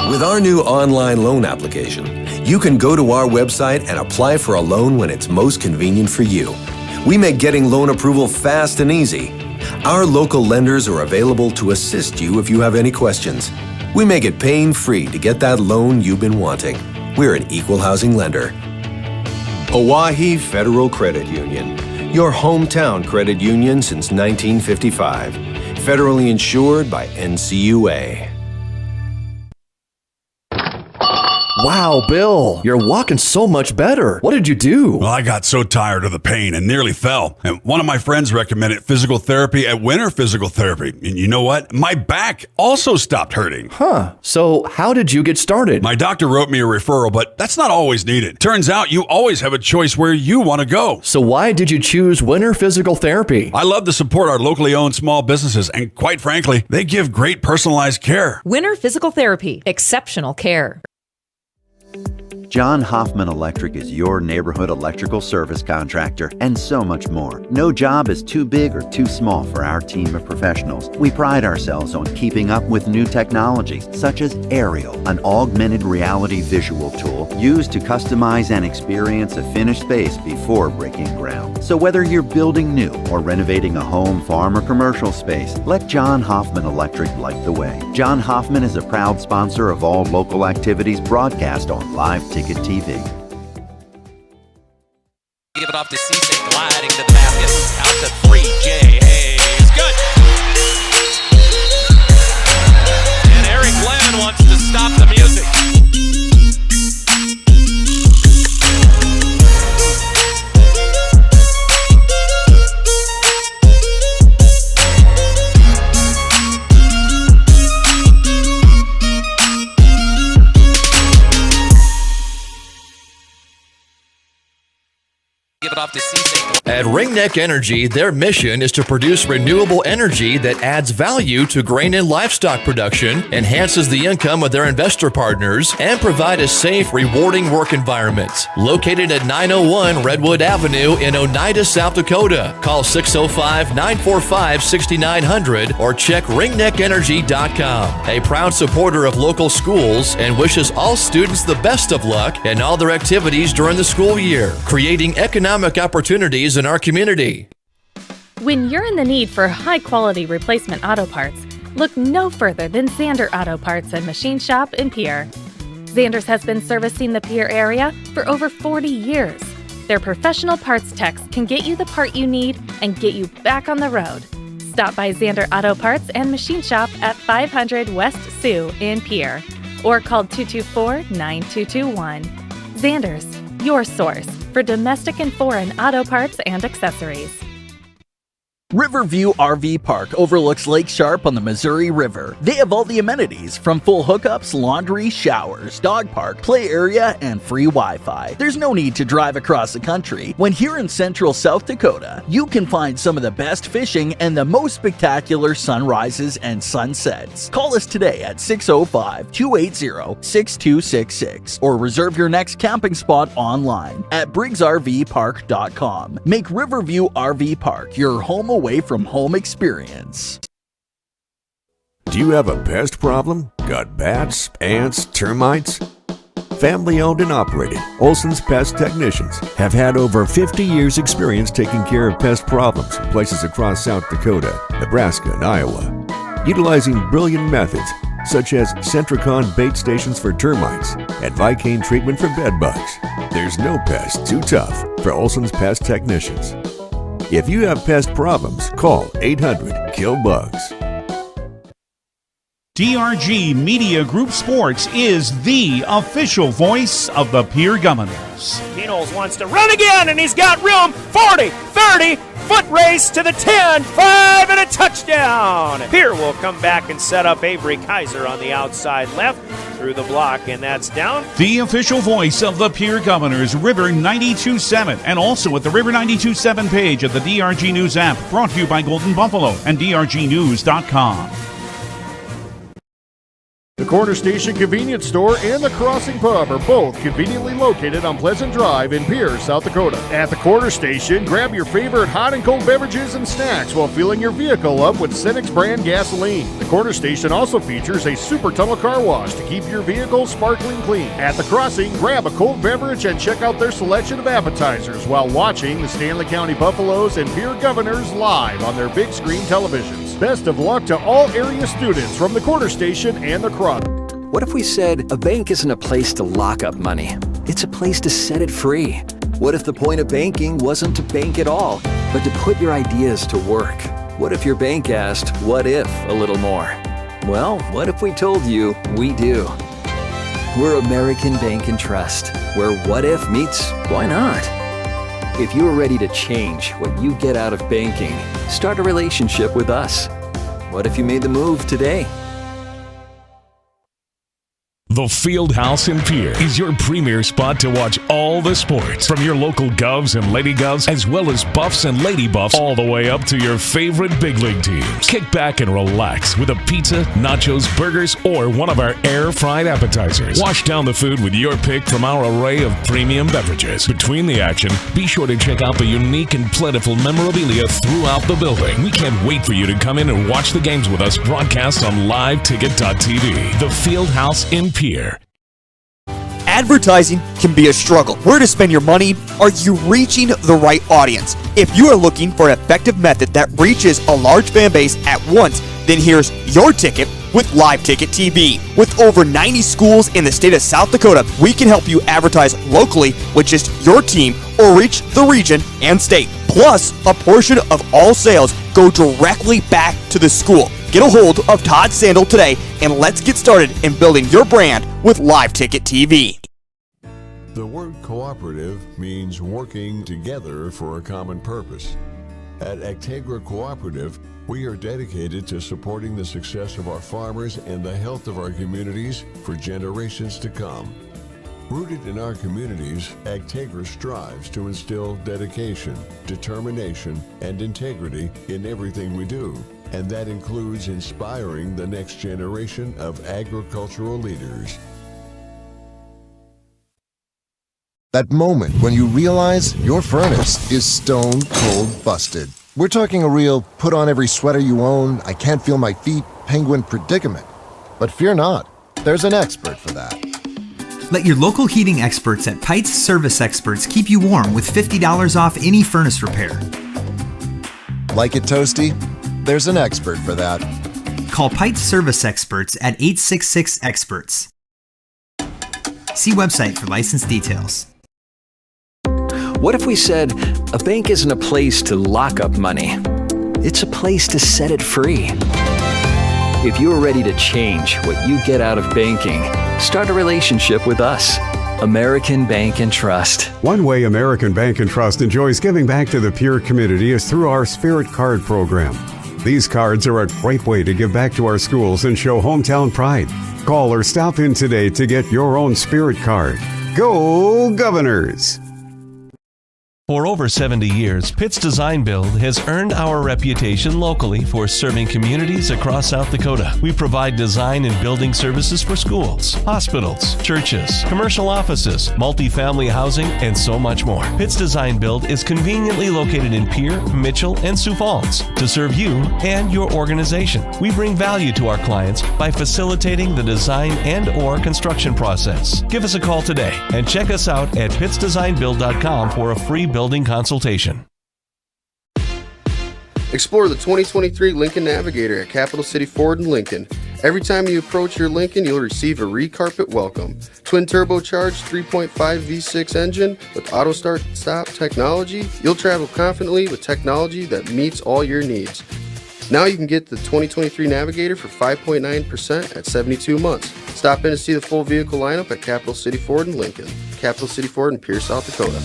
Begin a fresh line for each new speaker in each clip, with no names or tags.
With our new online loan application, you can go to our website and apply for a loan when it's most convenient for you. We make getting loan approval fast and easy. Our local lenders are available to assist you if you have any questions. We make it pain-free to get that loan you've been wanting. We're an equal housing lender. Owyhee Federal Credit Union, your hometown credit union since 1955. Federally insured by NCUA.
Wow, Bill, you're walking so much better. What did you do?
Well, I got so tired of the pain and nearly fell. And one of my friends recommended physical therapy at Winter Physical Therapy. And you know what? My back also stopped hurting.
Huh. So how did you get started?
My doctor wrote me a referral, but that's not always needed. Turns out you always have a choice where you want to go.
So why did you choose Winter Physical Therapy?
I love to support our locally owned small businesses, and quite frankly, they give great personalized care.
Winter Physical Therapy. Exceptional care.
John Hoffman Electric is your neighborhood electrical service contractor, and so much more. No job is too big or too small for our team of professionals. We pride ourselves on keeping up with new technologies, such as Aerial, an augmented reality visual tool used to customize and experience a finished space before breaking ground. So whether you're building new or renovating a home, farm, or commercial space, let John Hoffman Electric light the way. John Hoffman is a proud sponsor of all local activities broadcast on Live Ticket TV.
Give it off to Cisse, gliding to the basket. Out to 3, Jay Hayes. Good. And Eric Glenn wants to stop the music. Give it off to Cisse.
At Ringneck Energy, their mission is to produce renewable energy that adds value to grain and livestock production, enhances the income of their investor partners, and provide a safe, rewarding work environment. Located at 901 Redwood Avenue in Oneida, South Dakota. Call 605-945-6900 or check ringneckenergy.com. A proud supporter of local schools and wishes all students the best of luck in all their activities during the school year, creating economic opportunities in our community.
When you're in the need for high-quality replacement auto parts, look no further than Zander Auto Parts and Machine Shop in Pierre. Zander's has been servicing the Pierre area for over 40 years. Their professional parts techs can get you the part you need and get you back on the road. Stop by Zander Auto Parts and Machine Shop at 500 West Sioux in Pierre or call 224-9221. Zander's, your source for domestic and foreign auto parts and accessories.
Riverview RV Park overlooks Lake Sharp on the Missouri River. They have all the amenities from full hookups, laundry, showers, dog park, play area, and free Wi-Fi. There's no need to drive across the country. When here in central South Dakota, you can find some of the best fishing and the most spectacular sunrises and sunsets. Call us today at 605-280-6266 or reserve your next camping spot online at briggsrvpark.com. Make Riverview RV Park your home away from home experience.
Do you have a pest problem? Got bats, ants, termites? Family owned and operated, Olson's Pest Technicians have had over 50 years experience taking care of pest problems in places across South Dakota, Nebraska, and Iowa. Utilizing brilliant methods, such as Centricon bait stations for termites and Vicane treatment for bed bugs. There's no pest too tough for Olson's Pest Technicians. If you have pest problems, call 800-KILL-BUGS.
DRG Media Group Sports is the official voice of the Pierre Governors.
Knowles wants to run again, and he's got room. 40, 30, foot race to the 10, 5, and a touchdown. Pierre will come back and set up Avery Kaiser on the outside left through the block, and that's down.
The official voice of the Pierre Governors, River 92.7, and also at the River 92.7 page of the DRG News app, brought to you by Golden Buffalo and DRGnews.com.
The Corner Station Convenience Store and the Crossing Pub are both conveniently located on Pleasant Drive in Pierre, South Dakota. At the Corner Station, grab your favorite hot and cold beverages and snacks while filling your vehicle up with Cenex brand gasoline. The Corner Station also features a super tunnel car wash to keep your vehicle sparkling clean. At the Crossing, grab a cold beverage and check out their selection of appetizers while watching the Stanley County Buffaloes and Pierre Governors live on their big screen televisions. Best of luck to all area students from the Corner Station and the Crossing.
What if we said a bank isn't a place to lock up money? It's a place to set it free. What if the point of banking wasn't to bank at all, but to put your ideas to work? What if your bank asked, what if, a little more? Well, what if we told you we do? We're American Bank and Trust, where what if meets why not? If you are ready to change what you get out of banking, start a relationship with us. What if you made the move today?
The Fieldhouse in Pierre is your premier spot to watch all the sports, from your local Govs and Lady Govs, as well as Buffs and Lady Buffs, all the way up to your favorite big league teams. Kick back and relax with a pizza, nachos, burgers, or one of our air-fried appetizers. Wash down the food with your pick from our array of premium beverages. Between the action, be sure to check out the unique and plentiful memorabilia throughout the building. We can't wait for you to come in and watch the games with us, broadcast on liveticket.tv. The Fieldhouse in Pierre.
Advertising can be a struggle. Where to spend your money? Are you reaching the right audience? If you are looking for an effective method that reaches a large fan base at once, then here's your ticket with Live Ticket TV. With over 90 schools in the state of South Dakota, we can help you advertise locally with just your team or reach the region and state. Plus, a portion of all sales go directly back to the school. Get a hold of Todd Sandel today, and let's get started in building your brand with Live Ticket TV.
The word cooperative means working together for a common purpose. At Actegra Cooperative, we are dedicated to supporting the success of our farmers and the health of our communities for generations to come. Rooted in our communities, Actegra strives to instill dedication, determination, and integrity in everything we do. And that includes inspiring the next generation of agricultural leaders.
That moment when you realize your furnace is stone cold busted. We're talking a real put on every sweater you own, I can't feel my feet, penguin predicament. But fear not, there's an expert for that.
Let your local heating experts at Pites Service Experts keep you warm with $50 off any furnace repair.
Like it toasty? There's an expert for that.
Call Pites Service Experts at 866-EXPERTS. See website for license details.
What if we said a bank isn't a place to lock up money? It's a place to set it free. If you are ready to change what you get out of banking, start a relationship with us. American Bank and Trust.
One way American Bank and Trust enjoys giving back to the Pierre community is through our Spirit Card program. These cards are a great way to give back to our schools and show hometown pride. Call or stop in today to get your own Spirit Card. Go Governors!
For over 70 years, Pitt's Design Build has earned our reputation locally for serving communities across South Dakota. We provide design and building services for schools, hospitals, churches, commercial offices, multifamily housing, and so much more. Pitt's Design Build is conveniently located in Pierre, Mitchell, and Sioux Falls to serve you and your organization. We bring value to our clients by facilitating the design and/or construction process. Give us a call today and check us out at pittsdesignbuild.com for a free building consultation.
Explore the 2023 Lincoln Navigator at Capital City Ford in Lincoln. Every time you approach your Lincoln, you'll receive a recarpet welcome. Twin turbocharged 3.5 V6 engine with auto start stop technology, you'll travel confidently with technology that meets all your needs. Now you can get the 2023 Navigator for 5.9% at 72 months. Stop in to see the full vehicle lineup at Capital City Ford in Lincoln, Capital City Ford in Pierce, South Dakota.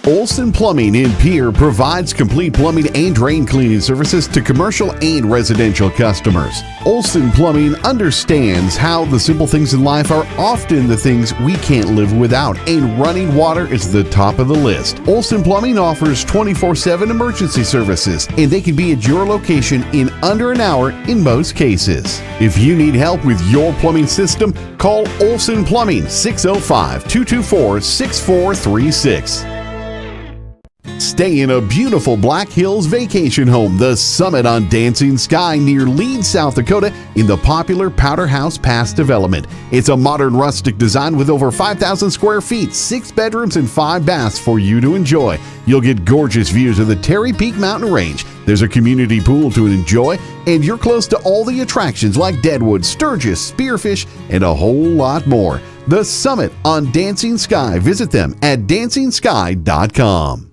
Olson Plumbing in Pierre provides complete plumbing and drain cleaning services to commercial and residential customers. Olson Plumbing understands how the simple things in life are often the things we can't live without, and running water is the top of the list. Olson Plumbing offers 24/7 emergency services, and they can be at your location in under an hour in most cases. If you need help with your plumbing system, call Olson Plumbing 605-224-6436. Stay in a beautiful Black Hills vacation home, the Summit on Dancing Sky near Leeds, South Dakota, in the popular Powder House Pass development. It's a modern rustic design with over 5,000 square feet, 6 bedrooms, and 5 baths for you to enjoy. You'll get gorgeous views of the Terry Peak Mountain Range. There's a community pool to enjoy, and you're close to all the attractions like Deadwood, Sturgis, Spearfish, and a whole lot more. The Summit on Dancing Sky. Visit them at DancingSky.com.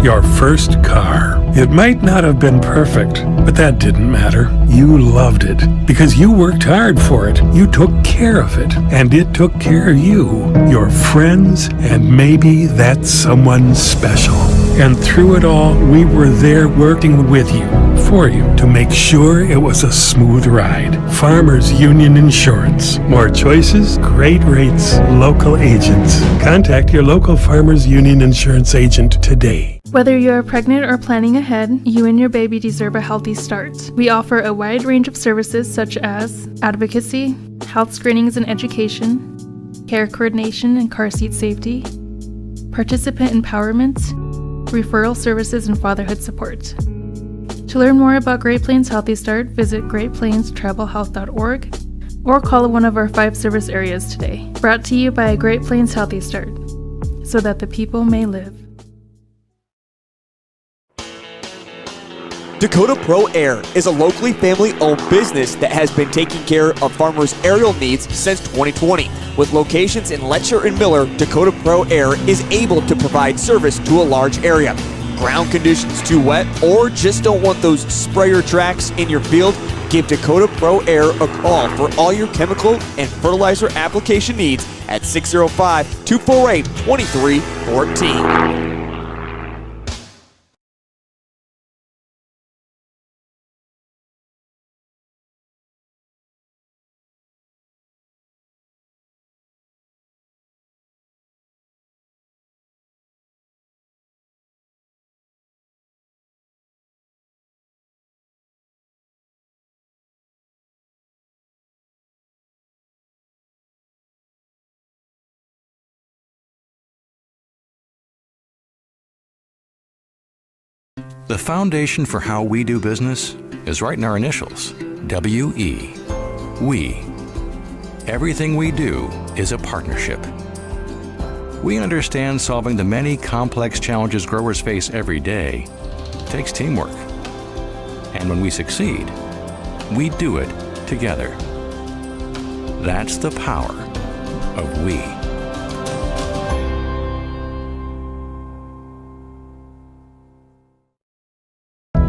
Your first car. It might not have been perfect, but that didn't matter. You loved it because you worked hard for it. You took care of it, and it took care of you, your friends, and maybe that someone special. And through it all, we were there working with you, for you, to make sure it was a smooth ride. Farmers Union Insurance. More choices, great rates, local agents. Contact your local Farmers Union Insurance agent today.
Whether you're pregnant or planning ahead, you and your baby deserve a healthy start. We offer a wide range of services such as advocacy, health screenings and education, care coordination and car seat safety, participant empowerment, referral services, and fatherhood support. To learn more about Great Plains Healthy Start, visit greatplainstravelhealth.org or call one of our 5 service areas today. Brought to you by Great Plains Healthy Start, so that the people may live.
Dakota Pro Air is a locally family-owned business that has been taking care of farmers' aerial needs since 2020. With locations in Letcher and Miller, Dakota Pro Air is able to provide service to a large area. Ground conditions too wet, or just don't want those sprayer tracks in your field? Give Dakota Pro Air a call for all your chemical and fertilizer application needs at 605-248-2314.
The foundation for how we do business is right in our initials, W-E. We. Everything we do is a partnership. We understand solving the many complex challenges growers face every day takes teamwork. And when we succeed, we do it together. That's the power of we.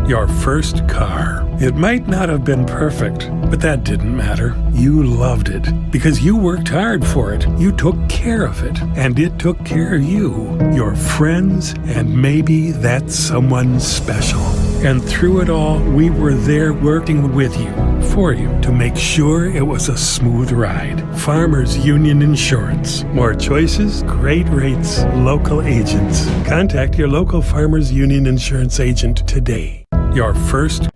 Your first car. It might not have been perfect, but that didn't matter. You loved it because you worked hard for it. You took care of it, and it took care of you, your friends, and maybe that someone special. And through it all, we were there working with you, for you, to make sure it was a smooth ride. Farmers Union Insurance. More choices, great rates, local agents. Contact your local Farmers Union Insurance agent today. Your first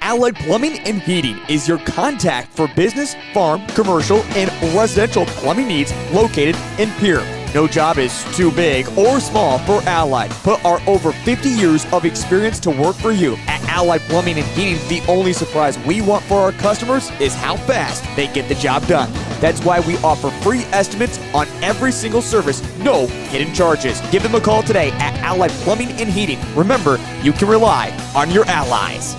Allied Plumbing and Heating is your contact for business, farm, commercial, and residential plumbing needs located in Pierre. No job is too big or small for Allied. Put our over 50 years of experience to work for you. At Allied Plumbing and Heating, the only surprise we want for our customers is how fast they get the job done. That's why we offer free estimates on every single service, no hidden charges. Give them a call today at Allied Plumbing and Heating. Remember, you can rely on your allies.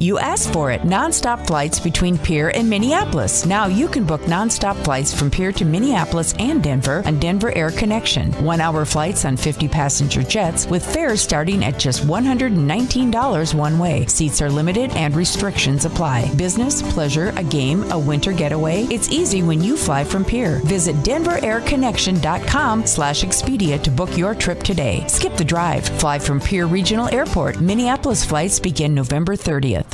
You asked for it. Non-stop flights between Pierre and Minneapolis. Now you can book non-stop flights from Pierre to Minneapolis and Denver on Denver Air Connection. 1-hour flights on 50-passenger jets with fares starting at just $119 one way. Seats are limited and restrictions apply. Business, pleasure, a game, a winter getaway. It's easy when you fly from Pierre. Visit DenverAirConnection.com/Expedia to book your trip today. Skip the drive. Fly from Pierre Regional Airport. Minneapolis flights begin November 30th.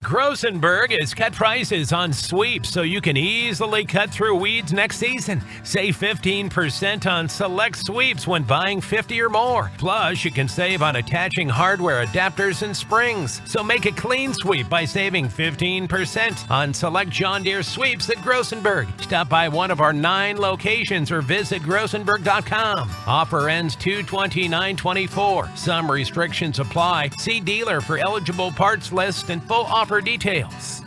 Grosenberg has cut prices on sweeps so you can easily cut through weeds next season. Save 15% on select sweeps when buying 50 or more. Plus, you can save on attaching hardware adapters and springs. So make a clean sweep by saving 15% on select John Deere sweeps at Grosenberg. Stop by one of our 9 locations or visit grosenberg.com. Offer ends 2/29/24. Some restrictions apply. See dealer for eligible parts list and full offer details.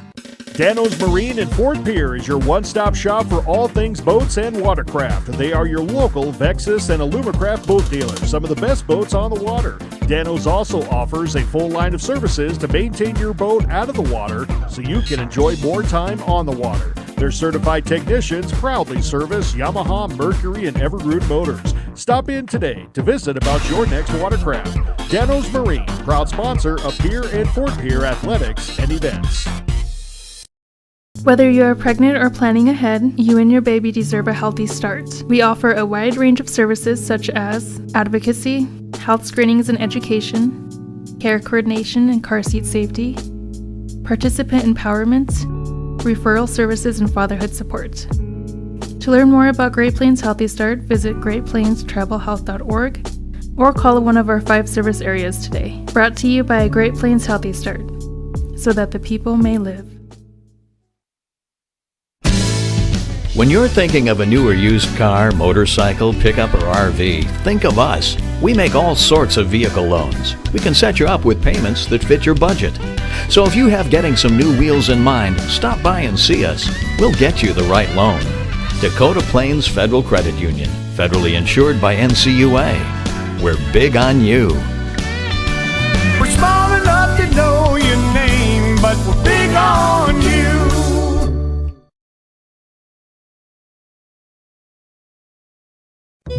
Dano's Marine in Fort Pierre is your one-stop shop for all things boats and watercraft. They are your local Vexus and Alumacraft boat dealer, some of the best boats on the water. Dano's also offers a full line of services to maintain your boat out of the water so you can enjoy more time on the water. Their certified technicians proudly service Yamaha, Mercury, and Evergreen motors. Stop in today to visit about your next watercraft. Dano's Marine, proud sponsor of Pierre and Fort Pierre athletics and events.
Whether you are pregnant or planning ahead, you and your baby deserve a healthy start. We offer a wide range of services such as advocacy, health screenings and education, care coordination and car seat safety, participant empowerment, referral services, and fatherhood support. To learn more about Great Plains Healthy Start, visit greatplainstravelhealth.org or call one of our 5 service areas today. Brought to you by Great Plains Healthy Start, so that the people may live.
When you're thinking of a new or used car, motorcycle, pickup, or RV, think of us. We make all sorts of vehicle loans. We can set you up with payments that fit your budget. So if you have getting some new wheels in mind, stop by and see us. We'll get you the right loan. Dakota Plains Federal Credit Union, federally insured by NCUA. We're big on you.
We're small enough to know your name, but we're big on you.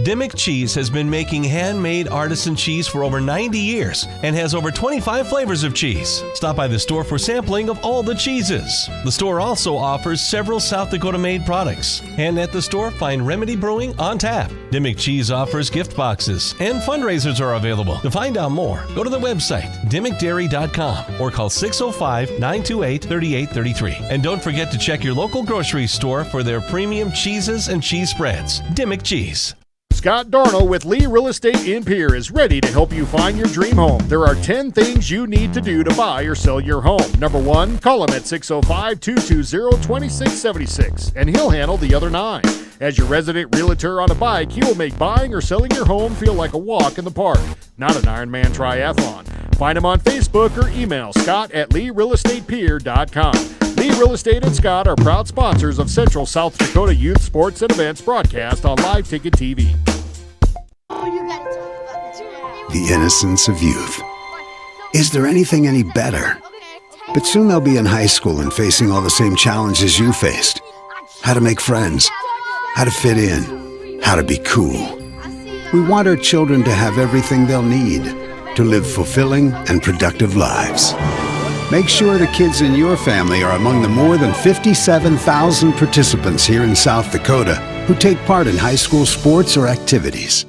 Dimmick Cheese has been making handmade artisan cheese for over 90 years and has over 25 flavors of cheese. Stop by the store for sampling of all the cheeses. The store also offers several South Dakota made products. And at the store, find Remedy Brewing on tap. Dimmick Cheese offers gift boxes and fundraisers are available. To find out more, go to the website dimmickdairy.com or call 605-928-3833. And don't forget to check your local grocery store for their premium cheeses and cheese spreads. Dimmick Cheese.
Scott Darnell with Lee Real Estate in Pierre is ready to help you find your dream home. There are 10 things you need to do to buy or sell your home. Number 1, call him at 605-220-2676, and he'll handle the other 9. As your resident realtor on a bike, he will make buying or selling your home feel like a walk in the park, not an Ironman triathlon. Find him on Facebook or email scott@LeeRealEstatePierre.com. Lee Real Estate and Scott are proud sponsors of Central South Dakota Youth Sports and Events broadcast on Live Ticket TV.
The innocence of youth. Is there anything any better? But soon they'll be in high school and facing all the same challenges you faced. How to make friends, how to fit in, how to be cool. We want our children to have everything they'll need to live fulfilling and productive lives. Make sure the kids in your family are among the more than 57,000 participants here in South Dakota who take part in high school sports or activities.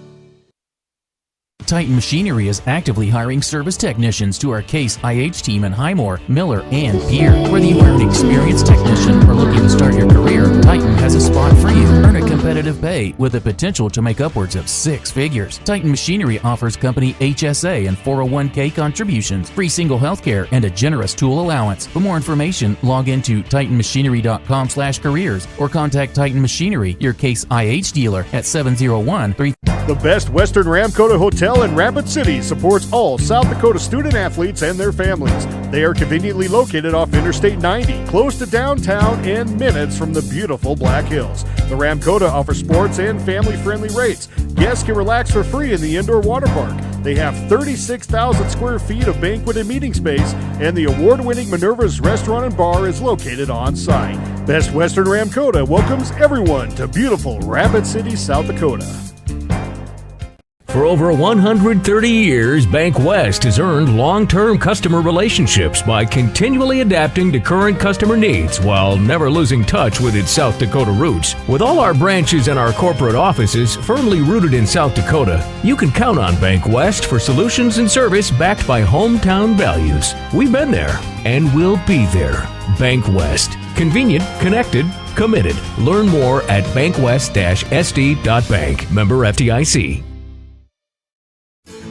Titan Machinery is actively hiring service technicians to our Case IH team in Highmore, Miller, and Pierre. Whether you are an experienced technician or looking to start your career, Titan has a spot for you. Earn a competitive competitive pay with the potential to make upwards of 6 figures. Titan Machinery offers company HSA and 401k contributions, free single health care, and a generous tool allowance. For more information, log into titanmachinery.com/careers or contact Titan Machinery, your Case IH dealer at 701-3.
The Best Western Ramkota Hotel in Rapid City supports all South Dakota student athletes and their families. They are conveniently located off Interstate 90, close to downtown and minutes from the beautiful Black Hills. The Ramkota offers sports and family-friendly rates. Guests can relax for free in the indoor water park. They have 36,000 square feet of banquet and meeting space, and the award-winning Minerva's Restaurant and Bar is located on site. Best Western Ramkota welcomes everyone to beautiful Rapid City, South Dakota.
For over 130 years, Bank West has earned long-term customer relationships by continually adapting to current customer needs while never losing touch with its South Dakota roots. With all our branches and our corporate offices firmly rooted in South Dakota, you can count on Bank West for solutions and service backed by hometown values. We've been there and we'll be there. Bank West. Convenient, connected, committed. Learn more at bankwest-sd.bank. Member FDIC.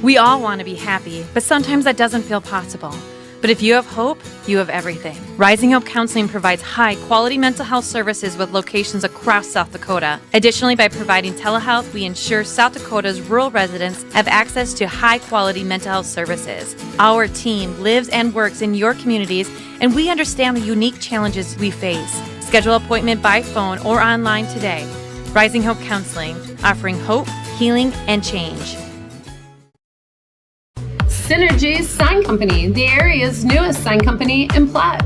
We all want to be happy, but sometimes that doesn't feel possible. But if you have hope, you have everything. Rising Hope Counseling provides high-quality mental health services with locations across South Dakota. Additionally, by providing telehealth, we ensure South Dakota's rural residents have access to high-quality mental health services. Our team lives and works in your communities, and we understand the unique challenges we face. Schedule an appointment by phone or online today. Rising Hope Counseling, offering hope, healing, and change.
Synergy Sign Company, the area's newest sign company in Platte.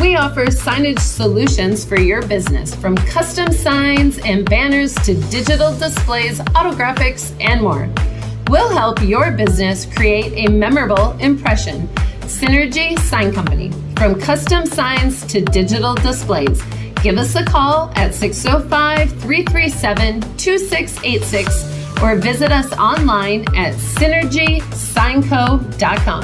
We offer signage solutions for your business, from custom signs and banners to digital displays, autographics, and more. We'll help your business create a memorable impression. Synergy Sign Company, from custom signs to digital displays. Give us a call at 605-337-2686 or visit us online at synergysignco.com.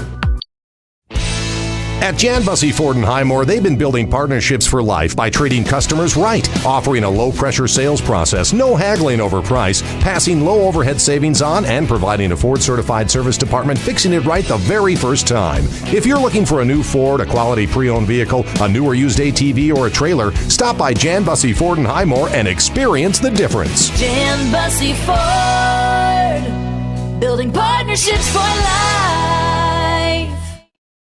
At Jan Bussey Ford and Highmore, they've been building partnerships for life by treating customers right, offering a low-pressure sales process, no haggling over price, passing low overhead savings on, and providing a Ford-certified service department fixing it right the very first time. If you're looking for a new Ford, a quality pre-owned vehicle, a new or used ATV, or a trailer, stop by Jan Bussey Ford and Highmore and experience the difference.
Jan Bussey Ford, building partnerships for life.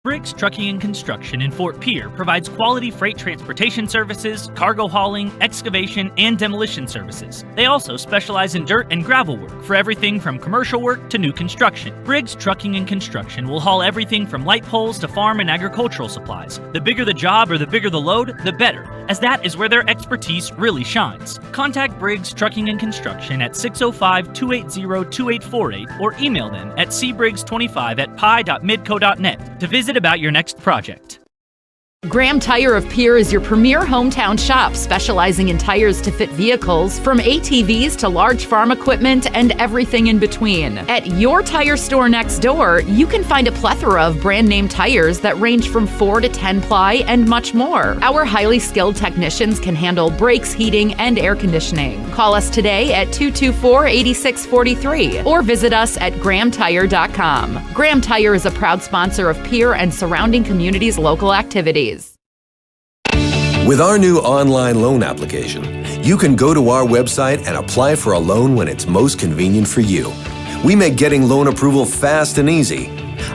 Briggs Trucking and Construction in Fort Pierre provides quality freight transportation services, cargo hauling, excavation, and demolition services. They also specialize in dirt and gravel work for everything from commercial work to new construction. Briggs Trucking and Construction will haul everything from light poles to farm and agricultural supplies. The bigger the job or the bigger the load, the better, as that is where their expertise really shines. Contact Briggs Trucking and Construction at 605-280-2848 or email them at cbriggs25@pi.midco.net to visit about your next project.
Graham Tire of Pierre is your premier hometown shop, specializing in tires to fit vehicles, from ATVs to large farm equipment and everything in between. At your tire store next door, you can find a plethora of brand name tires that range from 4 to 10 ply and much more. Our highly skilled technicians can handle brakes, heating, and air conditioning. Call us today at 224-8643 or visit us at grahamtire.com. Graham Tire is a proud sponsor of Pierre and surrounding communities' local activities.
With our new online loan application, you can go to our website and apply for a loan when it's most convenient for you. We make getting loan approval fast and easy.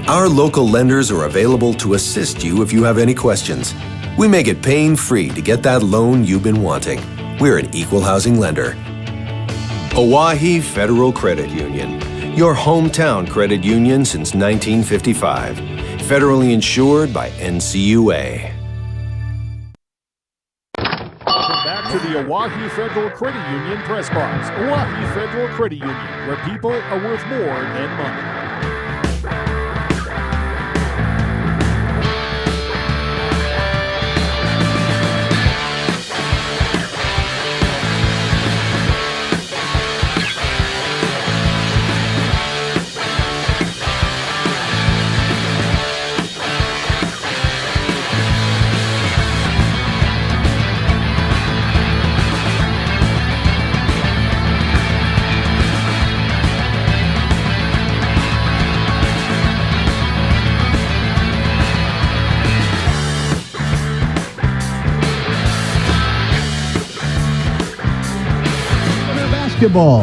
Our local lenders are available to assist you if you have any questions. We make it pain-free to get that loan you've been wanting. We're an equal housing lender. Oahe Federal Credit Union, your hometown credit union since 1955. Federally insured by NCUA.
Back to the Oahe Federal Credit Union press box. Oahe Federal Credit Union, where people are worth more than money.
basketball.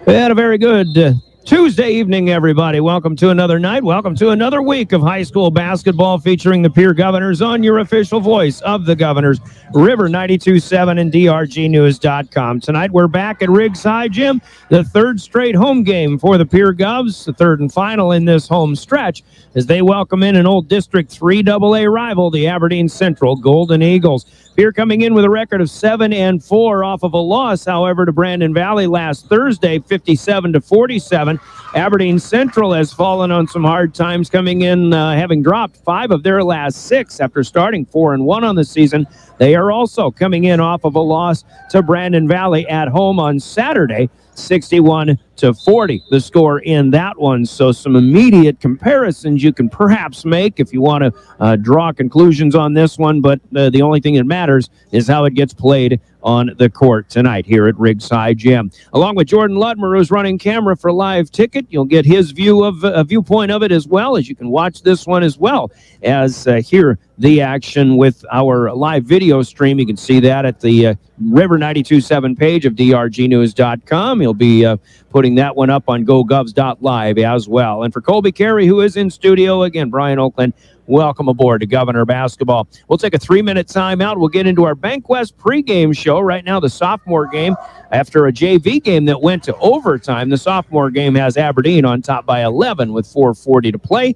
And a very good Tuesday evening, everybody. Welcome to another night. Welcome to another week of high school basketball featuring the Pierre Governors on your official voice of the Governors, River 92.7 and DRGnews.com. Tonight we're back at Riggs High Gym, the third straight home game for the Pierre Govs, the third and final in this home stretch, as they welcome in an old District 3 AA rival, the Aberdeen Central Golden Eagles. Pierre coming in with a record of 7-4 off of a loss, however, to Brandon Valley last Thursday, 57-47. Aberdeen Central has fallen on some hard times, coming in having dropped 5 of their last 6 after starting 4-1 on the season. They are also coming in off of a loss to Brandon Valley at home on Saturday, 61-40, the score in that one. So some immediate comparisons you can perhaps make if you want to draw conclusions on this one, but the only thing that matters is how it gets played on the court tonight here at Riggs High Gym. Along with Jordan Ludmer, who's running camera for Live Ticket, you'll get his viewpoint of it as well, as you can watch this one as well as hear the action with our live video stream. You can see that at the River 92.7 page of DRGnews.com. He'll be putting that one up on GoGovs.live as well. And for Colby Carey, who is in studio, again, Brian Oakland, welcome aboard to Governor Basketball. We'll take a 3-minute timeout. We'll get into our Bank West pregame show. Right now, the sophomore game, after a JV game that went to overtime, the sophomore game has Aberdeen on top by 11 with 4:40 to play.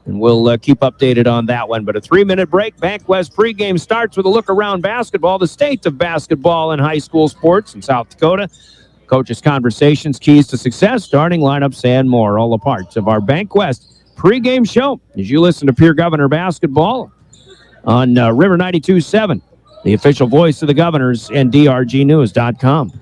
And we'll keep updated on that one. But a 3-minute break. Bank West pregame starts with a look around basketball, the state of basketball and high school sports in South Dakota. Coaches' conversations, keys to success, starting lineups, and more. All the parts of our Bank West pregame show as you listen to Pierre Governor Basketball on River 92.7, the official voice of the Governors, and DRGnews.com.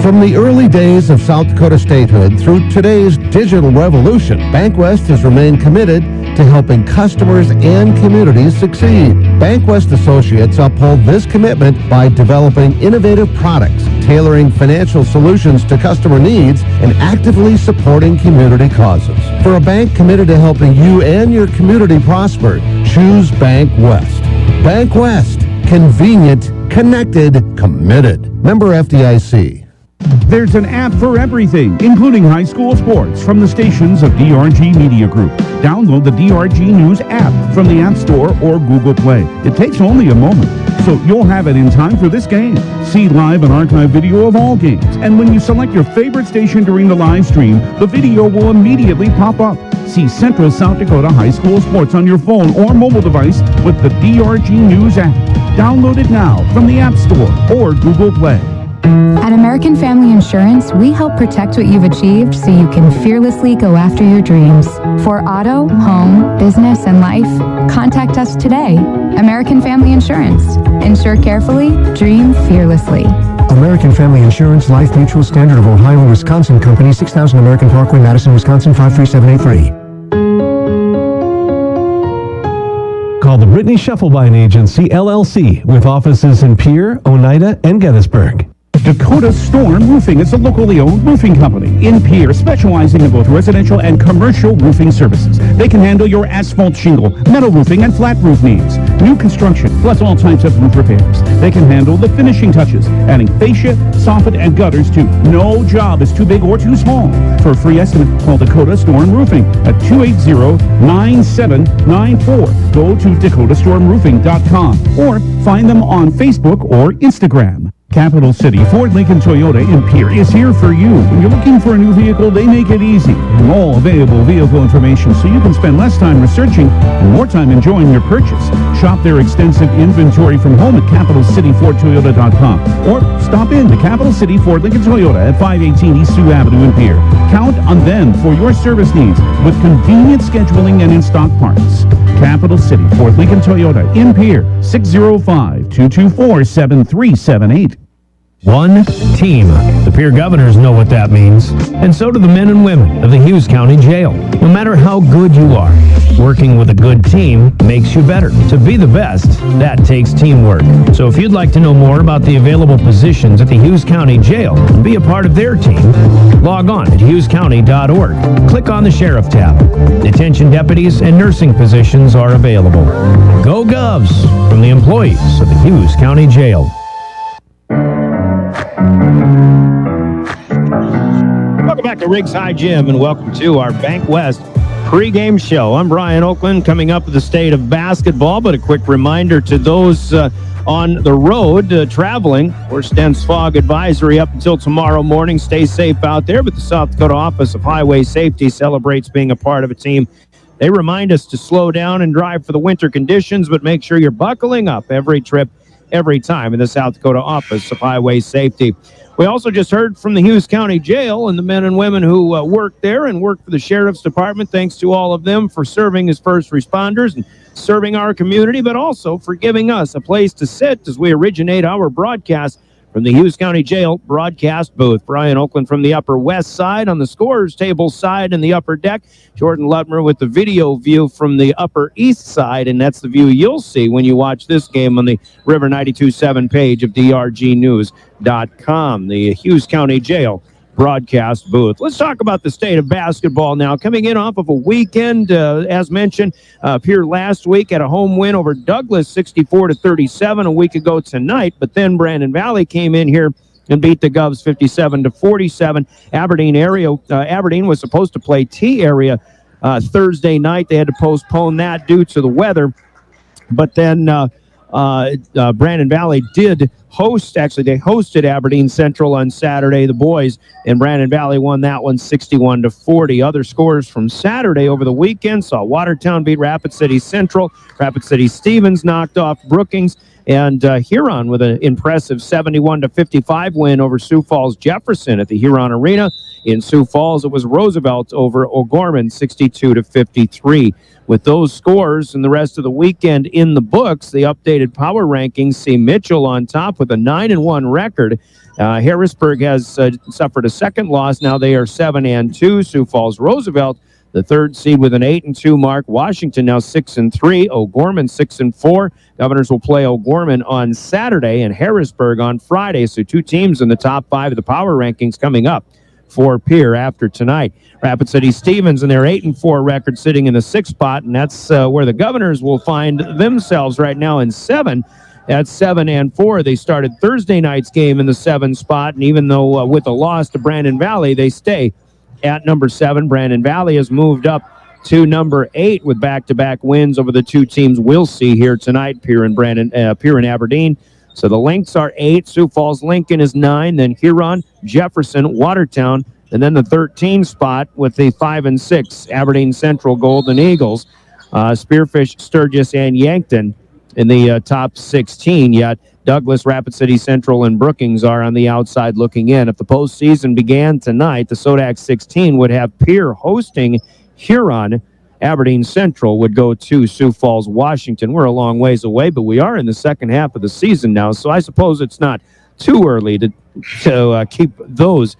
From the early days of South Dakota statehood through today's digital revolution, BankWest has remained committed to helping customers and communities succeed. BankWest Associates uphold this commitment by developing innovative products, tailoring financial solutions to customer needs, and actively supporting community causes. For a bank committed to helping you and your community prosper, choose BankWest. BankWest. Convenient, connected, committed. Member FDIC.
There's an app for everything, including high school sports, from the stations of DRG Media Group. Download the DRG News app from the App Store or Google Play. It takes only a moment, so you'll have it in time for this game. See live and archive video of all games, and when you select your favorite station during the live stream, the video will immediately pop up. See Central South Dakota High School Sports on your phone or mobile device with the DRG News app. Download it now from the App Store or Google Play.
At American Family Insurance, we help protect what you've achieved so you can fearlessly go after your dreams. For auto, home, business, and life, contact us today. American Family Insurance. Insure carefully, dream fearlessly.
American Family Insurance, Life Mutual, Standard of Ohio and Wisconsin Company, 6000 American Parkway, Madison, Wisconsin, 53783.
Call the Brittany Scheffelbein Agency, LLC, with offices in Pierre, Oneida, and Gettysburg.
Dakota Storm Roofing is a locally owned roofing company in Pierre, specializing in both residential and commercial roofing services. They can handle your asphalt shingle, metal roofing, and flat roof needs. New construction, plus all types of roof repairs. They can handle the finishing touches, adding fascia, soffit, and gutters too. No job is too big or too small. For a free estimate, call Dakota Storm Roofing at 280-9794. Go to dakotaststormroofing.com or find them on Facebook or Instagram. Capital City Ford Lincoln Toyota in Pierre is here for you. When you're looking for a new vehicle, they make it easy. And all available vehicle information so you can spend less time researching and more time enjoying your purchase. Shop their extensive inventory from home at CapitalCityFordToyota.com or stop in to Capital City Ford Lincoln Toyota at 518 East Sioux Avenue in Pierre. Count on them for your service needs with convenient scheduling and in-stock parts. Capital City Ford Lincoln Toyota in Pierre, 605-224-7378.
One team. The Pierre Governors know what that means, and so do the men and women of the Hughes County Jail. No matter how good you are, working with a good team makes you better. To be the best, that takes teamwork. So if you'd like to know more about the available positions at the Hughes County Jail and be a part of their team, log on at hughescounty.org. Click on the Sheriff tab. Detention deputies and nursing positions are available. Go Govs from the employees of the Hughes County Jail. Welcome back to Riggs High Gym, and welcome to our Bank West pregame show. I'm Brian Oakland, coming up with the state of basketball, but a quick reminder to those on the road traveling. We're dense fog advisory up until tomorrow morning. Stay safe out there, but the South Dakota Office of Highway Safety celebrates being a part of a team. They remind us to slow down and drive for the winter conditions, but make sure you're buckling up every trip, every time in the South Dakota Office of Highway Safety. We also just heard from the Hughes County Jail and the men and women who work there and work for the Sheriff's Department. Thanks to all of them for serving as first responders and serving our community, but also for giving us a place to sit as we originate our broadcast from the Hughes County Jail broadcast booth. Brian Oakland from the Upper West Side on the scorer's table side and the upper deck. Jordan Lutmer with the video view from the Upper East Side, and that's the view you'll see when you watch this game on the River 92.7 page of drgnews.com. The Hughes County Jail broadcast booth. Let's talk about the state of basketball now. Coming in off of a weekend, as mentioned, Pierre last week had a home win over Douglas, 64-37 a week ago tonight, but then Brandon Valley came in here and beat the Govs 57-47. Aberdeen was supposed to play T-Area Thursday night. They had to postpone that due to the weather, but then Brandon Valley did host. Actually, they hosted Aberdeen Central on Saturday, the boys, and Brandon Valley won that one 61-40. Other scores from Saturday over the weekend saw Watertown beat Rapid City Central. Rapid City Stevens knocked off Brookings, and Huron with an impressive 71-55 win over Sioux Falls Jefferson at the Huron Arena. In Sioux Falls, it was Roosevelt over O'Gorman, 62-53. With those scores and the rest of the weekend in the books, the updated power rankings see Mitchell on top with a 9-1 record. Harrisburg has suffered a second loss. Now they are 7-2. Sioux Falls Roosevelt, the third seed, with an 8-2 mark. Washington now 6-3. O'Gorman 6-4. Governors will play O'Gorman on Saturday and Harrisburg on Friday. So two teams in the top five of the power rankings coming up for Pierre after tonight. Rapid City Stevens and their 8-4 record sitting in the sixth spot, and that's where the Governors will find themselves right now in 7. At 7-4, they started Thursday night's game in the 7 spot, and even though with a loss to Brandon Valley, they stay at number 7. Brandon Valley has moved up to number 8 with back-to-back wins over the two teams we'll see here tonight, Pierre and Aberdeen. So the Lynx are 8, Sioux Falls Lincoln is 9, then Huron, Jefferson, Watertown, and then the 13 spot with the 5-6 Aberdeen Central Golden Eagles, Spearfish, Sturgis, and Yankton in the top 16. Yet Douglas, Rapid City Central, and Brookings are on the outside looking in. If the postseason began tonight, the Sodak 16 would have Pierre hosting Huron. Aberdeen Central would go to Sioux Falls, Washington. We're a long ways away, but we are in the second half of the season now, so I suppose it's not too early to keep those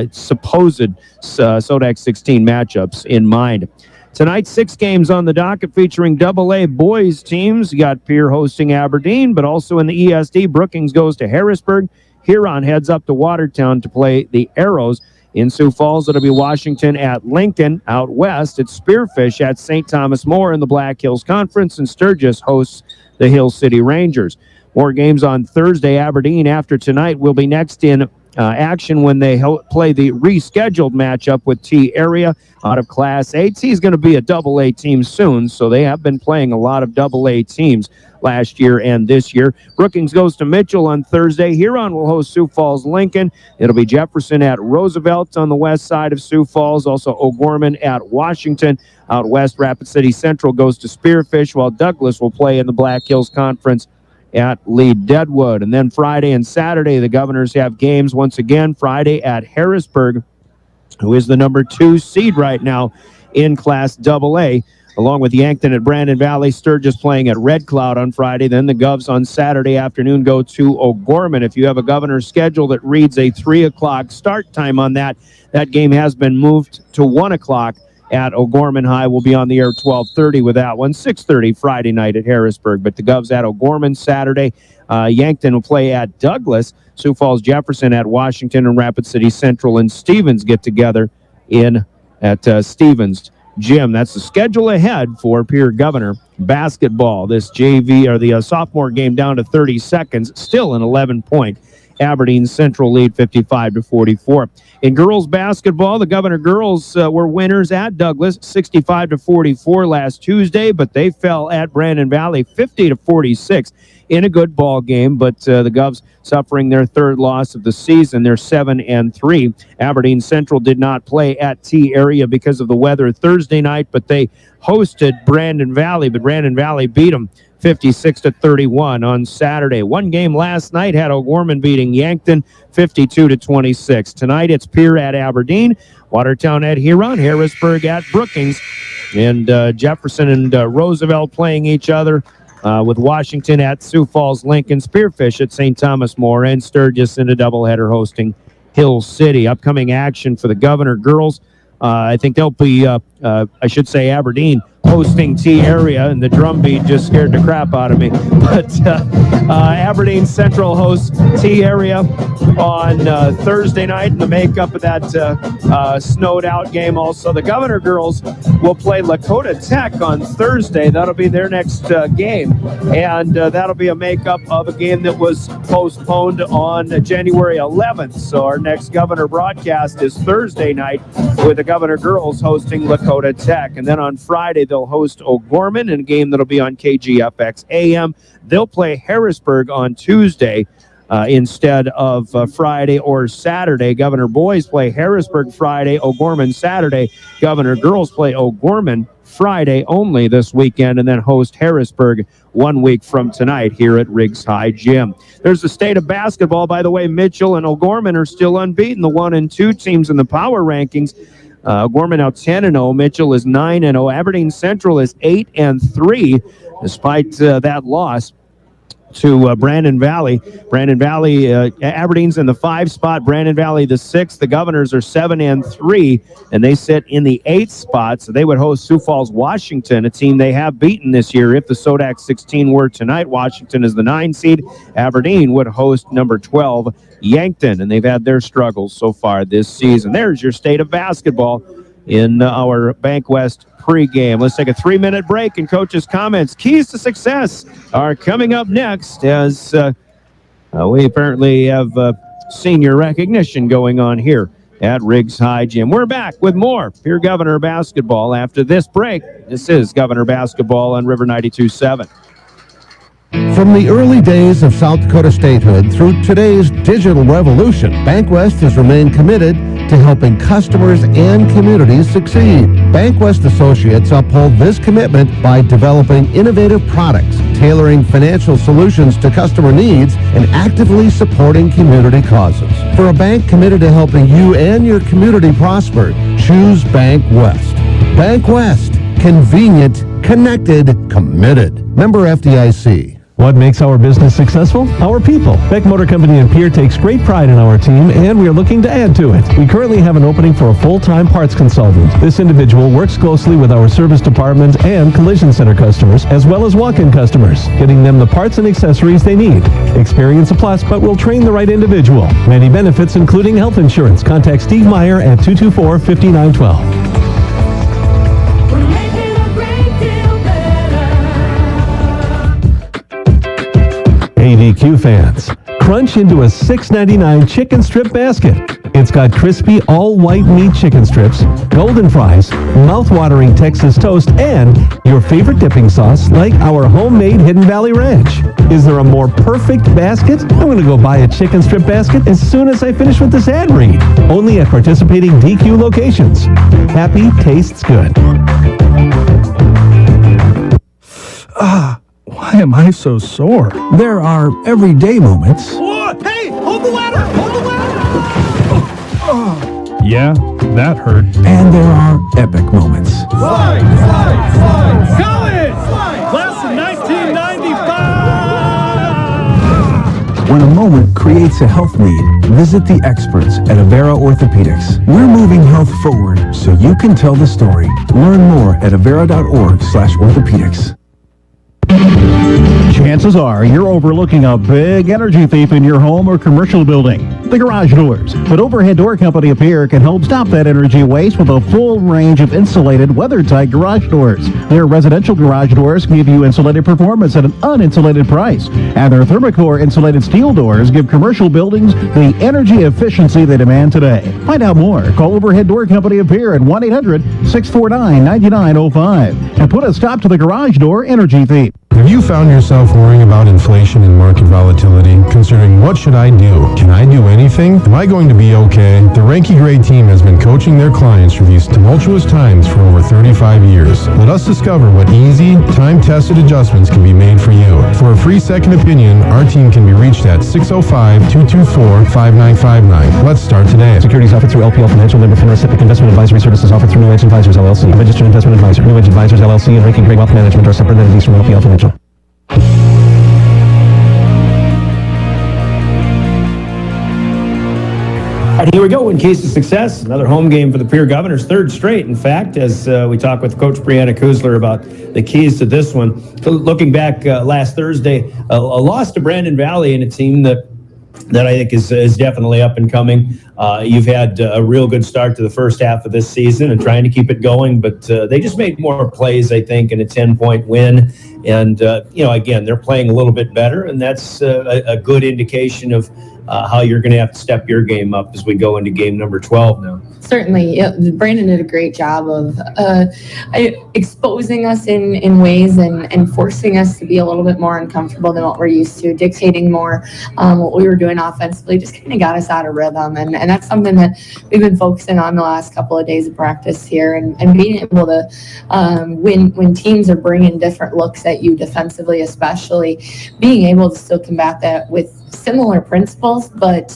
supposed Sodak 16 matchups in mind. Tonight, 6 games on the docket featuring AA boys teams. You got Pierre hosting Aberdeen, but also in the ESD, Brookings goes to Harrisburg. Huron heads up to Watertown to play the Arrows. In Sioux Falls, it'll be Washington at Lincoln. Out west, it's Spearfish at St. Thomas More in the Black Hills Conference, and Sturgis hosts the Hill City Rangers. More games on Thursday. Aberdeen, after tonight, will be next in action when they play the rescheduled matchup with T-Area out of Class A. T is going to be a AA team soon, so they have been playing a lot of AA teams last year and this year. Brookings goes to Mitchell on Thursday. Huron will host Sioux Falls Lincoln. It'll be Jefferson at Roosevelt on the west side of Sioux Falls. Also O'Gorman at Washington. Out west, Rapid City Central goes to Spearfish, while Douglas will play in the Black Hills Conference at Lee Deadwood. And then Friday and Saturday, the Governors have games once again. Friday at Harrisburg, who is the number 2 seed right now in Class AA, along with Yankton at Brandon Valley. Sturgis playing at Red Cloud on Friday. Then the Govs on Saturday afternoon go to O'Gorman. If you have a Governor's schedule that reads a 3 o'clock start time on that game has been moved to 1 o'clock at O'Gorman High. Will be on the air 12:30 with that one. 6:30 Friday night at Harrisburg. But the Govs at O'Gorman Saturday. Yankton will play at Douglas. Sioux Falls Jefferson at Washington, and Rapid City Central and Stevens get together at Stevens Gym. That's the schedule ahead for Pierre Governor basketball. This JV or the sophomore game down to 30 seconds. Still an 11-point Aberdeen Central lead 55-44. In girls basketball, the Governor girls were winners at Douglas 65-44 last Tuesday, but they fell at Brandon Valley 50-46 in a good ball game. But the Govs suffering their third loss of the season. They're 7-3. Aberdeen Central did not play at T area because of the weather Thursday night, but they hosted Brandon Valley, but Brandon Valley beat them 56-31 on Saturday. One game last night had O'Gorman beating Yankton 52-26. Tonight it's Pierre at Aberdeen, Watertown at Huron, Harrisburg at Brookings, and Jefferson and Roosevelt playing each other, with Washington at Sioux Falls, Lincoln, Spearfish at St. Thomas More, and Sturgis in a doubleheader hosting Hill City. Upcoming action for the Governor girls. I think they'll be, I should say Aberdeen, hosting T area, and the drum beat just scared the crap out of me. But Aberdeen Central hosts T area on Thursday night in the makeup of that snowed out game. Also, the Governor girls will play Lakota Tech on Thursday. That'll be their next game, and that'll be a makeup of a game that was postponed on January 11th. So our next Governor broadcast is Thursday night with the Governor girls hosting Lakota Tech, and then on Friday they'll host O'Gorman in a game that'll be on KGFX AM. They'll play Harrisburg on Tuesday instead of Friday or Saturday. Governor boys play Harrisburg Friday, O'Gorman Saturday. Governor girls play O'Gorman Friday only this weekend, and then host Harrisburg 1 week from tonight here at Riggs High Gym. There's the state of basketball. By the way, Mitchell and O'Gorman are still unbeaten, the 1 and 2 teams in the power rankings. O'Gorman now 10-0. Mitchell is 9-0. Aberdeen Central is 8-3, despite that loss to Brandon Valley. Brandon Valley, Aberdeen's in the 5 spot. Brandon Valley the 6th. The Governors are 7-3, and they sit in the 8th spot. So they would host Sioux Falls, Washington, a team they have beaten this year. If the Sodak 16 were tonight, Washington is the 9 seed. Aberdeen would host number 12, Yankton, and they've had their struggles so far this season. There's your state of basketball in our Bank West pregame. Let's take a 3-minute break, and Coach's comments. Keys to success are coming up next, as we apparently have senior recognition going on here at Riggs High Gym. We're back with more Pierre Governor basketball after this break. This is Governor basketball on River 92.7.
From the early days of South Dakota statehood through today's digital revolution, BankWest has remained committed to helping customers and communities succeed. BankWest Associates uphold this commitment by developing innovative products, tailoring financial solutions to customer needs, and actively supporting community causes. For a bank committed to helping you and your community prosper, choose BankWest. BankWest. Convenient, connected, committed. Member FDIC.
What makes our business successful? Our people. Beck Motor Company in Pierre takes great pride in our team, and we are looking to add to it. We currently have an opening for a full-time parts consultant. This individual works closely with our service department and collision center customers, as well as walk-in customers, getting them the parts and accessories they need. Experience a plus, but we'll train the right individual. Many benefits, including health insurance. Contact Steve Meyer at 224-5912. ADQ fans, crunch into a $6.99 chicken strip basket. It's got crispy all-white meat chicken strips, golden fries, mouth-watering Texas toast, and your favorite dipping sauce like our homemade Hidden Valley Ranch. Is there a more perfect basket? I'm going to go buy a chicken strip basket as soon as I finish with this ad read. Only at participating DQ locations. Happy tastes good.
Why am I so sore? There are everyday moments.
Whoa, hey, hold the ladder! Hold the ladder!
Yeah, that hurt. And there are epic moments.
Slide! College! Class of 1995!
When a moment creates a health need, visit the experts at Avera Orthopedics. We're moving health forward so you can tell the story. Learn more at avera.org/orthopedics.
Chances are you're overlooking a big energy thief in your home or commercial building. the garage doors. But Overhead Door Company of Pierre can help stop that energy waste with a full range of insulated, weather-tight garage doors. Their residential garage doors give you insulated performance at an uninsulated price. And their Thermocore insulated steel doors give commercial buildings the energy efficiency they demand today. Find out more. Call Overhead Door Company of Pierre at 1-800-649-9905 and put a stop to the garage door energy thief.
Have you found yourself worrying about inflation and market volatility, considering what should I do? Can I do anything? Am I going to be okay? The Ranky Gray team has been coaching their clients through these tumultuous times for over 35 years. Let us discover what easy, time-tested adjustments can be made for you. For a free second opinion, our team can be reached at 605-224-5959. Let's start today.
Securities offered through LPL Financial, member FINRA. SIPC investment advisory services offered through New Age Advisors LLC. A registered investment advisor. New Age Advisors LLC and Ranky Gray Wealth Management are separate entities from LPL Financial.
And here we go. In case of success, another home game for the Pierre Governors, third straight. In fact, as we talk with Coach Brianna Kuzler about the keys to this one. Looking back last Thursday, a loss to Brandon Valley and a team that I think is definitely up and coming. You've had a real good start to the first half of this season and trying to keep it going, but they just made more plays, I think, in a 10-point win. And, again, they're playing a little bit better, and that's a good indication of how you're going to have to step your game up as we go into game number 12 now.
Certainly. Brandon did a great job of exposing us in ways and forcing us to be a little bit more uncomfortable than what we're used to, dictating more what we were doing offensively, just kind of got us out of rhythm. And that's something that we've been focusing on the last couple of days of practice here, and being able to, when teams are bringing different looks at you defensively especially, being able to still combat that with similar principles, but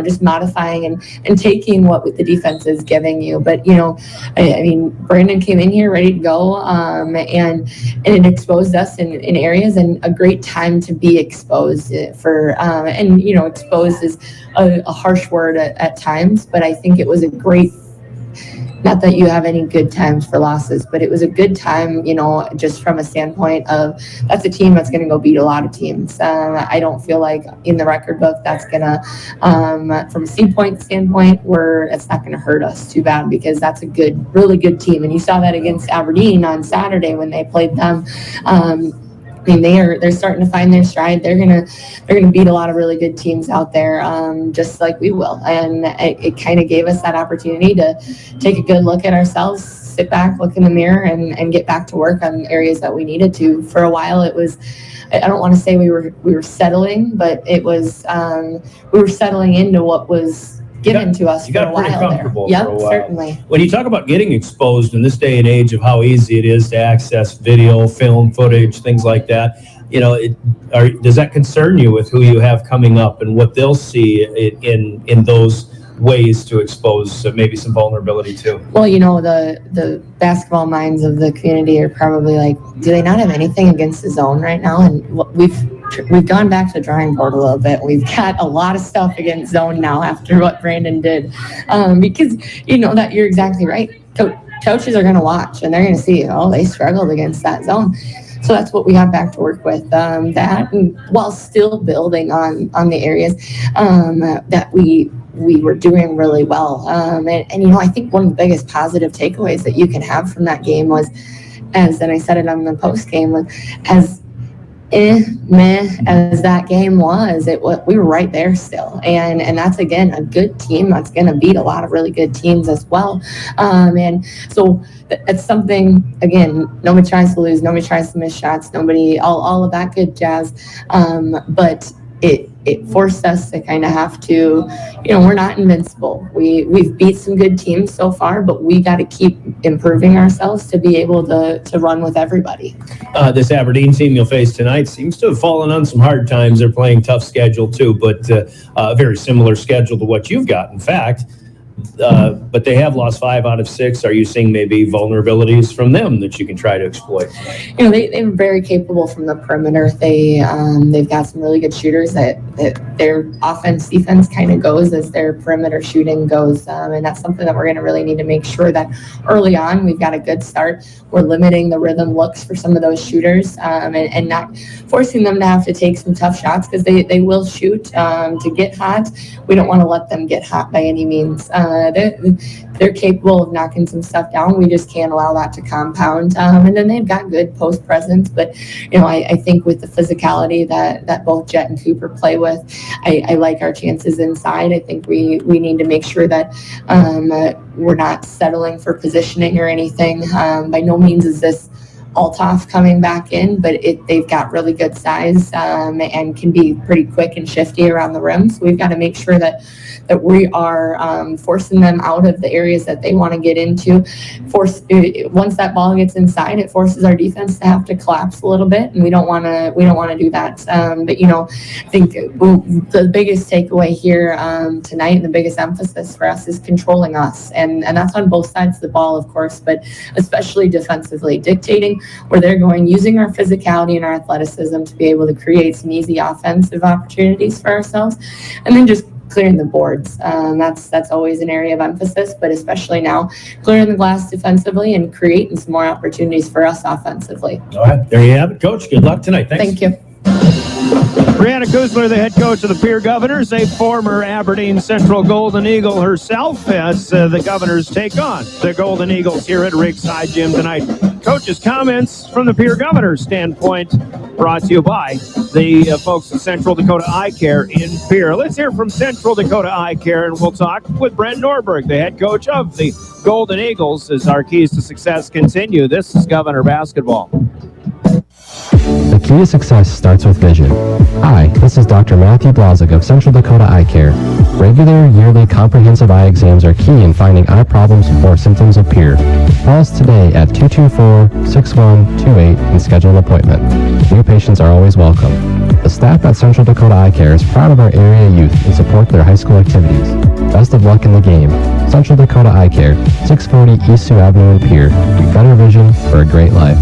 just modifying and taking what the defense is giving you. But I mean, Brandon came in here ready to go, and it exposed us in areas, and a great time to be exposed for. Exposed is a harsh word at times, but I think it was a great. Not that you have any good times for losses, but it was a good time, just from a standpoint of that's a team that's going to go beat a lot of teams. I don't feel like in the record book that's going to, from a seed point standpoint, it's not going to hurt us too bad, because that's a really good team. And you saw that against Aberdeen on Saturday when they played them. They're starting to find their stride. They're gonna beat a lot of really good teams out there, just like we will. And it kind of gave us that opportunity to take a good look at ourselves, sit back, look in the mirror, and get back to work on areas that we needed to. For a while, it was. I don't want to say we were settling, but it was we were settling into what was given to us for a while there. Yep, certainly.
When you talk about getting exposed in this day and age of how easy it is to access video, film footage, things like that, does that concern you with who you have coming up and what they'll see in those ways to expose maybe some vulnerability too?
Well, the basketball minds of the community are probably like, do they not have anything against the zone right now? And we've gone back to the drawing board a little bit. We've got a lot of stuff against zone now after what Brandon did, because that you're exactly right. Coaches are going to watch and they're going to see, they struggled against that zone. So that's what we got back to work with, that, and while still building on the areas that we were doing really well. And I think one of the biggest positive takeaways that you can have from that game was, and I said it on the post game, was as that game was, we were right there still, and that's again a good team that's going to beat a lot of really good teams as well, and so it's something, again, nobody tries to lose, nobody tries to miss shots, nobody, all of that good jazz, but it forced us to kind of have to, we're not invincible. We've beat some good teams so far, but we got to keep improving ourselves to be able to run with everybody.
This Aberdeen team you'll face tonight seems to have fallen on some hard times. They're playing tough schedule too, but a very similar schedule to what you've got. In fact, but they have lost 5 out of 6. Are you seeing maybe vulnerabilities from them that you can try to exploit?
They're very capable from the perimeter. They've got some really good shooters that their offense, defense kind of goes as their perimeter shooting goes. And that's something that we're going to really need to make sure that early on we've got a good start. We're limiting the rhythm looks for some of those shooters and not forcing them to have to take some tough shots because they will shoot to get hot. We don't want to let them get hot by any means. They're capable of knocking some stuff down. We just can't allow that to compound. And then they've got good post presence. But, I think with the physicality that both Jet and Cooper play with, I like our chances inside. I think we need to make sure that we're not settling for positioning or anything. By no means is this Altoff coming back in, but they've got really good size and can be pretty quick and shifty around the rim. So we've got to make sure that we are forcing them out of the areas that they want to get into. Once that ball gets inside, it forces our defense to have to collapse a little bit, and we don't want to do that. But I think the biggest takeaway here tonight and the biggest emphasis for us is controlling us, and that's on both sides of the ball, of course, but especially defensively, dictating where they're going, using our physicality and our athleticism to be able to create some easy offensive opportunities for ourselves, and then just clearing the boards. That's always an area of emphasis, but especially now, clearing the glass defensively and creating some more opportunities for us offensively.
All right, there you have it, Coach. Good luck tonight. Thanks.
Thank you.
Brianna Kuzler, the head coach of the Pierre Governors, a former Aberdeen Central Golden Eagle herself, as the Governors take on the Golden Eagles here at Riggs High Gym tonight. Coach's comments from the Pierre Governors standpoint brought to you by the folks at Central Dakota Eye Care in Pierre. Let's hear from Central Dakota Eye Care, and we'll talk with Brent Norberg, the head coach of the Golden Eagles, as our keys to success continue. This is Governor Basketball.
The key to success starts with vision. Hi, this is Dr. Matthew Blazek of Central Dakota Eye Care. Regular, yearly, comprehensive eye exams are key in finding eye problems or symptoms of Pierre. Call us today at 224-6128 and schedule an appointment. New patients are always welcome. The staff at Central Dakota Eye Care is proud of our area youth and support their high school activities. Best of luck in the game. Central Dakota Eye Care, 640 East Sioux Avenue in Pierre. Better vision for a great life.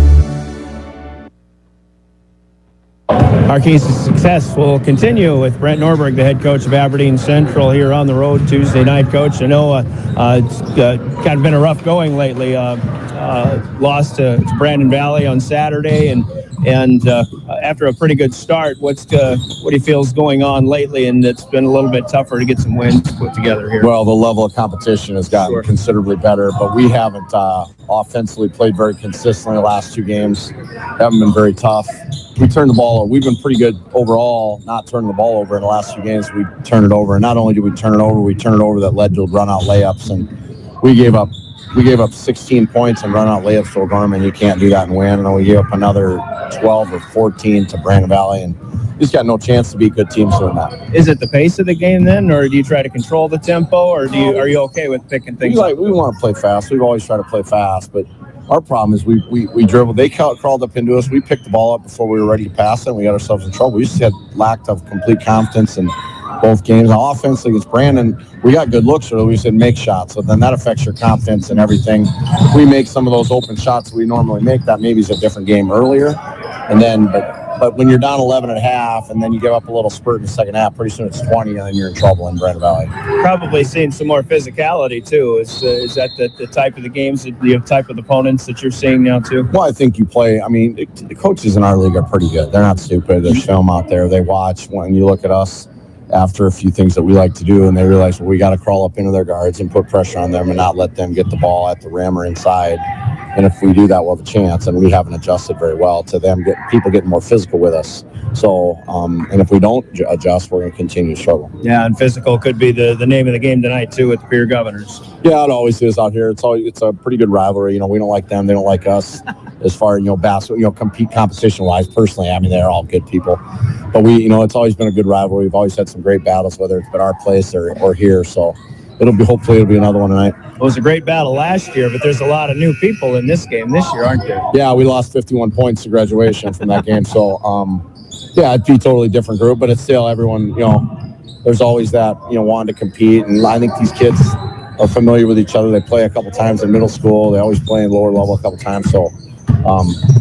Our keys to success will continue with Brent Norberg, the head coach of Aberdeen Central, here on the road Tuesday night. Coach, I know it's kind of been a rough going lately. Lost to Brandon Valley on Saturday, and after a pretty good start, what do you feel is going on lately? And it's been a little bit tougher to get some wins put together here.
Well, the level of competition has gotten considerably better, but we haven't offensively played very consistently the last 2 games. Haven't been very tough. We turned the ball over. We've been pretty good overall, not turning the ball over in the last 2 games. We turned it over. And not only did we turn it over that led to run-out layups. And we gave up 16 points and run-out layups to O'Gorman. You can't do that and win. And then we gave up another 12 or 14 to Brandon Valley. And we just got no chance to beat good teams doing that.
Is it the pace of the game then, or do you try to control the tempo, or are you okay with picking things up?
We want to play fast. We've always tried to play fast, but our problem is we dribbled. They crawled up into us. We picked the ball up before we were ready to pass it, and we got ourselves in trouble. We just had lack of complete confidence in both games. Now, offensively against Brandon, we got good looks, so we said make shots. So then that affects your confidence and everything. If we make some of those open shots we normally make, that maybe is a different game earlier. And then, but when you're down 11 at half and then you give up a little spurt in the second half, pretty soon it's 20 and then you're in trouble in Brandon Valley.
Probably seeing some more physicality too. Is that the type of the games, the type of opponents that you're seeing now too?
Well, I think you play. I mean, the coaches in our league are pretty good. They're not stupid. There's film out there. They watch. When you look at us after a few things that we like to do, and they realize, well, we got to crawl up into their guards and put pressure on them and not let them get the ball at the rim or inside. And if we do that, we'll have a chance. And we haven't adjusted very well to them, people getting more physical with us. So, and if we don't adjust, we're going to continue to struggle.
Yeah, and physical could be the name of the game tonight too with the Pierre Governors.
Yeah, it always is out here. It's a pretty good rivalry. You know, we don't like them, they don't like us. As far as basketball, competition wise. Personally, I mean, they're all good people. But it's always been a good rivalry. We've always had some great battles, whether it's been our place or here. So. Hopefully it'll be another one tonight.
It was a great battle last year, but there's a lot of new people in this game this year, aren't there?
Yeah, we lost 51 points to graduation from that game. So, it'd be a totally different group, but it's still everyone, there's always that, wanting to compete. And I think these kids, are familiar with each other. They play a couple times in middle school. They always play in lower level a couple times. So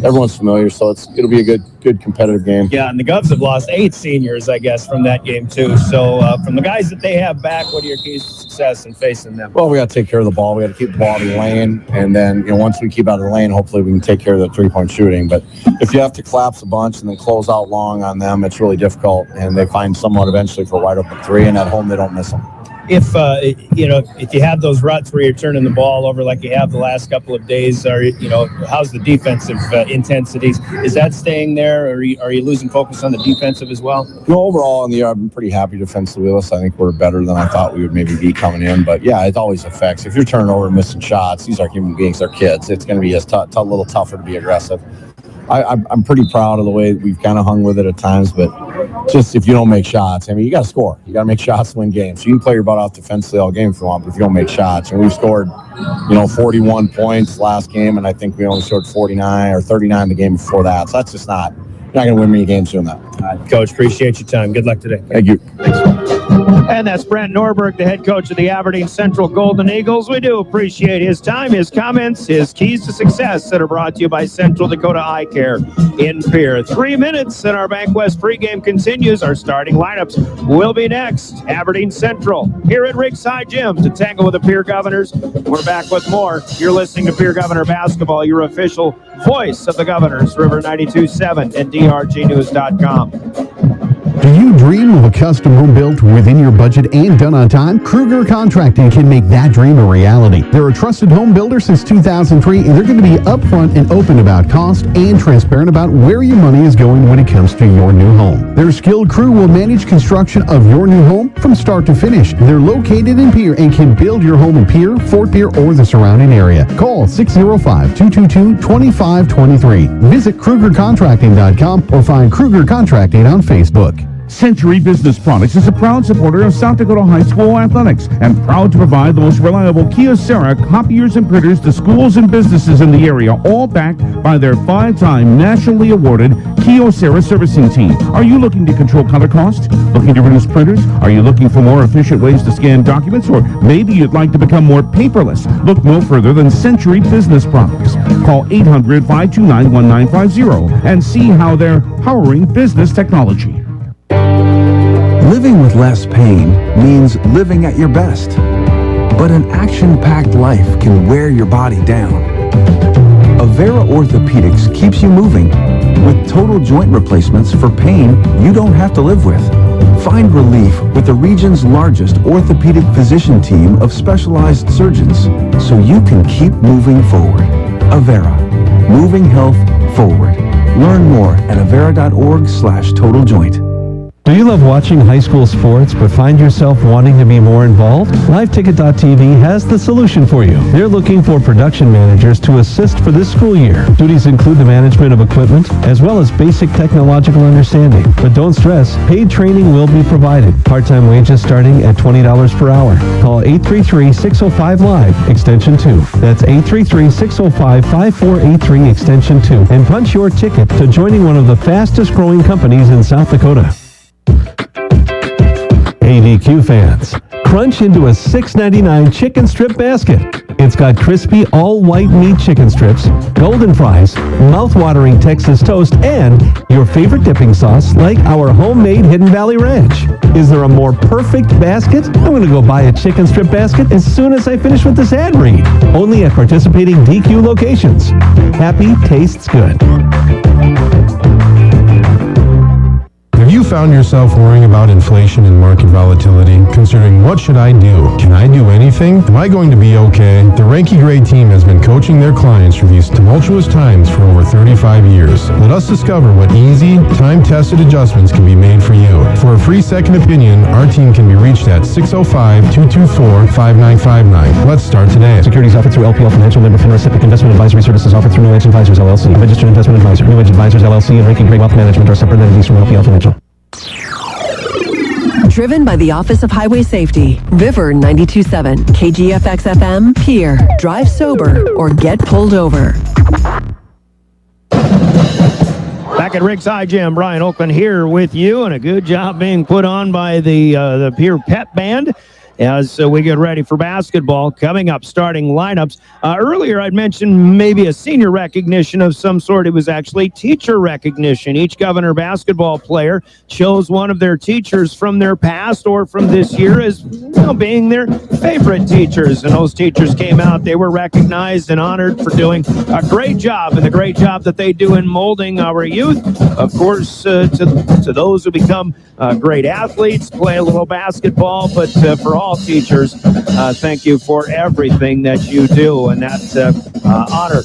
everyone's familiar. So it'll be a good competitive game.
Yeah, and the Govs have lost 8 seniors, I guess, from that game too. So from the guys that they have back, what are your keys to success in facing them?
Well, we got to take care of the ball. We got to keep the ball in the lane, and then once we keep out of the lane, hopefully we can take care of the 3-point shooting. But if you have to collapse a bunch and then close out long on them, it's really difficult, and they find someone eventually for a wide open 3, and at home they don't miss them.
If if you have those ruts where you're turning the ball over like you have the last couple of days, how's the defensive intensities? Is that staying there, or are you losing focus on the defensive as well?
No, overall in the year, I've been pretty happy defensively with us. I think we're better than I thought we would maybe be coming in. But yeah, it always affects. If you're turning over and missing shots, these are human beings, they're kids. It's going to be a little tougher to be aggressive. I'm pretty proud of the way we've kind of hung with it at times, but just if you don't make shots, you got to score. You got to make shots to win games. So you can play your butt off defensively all game if you want, but if you don't make shots, and we've scored, 41 points last game, and I think we only scored 49 or 39 the game before that. So that's just you're not going to win many games doing that.
All right, Coach, appreciate your time. Good luck today.
Thank you.
Thanks. And that's Brent Norberg, the head coach of the Aberdeen Central Golden Eagles. We do appreciate his time, his comments, his keys to success that are brought to you by Central Dakota Eye Care in Pierre. 3 minutes and our Bank West pregame continues. Our starting lineups will be next. Aberdeen Central here at Rigside Gym to tangle with the Pierre Governors. We're back with more. You're listening to Pierre Governor Basketball, your official voice of the Governors, River 92.7 and drgnews.com.
Do you dream of a custom home built within your budget and done on time? Kruger Contracting can make that dream a reality. They're a trusted home builder since 2003, and they're going to be upfront and open about cost and transparent about where your money is going when it comes to your new home. Their skilled crew will manage construction of your new home from start to finish. They're located in Pierre and can build your home in Pierre, Fort Pierre, or the surrounding area. Call 605-222-2523. Visit KrugerContracting.com or find Kruger Contracting on Facebook. Century Business Products is a proud supporter of South Dakota High School athletics and proud to provide the most reliable Kyocera copiers and printers to schools and businesses in the area, all backed by their 5-time nationally awarded Kyocera servicing team. Are you looking to control color cost? Looking to reduce printers? Are you looking for more efficient ways to scan documents? Or maybe you'd like to become more paperless? Look no further than Century Business Products. Call 800-529-1950 and see how they're powering business technology.
Living with less pain means living at your best. But an action-packed life can wear your body down. Avera Orthopedics keeps you moving with total joint replacements for pain you don't have to live with. Find relief with the region's largest orthopedic physician team of specialized surgeons so you can keep moving forward. Avera, moving health forward. Learn more at avera.org/totaljoint.
Do you love watching high school sports but find yourself wanting to be more involved? LiveTicket.tv has the solution for you. They're looking for production managers to assist for this school year. Duties include the management of equipment as well as basic technological understanding. But don't stress, paid training will be provided. Part-time wages starting at $20 per hour. Call 833-605-LIVE, extension 2. That's 833-605-5483, extension 2. And punch your ticket to joining one of the fastest growing companies in South Dakota. ADQ fans, crunch into a $6.99 chicken strip basket. It's got crispy all-white meat chicken strips, golden fries, mouth-watering Texas toast, and your favorite dipping sauce like our homemade Hidden Valley Ranch. Is there a more perfect basket? I'm going to go buy a chicken strip basket as soon as I finish with this ad read. Only at participating DQ locations. Happy tastes good.
Have you found yourself worrying about inflation and market volatility, considering what should I do? Can I do anything? Am I going to be okay? The Ranky Grade team has been coaching their clients through these tumultuous times for over 35 years. Let us discover what easy, time-tested adjustments can be made for you. For a free second opinion, our team can be reached at 605-224-5959. Let's start today.
Securities offered through LPL Financial Member FINRA. SIPC investment advisory services offered through New Edge Advisors LLC. Registered investment advisor. New Edge Advisors LLC and Ranky Grade Wealth Management are separate entities from LPL Financial.
Driven by the Office of Highway Safety. River 92.7, KGFX FM, Pierre. Drive sober or get pulled over.
Back at Rigside Gym, Brian Oakland here with you, and a good job being put on by the Pierre Pep Band. as we get ready for basketball. Coming up, starting lineups. Earlier, I'd mentioned maybe a senior recognition of some sort. It was actually teacher recognition. Each Governor basketball player chose one of their teachers from their past or from this year as being their favorite teachers. And those teachers came out. They were recognized and honored for doing a great job, and the great job that they do in molding our youth. Of course, to those who become great athletes, play a little basketball, but for all teachers, thank you for everything that you do, and that's honor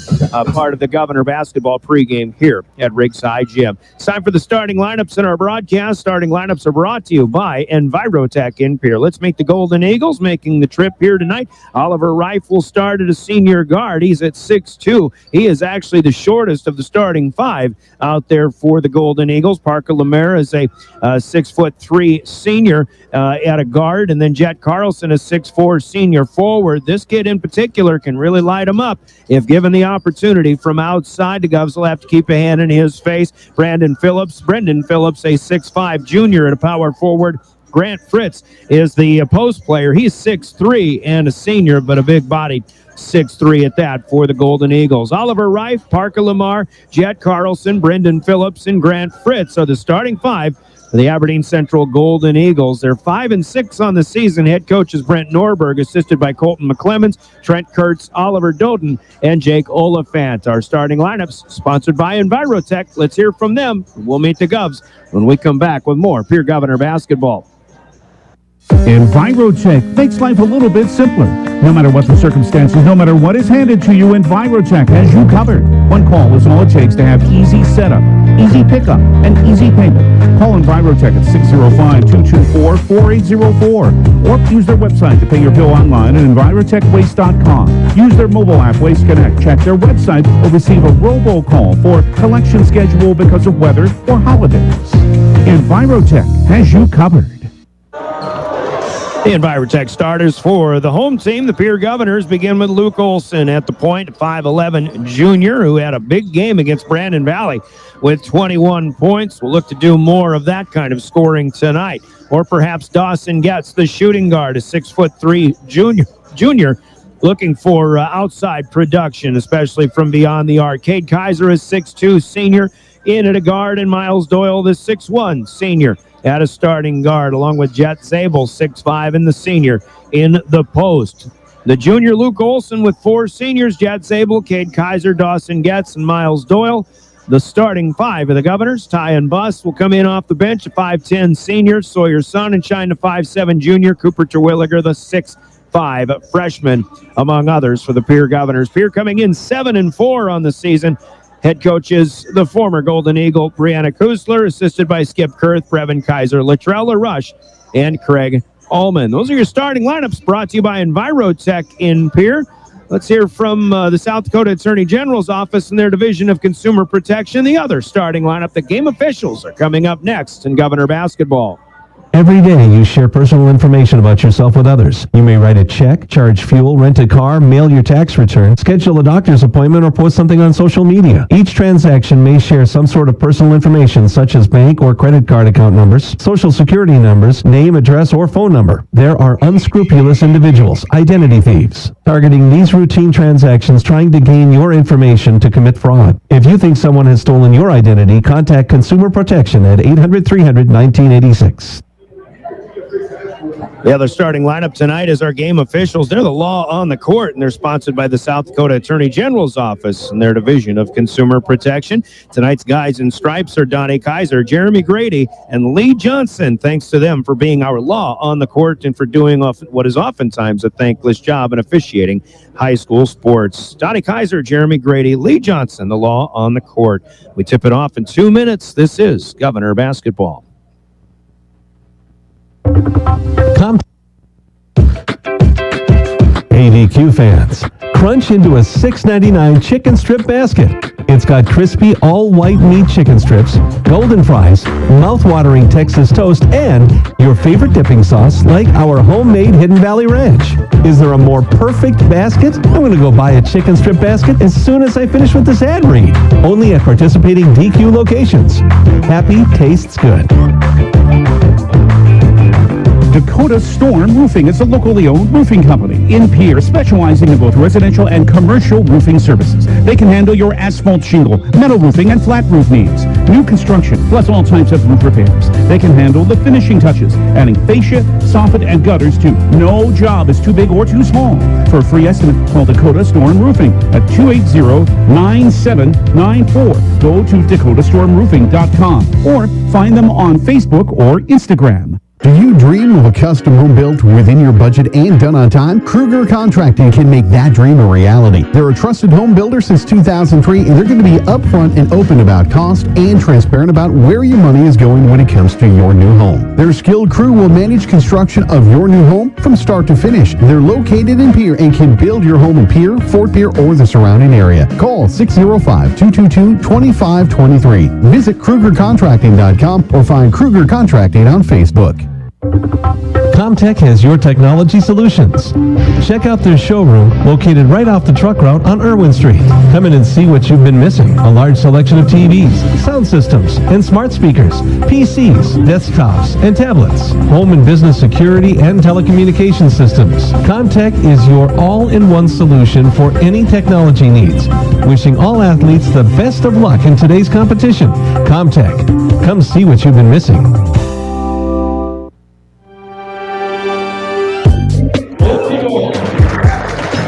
part of the Governor basketball pregame here at Rigside Gym. It's time for the starting lineups in our broadcast. Starting lineups are brought to you by Envirotech in Pierre. Let's meet the Golden Eagles making the trip here tonight. Oliver Reif will start at a senior guard. He's at 6'2". He is actually the shortest of the starting five out there for the Golden Eagles. Parker Lemaire is a 6'3" senior at a guard, and then Jet Carlson, a 6'4" senior forward. This kid in particular can really light him up if given the opportunity from outside. The Govs will have to keep a hand in his face. Brendan Phillips, a 6'5" junior at a power forward. Grant Fritz is the post player. He's 6'3" and a senior, but a big-bodied 6'3" at that for the Golden Eagles. Oliver Reif, Parker Lamar, Jet Carlson, Brendan Phillips, and Grant Fritz are the starting five for the Aberdeen Central Golden Eagles. They're 5-6 on the season. Head coach is Brent Norberg, assisted by Colton McClemens, Trent Kurtz, Oliver Doden, and Jake Oliphant. Our starting lineups sponsored by Envirotech. Let's hear from them. We'll meet the Govs when we come back with more Pierre Governor basketball.
Envirotech makes life a little bit simpler. No matter what the circumstances, no matter what is handed to you, Envirotech has you covered. One call is all it takes to have easy setup, easy pickup, and easy payment. Call Envirotech at 605-224-4804 or use their website to pay your bill online at envirotechwaste.com. Use their mobile app Waste Connect, check their website, or receive a robocall for collection schedule because of weather or holidays. Envirotech has you covered.
The Envirotech starters for the home team, the Pierre Governors, begin with Luke Olson at the point, 5'11" junior, who had a big game against Brandon Valley with 21 points. We'll look to do more of that kind of scoring tonight. Or perhaps Dawson Getz, the shooting guard, a 6'3" junior, looking for outside production, especially from beyond the arc. Cade Kaiser is 6'2", senior, in at a guard, and Miles Doyle, the 6'1", senior, at a starting guard, along with Jet Zabel, 6'5", and the senior in the post. The junior Luke Olson with four seniors, Jet Zabel, Cade Kaiser, Dawson Getz, and Miles Doyle. The starting five of the Governors. Tyan Buss will come in off the bench, a 5'10" senior, Sawyer Sonnenschein, a 5'7" junior, Cooper Terwilliger, the 6'5" freshman, among others for the Pierre Governors. Pierre coming in 7-4 on the season. Head coach is the former Golden Eagle, Brianna Kusler, assisted by Skip Kurth, Brevin Kaiser, Latrell LaRush, and Craig Allman. Those are your starting lineups brought to you by Envirotech in Pierre. Let's hear from the South Dakota Attorney General's office and their Division of Consumer Protection. The other starting lineup, the game officials, are coming up next in Governor basketball.
Every day you share personal information about yourself with others. You may write a check, charge fuel, rent a car, mail your tax return, schedule a doctor's appointment, or post something on social media. Each transaction may share some sort of personal information such as bank or credit card account numbers, social security numbers, name, address, or phone number. There are unscrupulous individuals, identity thieves, targeting these routine transactions trying to gain your information to commit fraud. If you think someone has stolen your identity, contact Consumer Protection at 800-300-1986.
The other starting lineup tonight is our game officials. They're the law on the court, and they're sponsored by the South Dakota Attorney General's office and their Division of Consumer Protection. Tonight's guys in stripes are Donnie Kaiser, Jeremy Grady, and Lee Johnson. Thanks to them for being our law on the court and for doing what is oftentimes a thankless job in officiating high school sports. Donnie Kaiser, Jeremy Grady, Lee Johnson, the law on the court. We tip it off in 2 minutes. This is Governor Basketball.
ADQ fans, crunch into a $6.99 chicken strip basket. It's got crispy all-white meat chicken strips, golden fries, mouth-watering Texas toast, and your favorite dipping sauce like our homemade Hidden Valley Ranch. Is there a more perfect basket? I'm going to go buy a chicken strip basket as soon as I finish with this ad read. Only at participating DQ locations. Happy tastes good.
Dakota Storm Roofing is a locally owned roofing company in Pierre, specializing in both residential and commercial roofing services. They can handle your asphalt shingle, metal roofing, and flat roof needs. New construction, plus all types of roof repairs. They can handle the finishing touches, adding fascia, soffit, and gutters too. No job is too big or too small. For a free estimate, call Dakota Storm Roofing at 280-9794. Go to DakotaStormRoofing.com or find them on Facebook or Instagram.
Do you dream of a custom home built within your budget and done on time? Kruger Contracting can make that dream a reality. They're a trusted home builder since 2003, and they're going to be upfront and open about cost and transparent about where your money is going when it comes to your new home. Their skilled crew will manage construction of your new home from start to finish. They're located in Pierre and can build your home in Pierre, Fort Pierre, or the surrounding area. Call 605-222-2523. Visit KrugerContracting.com or find Kruger Contracting on Facebook.
Comtech has your technology solutions. Check out their showroom located right off the truck route on Irwin Street. Come in and see what you've been missing. A large selection of TVs, sound systems, and smart speakers, PCs, desktops, and tablets, home and business security and telecommunication systems. Comtech is your all-in-one solution for any technology needs. Wishing all athletes the best of luck in today's competition. Comtech. Come see what you've been missing.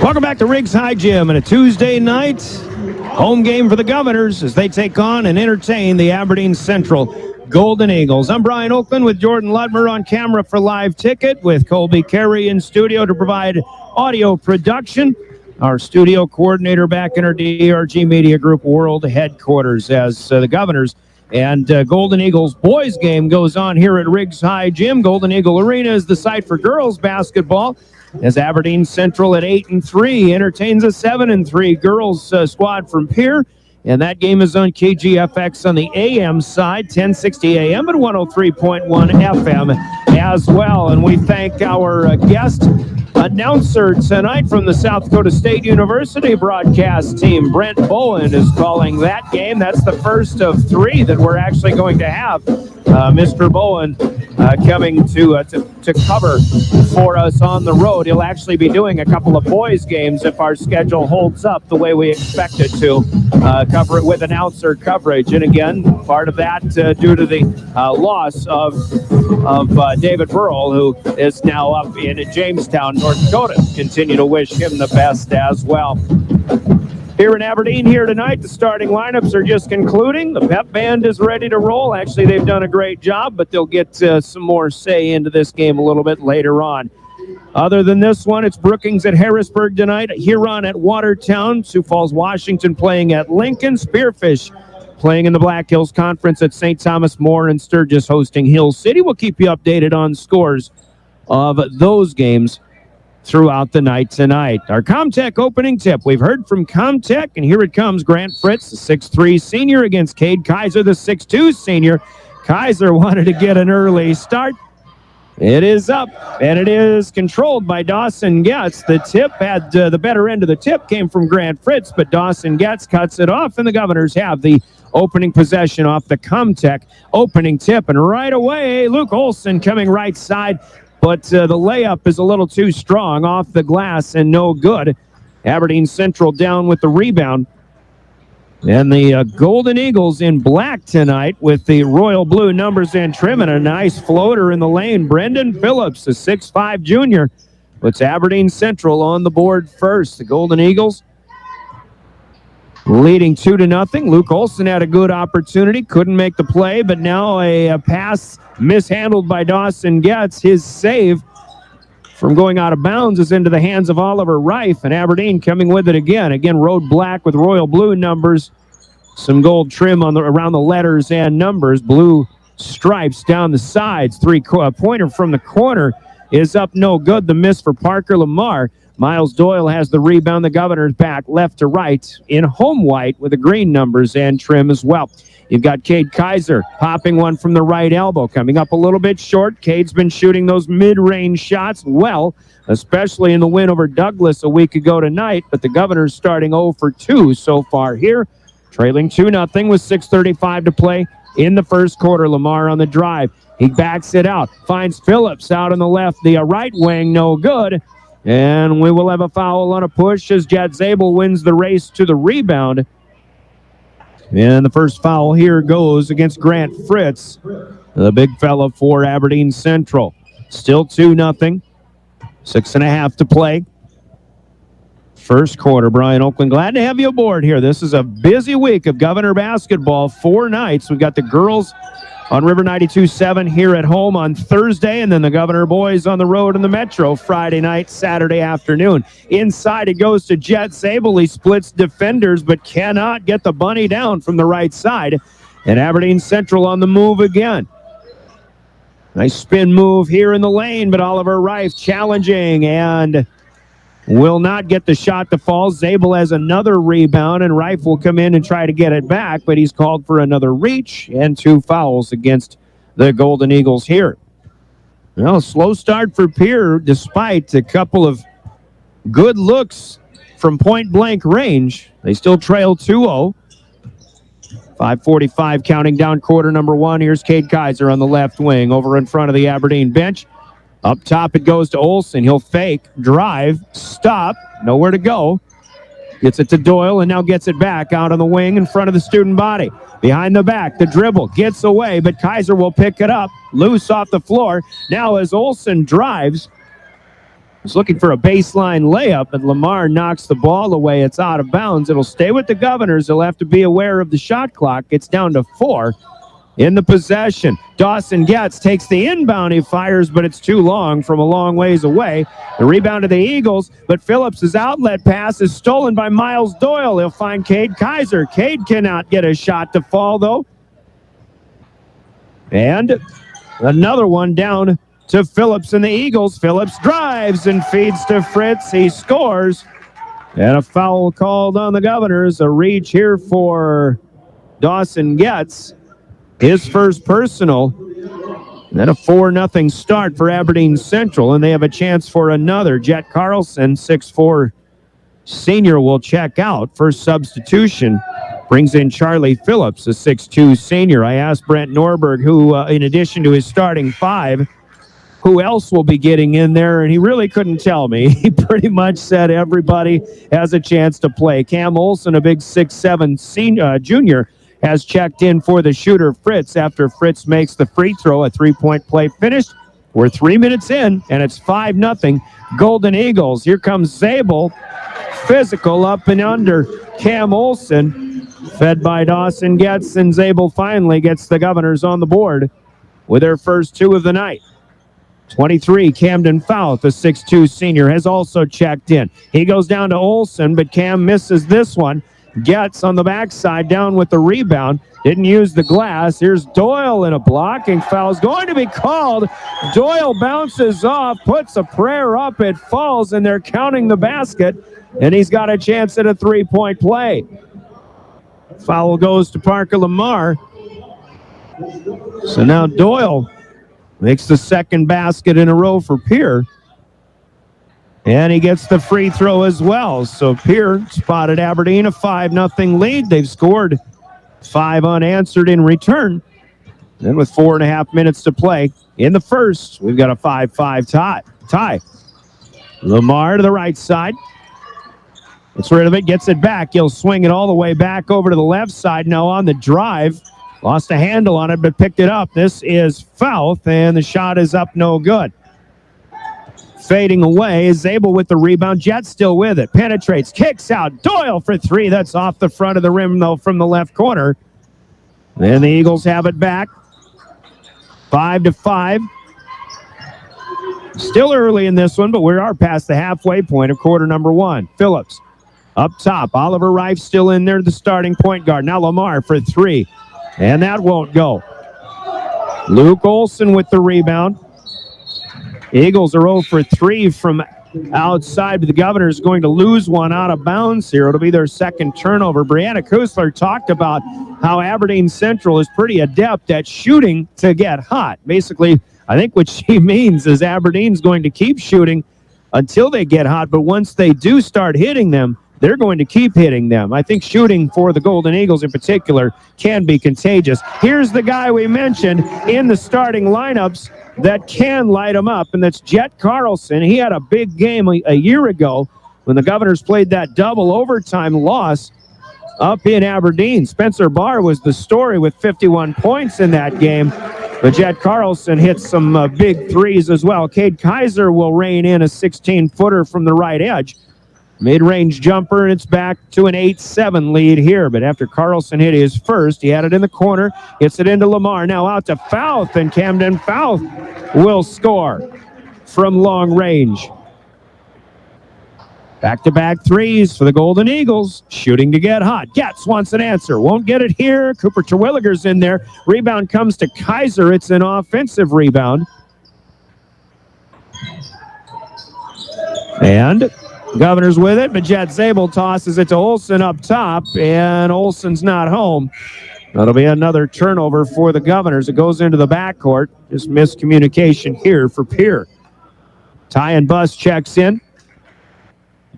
Welcome back to Riggs High Gym and a Tuesday night home game for the Governors as they take on and entertain the Aberdeen Central Golden Eagles. I'm Brian Oakland with Jordan Ludmer on camera for Live Ticket, with Colby Carey in studio to provide audio production. Our studio coordinator back in our DRG Media Group World headquarters as the Governors and Golden Eagles boys game goes on here at Riggs High Gym. Golden Eagle Arena is the site for girls basketball, as Aberdeen Central at 8-3 entertains a 7-3 girls squad from Pierre. And that game is on KGFX on the AM side, 1060 AM and 103.1 FM as well. And we thank our guest announcer tonight from the South Dakota State University broadcast team. Brent Bowen is calling that game. That's the first of three that we're actually going to have. Mr. Bowen coming to cover for us on the road. He'll actually be doing a couple of boys games if our schedule holds up the way we expect it to. Cover it with announcer coverage. And again, part of that due to the loss of David Burrell, who is now up in Jamestown, North Dakota. Continue to wish him the best as well. Here in Aberdeen here tonight, the starting lineups are just concluding. The pep band is ready to roll. Actually, they've done a great job, but they'll get some more say into this game a little bit later on. Other than this one, it's Brookings at Harrisburg tonight, Huron at Watertown, Sioux Falls, Washington playing at Lincoln, Spearfish playing in the Black Hills Conference at St. Thomas More, and Sturgis hosting Hill City. We'll keep you updated on scores of those games throughout the night tonight. Our Comtech opening tip. We've heard from Comtech, and here it comes. Grant Fritz, the 6'3 senior, against Cade Kaiser, the 6'2 senior. Kaiser wanted to get an early start. It is up, and it is controlled by Dawson Getz. The tip had the better end of the tip came from Grant Fritz, but Dawson Getz cuts it off, and the Governors have the opening possession off the Comtech opening tip. And right away, Luke Olson coming right side, but the layup is a little too strong off the glass and no good. Aberdeen Central down with the rebound. And the Golden Eagles in black tonight with the royal blue numbers and trim, and a nice floater in the lane. Brendan Phillips, the 6'5 junior, puts Aberdeen Central on the board first. The Golden Eagles leading 2-0. Luke Olson had a good opportunity, couldn't make the play, but now a pass mishandled by Dawson Getz. His save from going out of bounds is into the hands of Oliver Reif, and Aberdeen coming with it again. Again, road black with royal blue numbers, some gold trim on around the letters and numbers, blue stripes down the sides. Pointer from the corner is up, no good. The miss for Parker Lamar. Miles Doyle has the rebound. The Governors back left to right in home white with the green numbers and trim as well. You've got Cade Kaiser popping one from the right elbow, coming up a little bit short. Cade's been shooting those mid-range shots well, especially in the win over Douglas a week ago tonight, but the Governors starting 0 for 2 so far here, trailing 2-0 with 6:35 to play in the first quarter. Lamar on the drive. He backs it out. Finds Phillips out on the left, the right wing, no good. And we will have a foul on a push as Jet Zabel wins the race to the rebound. And the first foul here goes against Grant Fritz, the big fella for Aberdeen Central. Still 2-0. 6.5 to play. First quarter. Brian Oakland, glad to have you aboard here. This is a busy week of Governor basketball. 4 nights. We've got the girls on River 92.7 here at home on Thursday, and then the Governor boys on the road in the Metro Friday night, Saturday afternoon. Inside it goes to Jet Zabel. He splits defenders but cannot get the bunny down from the right side. And Aberdeen Central on the move again. Nice spin move here in the lane, but Oliver Reif challenging and will not get the shot to fall. Zabel has another rebound, and Reif will come in and try to get it back, but he's called for another reach and 2 fouls against the Golden Eagles here. Well, slow start for Pierre, despite a couple of good looks from point-blank range. They still trail 2-0. 5:45 counting down quarter number 1. Here's Cade Kaiser on the left wing over in front of the Aberdeen bench. Up top it goes to Olsen. He'll fake, drive, stop, nowhere to go. Gets it to Doyle and now gets it back out on the wing in front of the student body. Behind the back, the dribble gets away, but Kaiser will pick it up. Loose off the floor. Now as Olsen drives, he's looking for a baseline layup, but Lamar knocks the ball away. It's out of bounds. It'll stay with the Governors. They'll have to be aware of the shot clock. It's down to 4 in the possession. Dawson Getz takes the inbound. He fires, but it's too long from a long ways away. The rebound to the Eagles, but Phillips' outlet pass is stolen by Miles Doyle. He'll find Cade Kaiser. Cade cannot get a shot to fall, though. And another one down to Phillips and the Eagles. Phillips drives and feeds to Fritz. He scores. And a foul called on the Governors. A reach here for Dawson Getz. His first personal. And then a 4-0 start for Aberdeen Central. And they have a chance for another. Jet Carlson, 6'4" senior, will check out. First substitution brings in Charlie Phillips, a 6'2" senior. I asked Brent Norberg, who, in addition to his starting 5, who else will be getting in there, and he really couldn't tell me. He pretty much said everybody has a chance to play. Cam Olsen, a big 6'7" senior, junior, has checked in for the shooter Fritz after Fritz makes the free throw. A 3-point play finished. We're 3 minutes in, and it's 5-0 Golden Eagles. Here comes Zabel. Physical up and under Cam Olsen. Fed by Dawson Getz, and Zabel finally gets the Governors on the board with their first 2 of the night. 23, Camden Fouth, a 6'2" senior, has also checked in. He goes down to Olsen, but Cam misses this one. Getz on the backside, down with the rebound. Didn't use the glass. Here's Doyle in a blocking foul. Is going to be called. Doyle bounces off, puts a prayer up. It falls, and they're counting the basket, and he's got a chance at a 3-point play. Foul goes to Parker Lamar. So now Doyle makes the second basket in a row for Pierre. And he gets the free throw as well. So Pierre spotted Aberdeen a 5-0 lead. They've scored 5 unanswered in return. And with 4.5 minutes to play in the first, we've got a 5-5 tie. Lamar to the right side. Gets rid of it, gets it back. He'll swing it all the way back over to the left side. Now on the drive. Lost a handle on it, but picked it up. This is Fouth, and the shot is up, no good. Fading away is Zabel with the rebound. Jet still with it. Penetrates, kicks out. Doyle for 3. That's off the front of the rim, though, from the left corner. And the Eagles have it back. 5-5. Still early in this one, but we are past the halfway point of quarter number 1. Phillips up top. Oliver Reif still in there, the starting point guard. Now Lamar for 3. And that won't go. Luke Olsen with the rebound. Eagles are 0 for 3 from outside, but the Governors going to lose one out of bounds here. It'll be their second turnover. Brianna Kusler talked about how Aberdeen Central is pretty adept at shooting to get hot. Basically, I think what she means is Aberdeen's going to keep shooting until they get hot, but once they do start hitting them, they're going to keep hitting them. I think shooting for the Golden Eagles in particular can be contagious. Here's the guy we mentioned in the starting lineups that can light them up, and that's Jet Carlson. He had a big game a year ago when the Governors played that double overtime loss up in Aberdeen. Spencer Barr was the story with 51 points in that game, but Jet Carlson hit some big threes as well. Cade Kaiser will rein in a 16-footer from the right edge. Mid-range jumper, and it's back to an 8-7 lead here. But after Carlson hit his first, he had it in the corner, hits it into Lamar. Now out to Fouth, and Camden Fouth will score from long range. Back-to-back threes for the Golden Eagles, shooting to get hot. Getz wants an answer, won't get it here. Cooper Terwilliger's in there. Rebound comes to Kaiser. It's an offensive rebound. And Governors with it, but Jet Zabel tosses it to Olsen up top, and Olsen's not home. That'll be another turnover for the Governors. It goes into the backcourt. Just miscommunication here for Pierre. Tyan Buss checks in.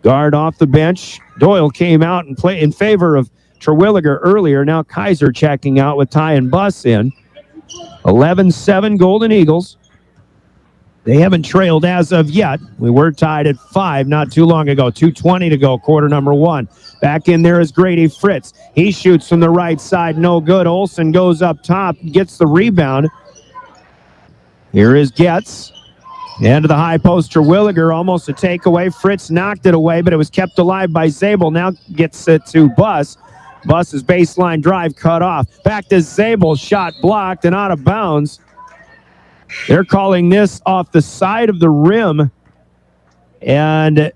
Guard off the bench. Doyle came out and played in favor of Terwilliger earlier. Now Kaiser checking out with Tyan Buss in. 11-7 Golden Eagles. They haven't trailed as of yet. We were tied at 5 not too long ago. 2:20 to go, quarter number 1. Back in there is Grady Fritz. He shoots from the right side, no good. Olsen goes up top, gets the rebound. Here is Getz. Into the high post, Terwilliger, almost a takeaway. Fritz knocked it away, but it was kept alive by Zabel. Now gets it to Buss. Buss's baseline drive cut off. Back to Zabel, shot blocked and out of bounds. They're calling this off the side of the rim. And,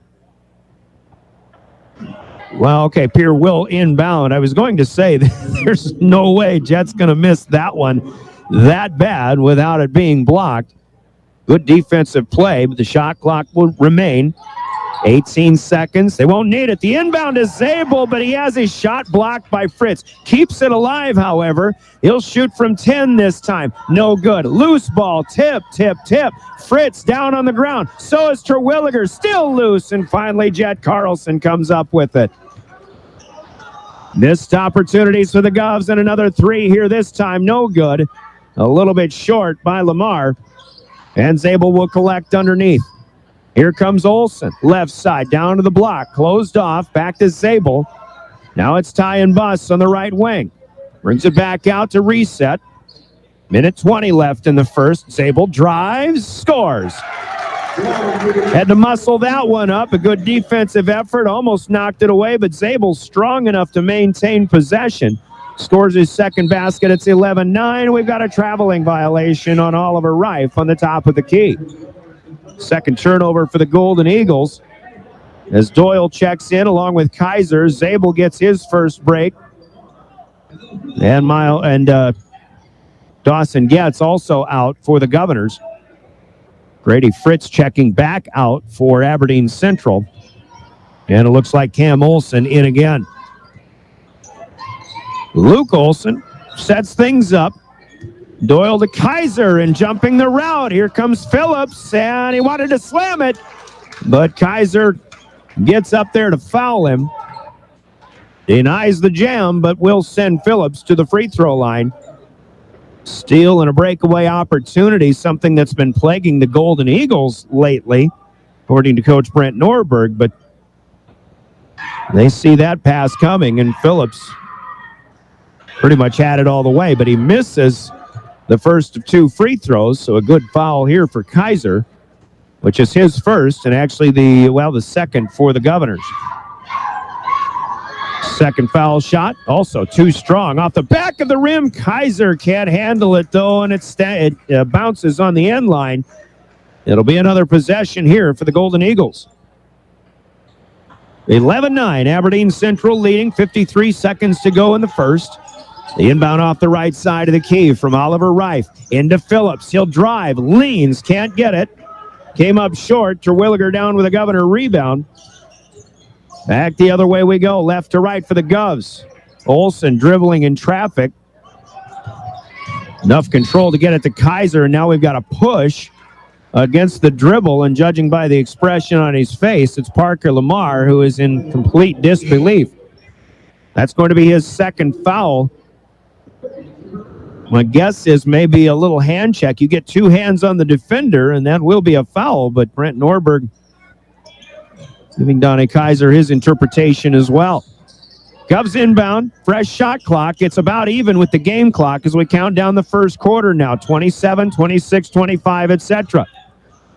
well, okay, Pierre will inbound. I was going to say there's no way Jet's going to miss that one that bad without it being blocked. Good defensive play, but the shot clock will remain. 18 seconds. They won't need it. The inbound is Zabel, but he has his shot blocked by Fritz. Keeps it alive, however. He'll shoot from 10 this time. No good. Loose ball. Tip. Fritz down on the ground. So is Terwilliger. Still loose. And finally, Jet Carlson comes up with it. Missed opportunities for the Govs, and another 3 here this time. No good. A little bit short by Lamar. And Zabel will collect underneath. Here comes Olsen, left side, down to the block, closed off, back to Zabel. Now it's Tyan Buss on the right wing. Brings it back out to reset. Minute 20 left in the first. Zabel drives, scores. Had to muscle that one up. A good defensive effort, almost knocked it away, but Zabel's strong enough to maintain possession. Scores his second basket. It's 11-9. We've got a traveling violation on Oliver Reif on the top of the key. Second turnover for the Golden Eagles. As Doyle checks in along with Kaiser, Zabel gets his first break. And Dawson Getz also out for the Governors. Grady Fritz checking back out for Aberdeen Central. And it looks like Cam Olsen in again. Luke Olsen sets things up. Doyle to Kaiser and jumping the route. Here comes Phillips, and he wanted to slam it, but Kaiser gets up there to foul him. Denies the jam, but will send Phillips to the free throw line. Steal and a breakaway opportunity, something that's been plaguing the Golden Eagles lately, according to Coach Brent Norberg, but they see that pass coming, and Phillips pretty much had it all the way, but he misses the first of 2 free throws, so a good foul here for Kaiser, which is his first, and actually the second for the Governors. Second foul shot, also too strong. Off the back of the rim, Kaiser can't handle it, though, and it bounces on the end line. It'll be another possession here for the Golden Eagles. 11-9, Aberdeen Central leading, 53 seconds to go in the first. The inbound off the right side of the key from Oliver Reif into Phillips. He'll drive, leans, can't get it. Came up short. Terwilliger down with a Governor rebound. Back the other way we go, left to right for the Govs. Olsen dribbling in traffic. Enough control to get it to Kaiser, and now we've got a push. against the dribble, and judging by the expression on his face, it's Parker Lamar who is in complete disbelief. That's going to be his second foul. My guess is maybe a little hand check. You get two hands on the defender, and that will be a foul, but Brent Norberg giving Donnie Kaiser his interpretation as well. Govs inbound, fresh shot clock. It's about even with the game clock as we count down the first quarter now. 27, 26, 25, etc.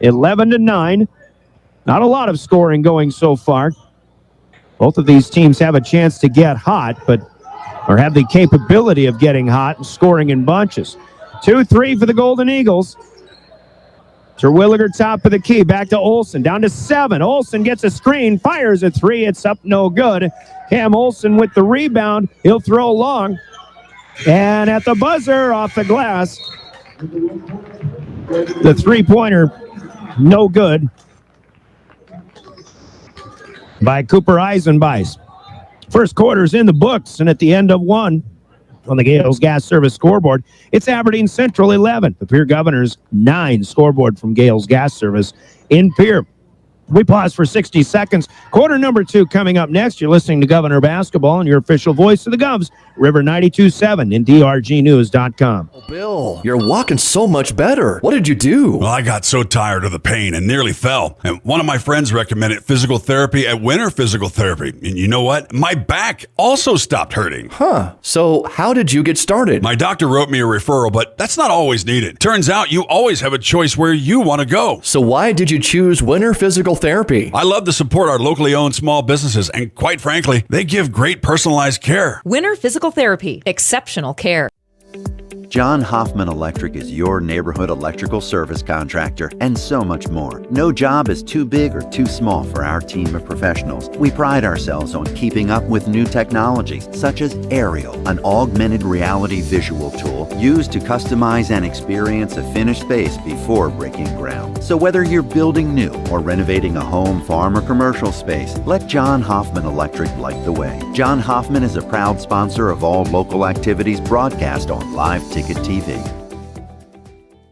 11-9. Not a lot of scoring going so far. Both of these teams have a chance to get hot, or have the capability of getting hot and scoring in bunches. 2-3 for the Golden Eagles. Terwilliger top of the key. Back to Olsen. Down to 7. Olsen gets a screen. Fires a 3. It's up no good. Cam Olsen with the rebound. He'll throw long. And at the buzzer, off the glass. The three-pointer, no good. By Cooper Eisenbeis. First quarter's in the books, and at the end of one, on the Gales Gas Service scoreboard, it's Aberdeen Central 11. The Pierre Governors 9 scoreboard from Gales Gas Service in Pierre. We pause for 60 seconds. Quarter number 2 coming up next. You're listening to Governor Basketball and your official voice of the Govs, River 92.7 and drgnews.com.
Bill, you're walking so much better. What did you do?
Well, I got so tired of the pain and nearly fell. And one of my friends recommended physical therapy at Winter Physical Therapy. And you know what? My back also stopped hurting.
Huh. So how did you get started?
My doctor wrote me a referral, but that's not always needed. Turns out you always have a choice where you want to go.
So why did you choose Winter Physical Therapy?
I love to support our locally owned small businesses, and quite frankly, they give great personalized care.
Winter Physical Therapy. Exceptional care.
John Hoffman Electric is your neighborhood electrical service contractor, and so much more. No job is too big or too small for our team of professionals. We pride ourselves on keeping up with new technologies, such as Aerial, an augmented reality visual tool used to customize and experience a finished space before breaking ground. So whether you're building new or renovating a home, farm, or commercial space, let John Hoffman Electric light the way. John Hoffman is a proud sponsor of all local activities broadcast on Live Ticket TV.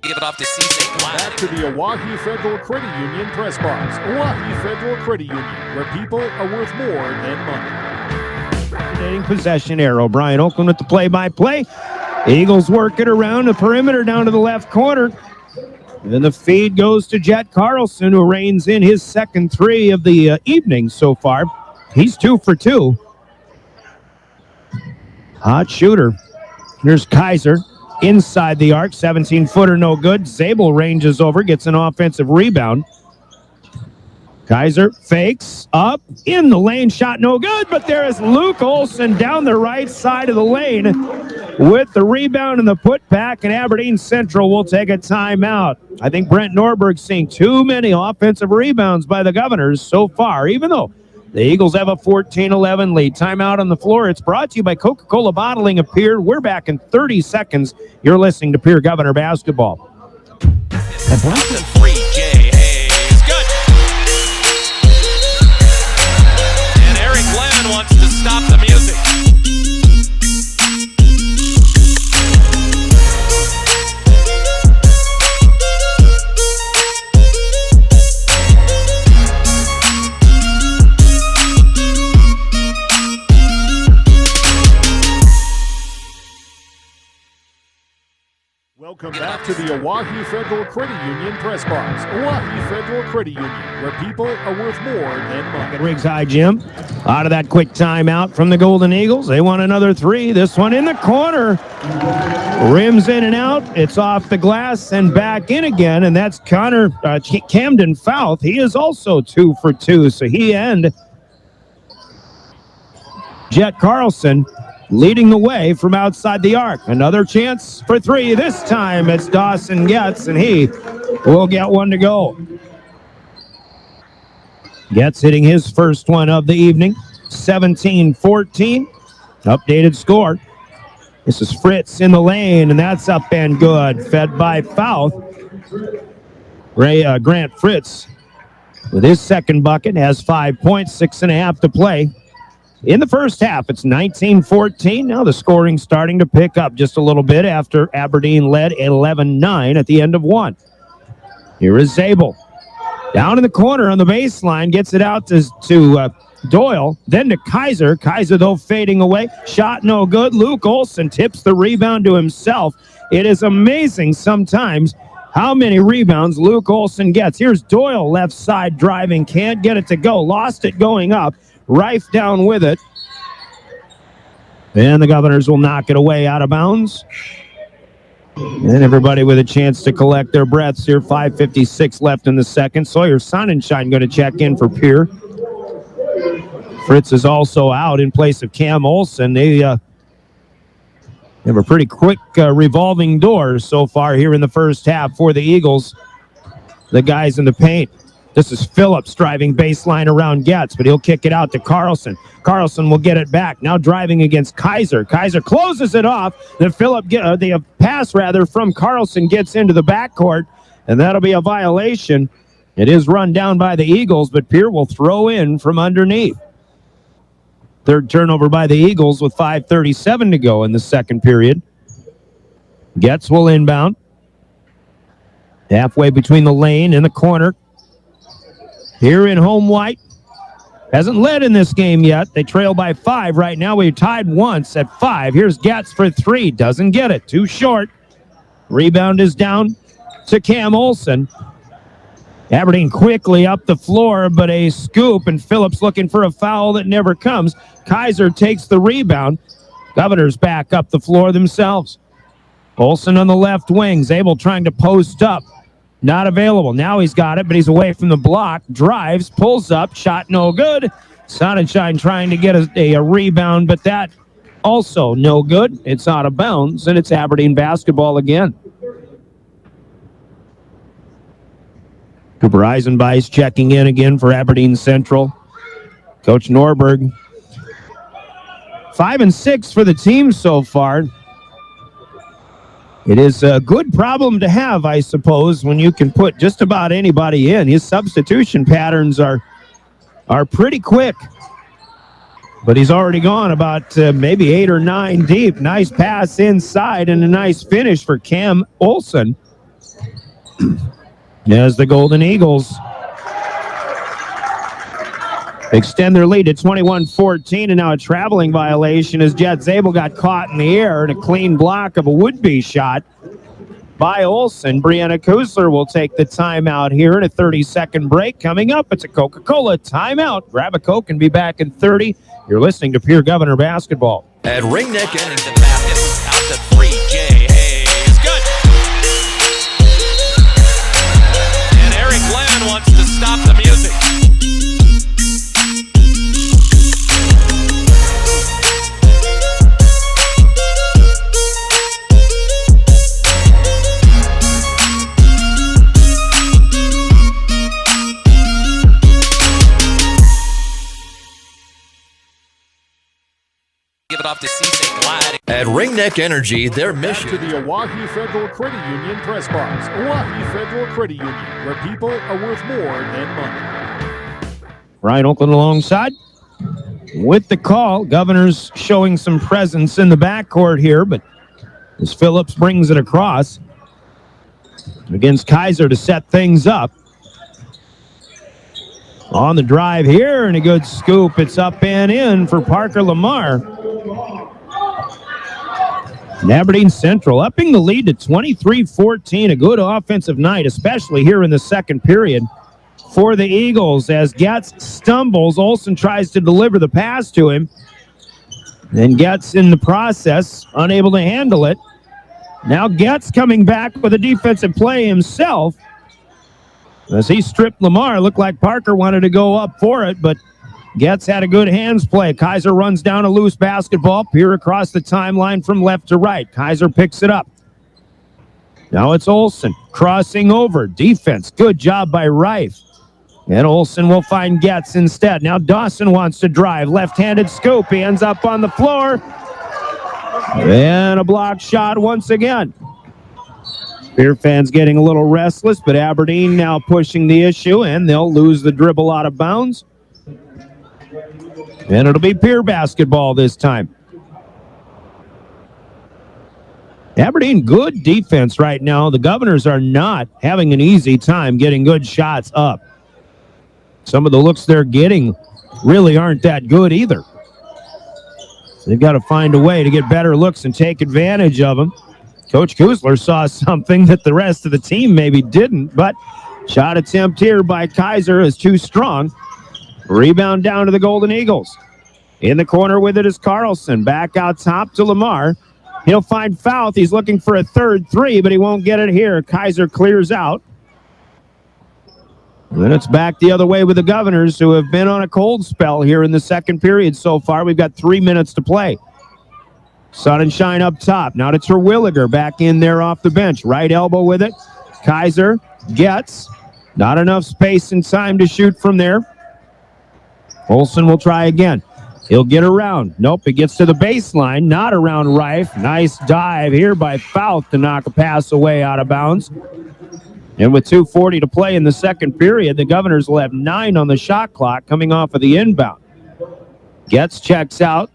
Give it off to C.
Back to the Oahe Federal Credit Union press box. Oahe Federal Credit Union, where people are worth more than money.
Possession arrow. Brian Oakland with the play-by-play. Eagles work it around the perimeter down to the left corner. And the feed goes to Jet Carlson, who reigns in his second 3 of the evening so far. He's 2 for 2. Hot shooter. Here's Kaiser. Inside the arc, 17-footer, no good. Zabel ranges over, gets an offensive rebound. Kaiser fakes up in the lane, shot no good, but there is Luke Olsen down the right side of the lane with the rebound and the putback, and Aberdeen Central will take a timeout. I think Brent Norberg's seeing too many offensive rebounds by the Governors so far, even though the Eagles have a 14-11 lead. Timeout on the floor. It's brought to you by Coca-Cola Bottling of Pierre. We're back in 30 seconds. You're listening to Pierre Governor Basketball.
Free J. Hayes. Good. And Eric Glenn wants to stop the music.
Welcome back to the Oahe Federal Credit Union press box. Oahe Federal Credit Union, where people are worth more than money.
Riggs High Jim out of that quick timeout from the Golden Eagles. They want another 3. This one in the corner. Rims in and out. It's off the glass and back in again, and that's Camden Fouth. He is also 2 for 2, so he and Jet Carlson leading the way from outside the arc. Another chance for 3. This time it's Dawson Getz, and he will get one to go. Getz hitting his first one of the evening. 17-14. Updated score. This is Fritz in the lane, and that's up and good. Fed by Fouth. Grant Fritz with his second bucket has 5 points, 6.5 to play. In the first half, it's 19-14. Now the scoring starting to pick up just a little bit after Aberdeen led 11-9 at the end of one. Here is Zabel. Down in the corner on the baseline, gets it out to Doyle, then to Kaiser. Kaiser, though, fading away. Shot no good. Luke Olson tips the rebound to himself. It is amazing sometimes how many rebounds Luke Olson gets. Here's Doyle, left side driving. Can't get it to go. Lost it going up. Reif down with it. And the Governors will knock it away out of bounds. And everybody with a chance to collect their breaths here. 5:56 left in the second. Sawyer Sonnenschein going to check in for Pierre. Fritz is also out in place of Cam Olson. They have a pretty quick revolving door so far here in the first half for the Eagles. The guys in the paint. This is Phillips driving baseline around Getz, but he'll kick it out to Carlson. Carlson will get it back. Now driving against Kaiser. Kaiser closes it off. The pass from Carlson gets into the backcourt, and that'll be a violation. It is run down by the Eagles, but Pierre will throw in from underneath. Third turnover by the Eagles with 5:37 to go in the second period. Getz will inbound. Halfway between the lane and the corner. Here in home white. Hasn't led in this game yet. They trail by 5 right now. We've tied once at 5. Here's Getz for 3. Doesn't get it. Too short. Rebound is down to Cam Olson. Aberdeen quickly up the floor, but a scoop, and Phillips looking for a foul that never comes. Kaiser takes the rebound. Governors back up the floor themselves. Olson on the left wing. Zabel trying to post up. Not available. Now he's got it, but he's away from the block. Drives, pulls up, shot no good. Sonnenschein trying to get a rebound, but that also no good. It's out of bounds, and it's Aberdeen basketball again. Cooper Eisenbeis checking in again for Aberdeen Central. Coach Norberg. 5-6 for the team so far. It is a good problem to have, I suppose, when you can put just about anybody in. His substitution patterns are pretty quick. But he's already gone about maybe 8 or 9 deep. Nice pass inside and a nice finish for Cam Olson. As the Golden Eagles extend their lead to 21-14, and now a traveling violation as Jet Zabel got caught in the air and a clean block of a would-be shot by Olson. Brianna Kusler will take the timeout here in a 30-second break. Coming up, it's a Coca-Cola timeout. Grab a Coke and be back in 30. You're listening to Pierre Governor Basketball.
At Ringneck Ending the basket, out to 3. Jay Hayes, good. And Eric Glenn wants to stop the music. Give it off to C.J. Glad. At Ringneck Energy, their mission
to the Oahe Federal Credit Union press box. Oahe Federal Credit Union, where people are worth more than money.
Ryan Oakland alongside with the call. Governors showing some presence in the backcourt here, but as Phillips brings it across against Kaiser to set things up. On the drive here, and a good scoop. It's up and in for Parker Lamar. And Aberdeen Central upping the lead to 23-14. A good offensive night, especially here in the second period for the Eagles. As Getz stumbles, Olson tries to deliver the pass to him. Then Getz in the process, unable to handle it. Now Getz coming back with a defensive play himself. As he stripped Lamar, looked like Parker wanted to go up for it, but Getz had a good hands play. Kaiser runs down a loose basketball. Pierre across the timeline from left to right. Kaiser picks it up. Now it's Olson crossing over. Defense, good job by Reif. And Olson will find Getz instead. Now Dawson wants to drive. Left-handed scoop. He ends up on the floor. And a block shot once again. Pierre fans getting a little restless, but Aberdeen now pushing the issue, and they'll lose the dribble out of bounds. And it'll be Pierre basketball this time. Aberdeen, good defense right now. The Governors are not having an easy time getting good shots up. Some of the looks they're getting really aren't that good either. So they've got to find a way to get better looks and take advantage of them. Coach Kusler saw something that the rest of the team maybe didn't, but shot attempt here by Kaiser is too strong. Rebound down to the Golden Eagles. In the corner with it is Carlson. Back out top to Lamar. He'll find Fouth. He's looking for a third three, but he won't get it here. Kaiser clears out. And then it's back the other way with the Governors, who have been on a cold spell here in the second period so far. We've got 3 minutes to play. Sun and Shine up top. Now to Terwilliger back in there off the bench. Right elbow with it. Kaiser gets. Not enough space and time to shoot from there. Olsen will try again. He'll get around. Nope, it gets to the baseline. Not around Reif. Nice dive here by Fouth to knock a pass away out of bounds. And with 2:40 to play in the second period, the Governors will have 9 on the shot clock coming off of the inbound. Gets, checks out.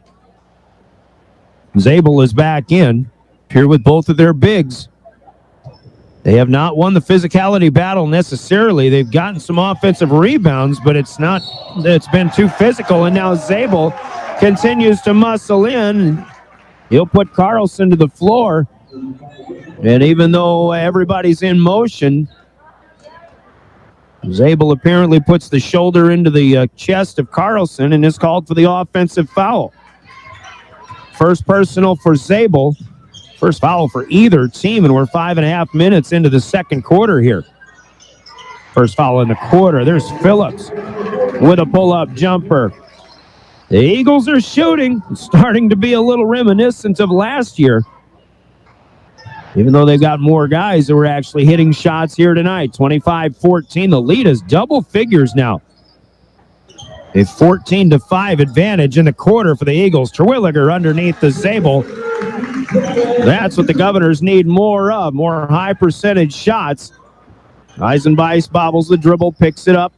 Zabel is back in. Here with both of their bigs. They have not won the physicality battle necessarily. They've gotten some offensive rebounds, but it's been too physical. And now Zabel continues to muscle in. He'll put Carlson to the floor. And even though everybody's in motion, Zabel apparently puts the shoulder into the chest of Carlson and is called for the offensive foul. First personal for Zabel. First foul for either team, and we're 5.5 minutes into the second quarter here. First foul in the quarter. There's Phillips with a pull-up jumper. The Eagles are shooting, starting to be a little reminiscent of last year. Even though they've got more guys that were actually hitting shots here tonight. 25-14. The lead is double figures now. A 14-5 advantage in the quarter for the Eagles. Terwilliger underneath the Zabel. That's what the Governors need more of, more high percentage shots. Eisenbeis bobbles the dribble, picks it up.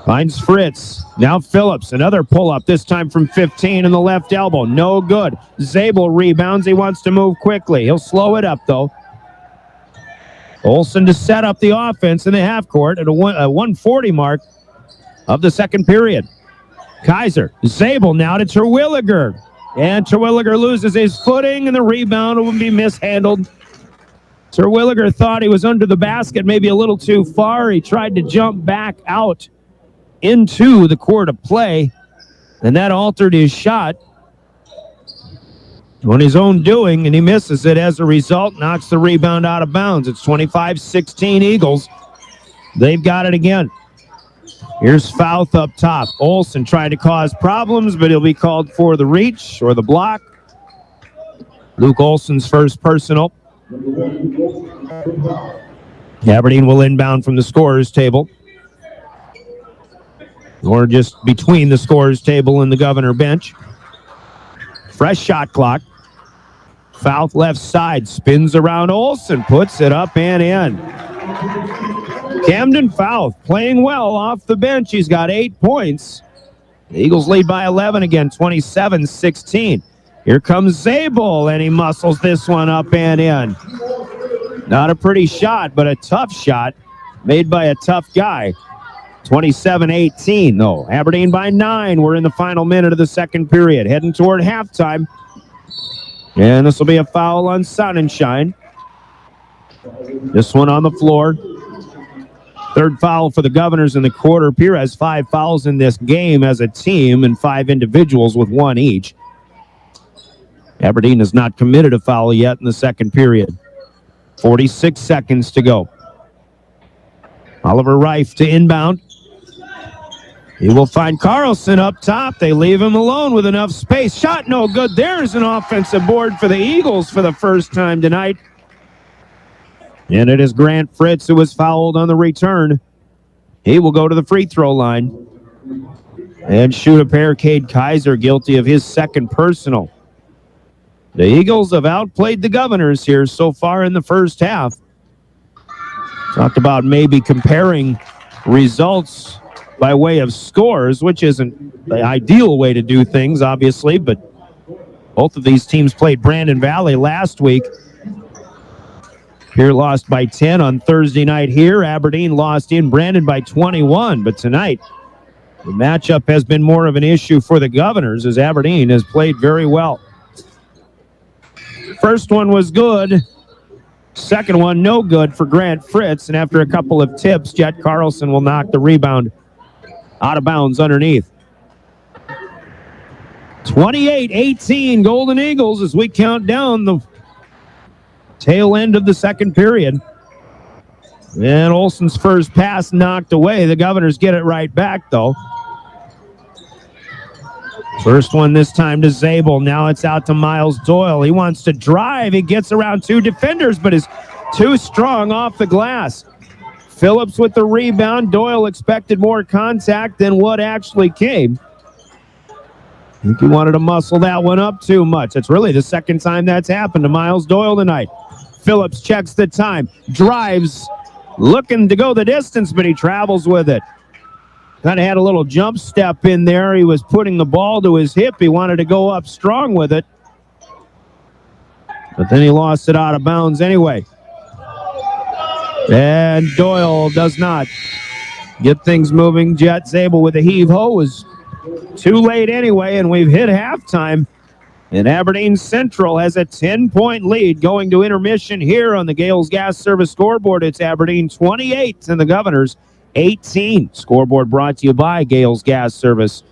Finds Fritz. Now Phillips, another pull-up, this time from 15 in the left elbow. No good. Zabel rebounds. He wants to move quickly. He'll slow it up, though. Olsen to set up the offense in the half court at a 1:40 mark of the second period. Kaiser, Zabel now to Terwilliger. And Terwilliger loses his footing, and the rebound will be mishandled. Terwilliger thought he was under the basket, maybe a little too far. He tried to jump back out into the court of play, and that altered his shot on his own doing, and he misses it. As a result, knocks the rebound out of bounds. It's 25-16 Eagles. They've got it again. Here's Fouth up top. Olsen trying to cause problems, but he'll be called for the reach or the block. Luke Olsen's first personal. Aberdeen will inbound from the scorer's table. Or just between the scorer's table and the Governor bench. Fresh shot clock. Fouth left side. Spins around Olsen. Puts it up and in. Camden Fouth playing well off the bench. He's got 8 points. The Eagles lead by 11 again, 27-16. Here comes Zabel, and he muscles this one up and in. Not a pretty shot, but a tough shot made by a tough guy. 27-18, though. Aberdeen by 9. We're in the final minute of the second period, heading toward halftime. And this will be a foul on Sonnenschein. This one on the floor. Third foul for the Governors in the quarter. Pierre has 5 fouls in this game as a team and 5 individuals with 1 each. Aberdeen has not committed a foul yet in the second period. 46 seconds to go. Oliver Reif to inbound. He will find Carlson up top. They leave him alone with enough space. Shot no good. There's an offensive board for the Eagles for the first time tonight. And it is Grant Fritz who was fouled on the return. He will go to the free throw line and shoot a pair. Cade Kaiser guilty of his second personal. The Eagles have outplayed the Governors here so far in the first half. Talked about maybe comparing results by way of scores, which isn't the ideal way to do things, obviously, but Both of these teams played Brandon Valley last week. Pierre lost by 10 on Thursday night here. Aberdeen lost in Brandon by 21. But tonight, the matchup has been more of an issue for the Governors as Aberdeen has played very well. First one was good. Second one, no good for Grant Fritz. And after a couple of tips, Jet Carlson will knock the rebound out of bounds underneath. 28-18 Golden Eagles as we count down the tail end of the second period. And Olson's first pass knocked away. The Governors get it right back, though. First one this time to Zabel. Now it's out to Miles Doyle. He wants to drive. He gets around two defenders, but is too strong off the glass. Phillips with the rebound. Doyle expected more contact than what actually came. I think he wanted to muscle that one up too much. It's really the second time that's happened to Miles Doyle tonight. Phillips checks the time, drives, looking to go the distance, but he travels with it. Kind of had a little jump step in there. He was putting the ball to his hip. He wanted to go up strong with it. But then he lost it out of bounds anyway. And Doyle does not get things moving. Jet Zabel with a heave-ho was too late anyway, and we've hit halftime. And Aberdeen Central has a 10-point lead going to intermission here on the Gales Gas Service scoreboard. It's Aberdeen 28 and the Governors 18. Scoreboard brought to you by Gales Gas Service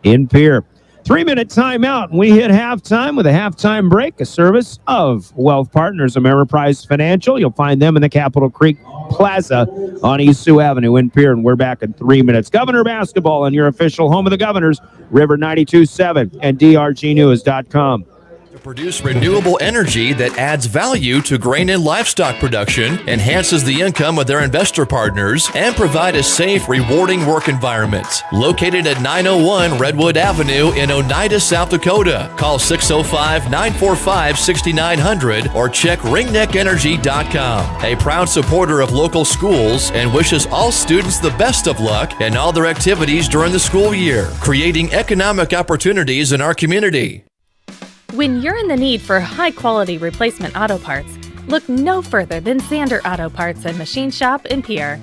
in Pierre. 3-minute timeout, and we hit halftime with a halftime break, a service of Wealth Partners, Ameriprise Financial. You'll find them in the Capitol Creek Plaza on East Sioux Avenue in Pierre, and we're back in 3 minutes. Governor Basketball on your official home of the Governors, River 92.7 and drgnews.com.
Produce renewable energy that adds value to grain and livestock production, enhances the income of their investor partners, and provide a safe, rewarding work environment. Located at 901 Redwood Avenue in Oneida, South Dakota. Call 605-945-6900 or check ringneckenergy.com. A proud supporter of local schools and wishes all students the best of luck in all their activities during the school year, creating economic opportunities in our community.
When you're in the need for high-quality replacement auto parts, look no further than Zander Auto Parts and Machine Shop in Pierre.